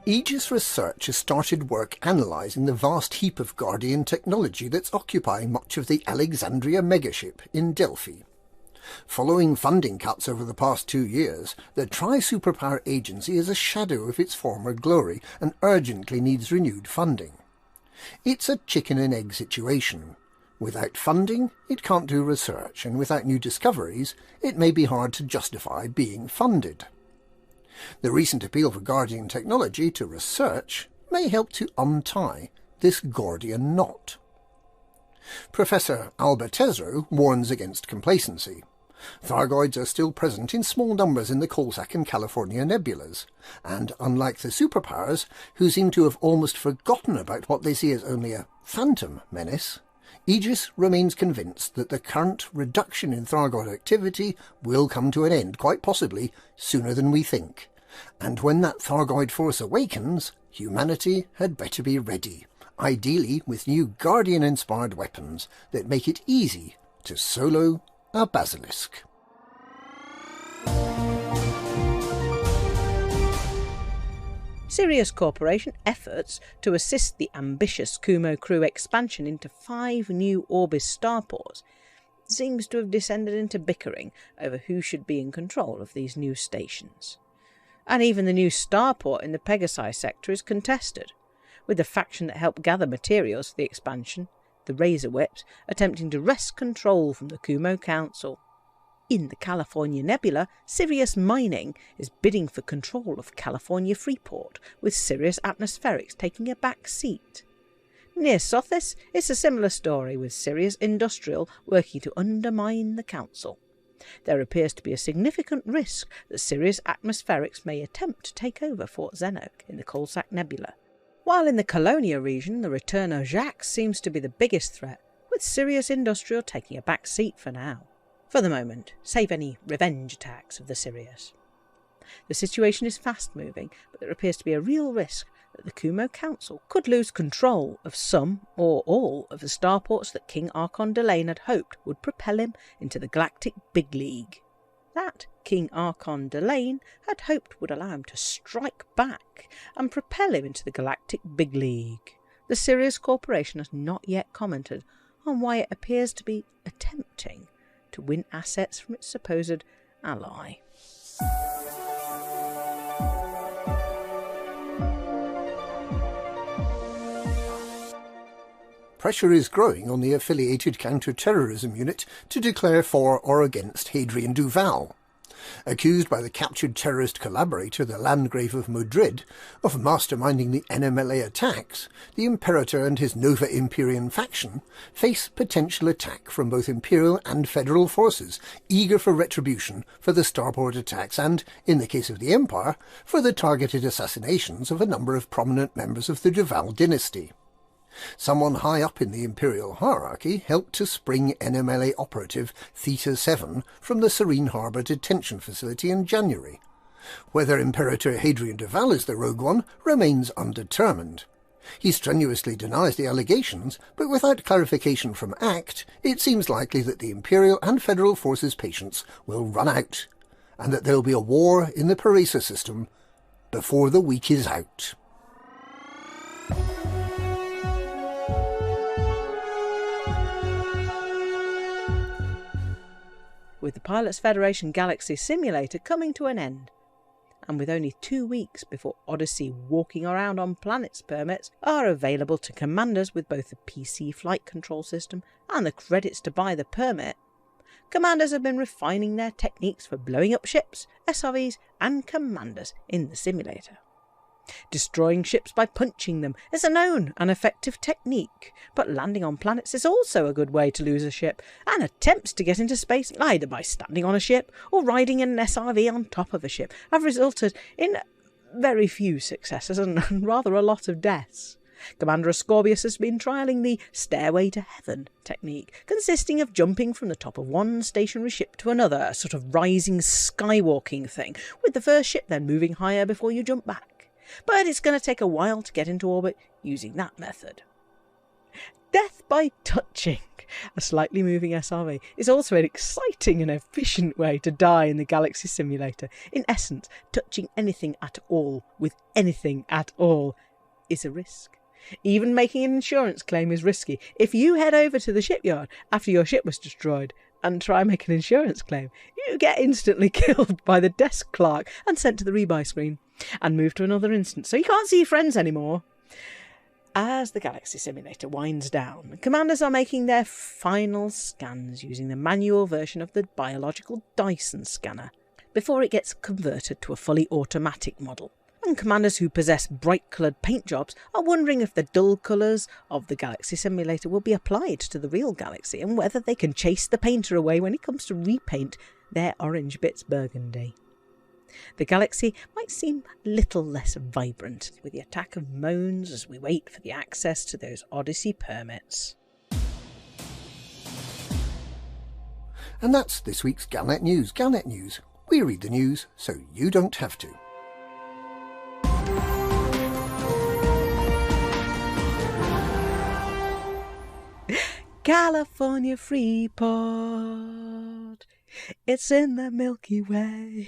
Aegis Research has started work analysing the vast heap of Guardian technology that's occupying much of the Alexandria megaship in Delphi. Following funding cuts over the past 2 years, the Tri-Superpower Agency is a shadow of its former glory and urgently needs renewed funding. It's a chicken-and-egg situation. Without funding, it can't do research, and without new discoveries, it may be hard to justify being funded. The recent appeal for Guardian technology to research may help to untie this Gordian knot. Professor Albertezro warns against complacency. Thargoids are still present in small numbers in the Coalsack and California nebulas, and unlike the superpowers, who seem to have almost forgotten about what they see as only a phantom menace, Aegis remains convinced that the current reduction in Thargoid activity will come to an end, quite possibly sooner than we think. And when that Thargoid force awakens, humanity had better be ready, ideally with new Guardian-inspired weapons that make it easy to solo a basilisk. Sirius Corporation efforts to assist the ambitious Kumo crew expansion into 5 new Orbis starports seems to have descended into bickering over who should be in control of these new stations. And even the new starport in the Pegasi sector is contested, with the faction that helped gather materials for the expansion, the Razor Whips, attempting to wrest control from the Kumo Council. In the California Nebula, Sirius Mining is bidding for control of California Freeport, with Sirius Atmospherics taking a back seat. Near Sothis, it's a similar story, with Sirius Industrial working to undermine the Council. There appears to be a significant risk that Sirius Atmospherics may attempt to take over Fort Zenoke in the Coalsack Nebula. While in the Colonia region, the return of Jacques seems to be the biggest threat, with Sirius Industrial taking a back seat for now. For the moment, save any revenge attacks of the Sirius. The situation is fast-moving, but there appears to be a real risk that the Kumo Council could lose control of some or all of the starports that King Archon Delane had hoped would propel him into the Galactic Big League. That King Archon Delane had hoped would allow him to strike back and propel him into the Galactic Big League. The Sirius Corporation has not yet commented on why it appears to be attempting to win assets from its supposed ally. Pressure is growing on the affiliated counter-terrorism unit to declare for or against Hadrian Duval. Accused by the captured terrorist collaborator, the Landgrave of Madrid, of masterminding the NMLA attacks, the Imperator and his Nova Imperium faction face potential attack from both Imperial and Federal forces, eager for retribution for the starport attacks and, in the case of the Empire, for the targeted assassinations of a number of prominent members of the Duval dynasty. Someone high up in the Imperial hierarchy helped to spring NMLA operative Theta 7 from the Serene Harbour detention facility in January. Whether Imperator Hadrian Duval is the rogue one remains undetermined. He strenuously denies the allegations, but without clarification from ACT, it seems likely that the Imperial and Federal forces' patience will run out, and that there will be a war in the Parisa system before the week is out. with the Pilots Federation Galaxy Simulator coming to an end. And with only 2 weeks before Odyssey walking around on planets permits are available to commanders with both the PC flight control system and the credits to buy the permit, commanders have been refining their techniques for blowing up ships, SRVs and commanders in the simulator. Destroying ships by punching them is a known and effective technique, but landing on planets is also a good way to lose a ship, and attempts to get into space, either by standing on a ship or riding an SRV on top of a ship, have resulted in very few successes and rather a lot of deaths. Commander Ascorbius has been trialling the Stairway to Heaven technique, consisting of jumping from the top of one stationary ship to another, a sort of rising skywalking thing, with the first ship then moving higher before you jump back. But it's going to take a while to get into orbit using that method. Death by touching a slightly moving SRV is also an exciting and efficient way to die in the Galaxy Simulator. In essence, touching anything at all with anything at all is a risk. Even making an insurance claim is risky. If you head over to the shipyard after your ship was destroyed and try and make an insurance claim, you get instantly killed by the desk clerk and sent to the rebuy screen and moved to another instance, so you can't see your friends anymore. As the Galaxy Simulator winds down, commanders are making their final scans using the manual version of the biological Dyson scanner before it gets converted to a fully automatic model. And commanders who possess bright-coloured paint jobs are wondering if the dull colours of the Galaxy Simulator will be applied to the real Galaxy and whether they can chase the painter away when it comes to repaint their orange bits burgundy. The Galaxy might seem a little less vibrant with the attack of moans as we wait for the access to those Odyssey permits. And that's this week's Galnet News. Galnet News. We read the news so you don't have to. California Freeport, it's in the Milky Way.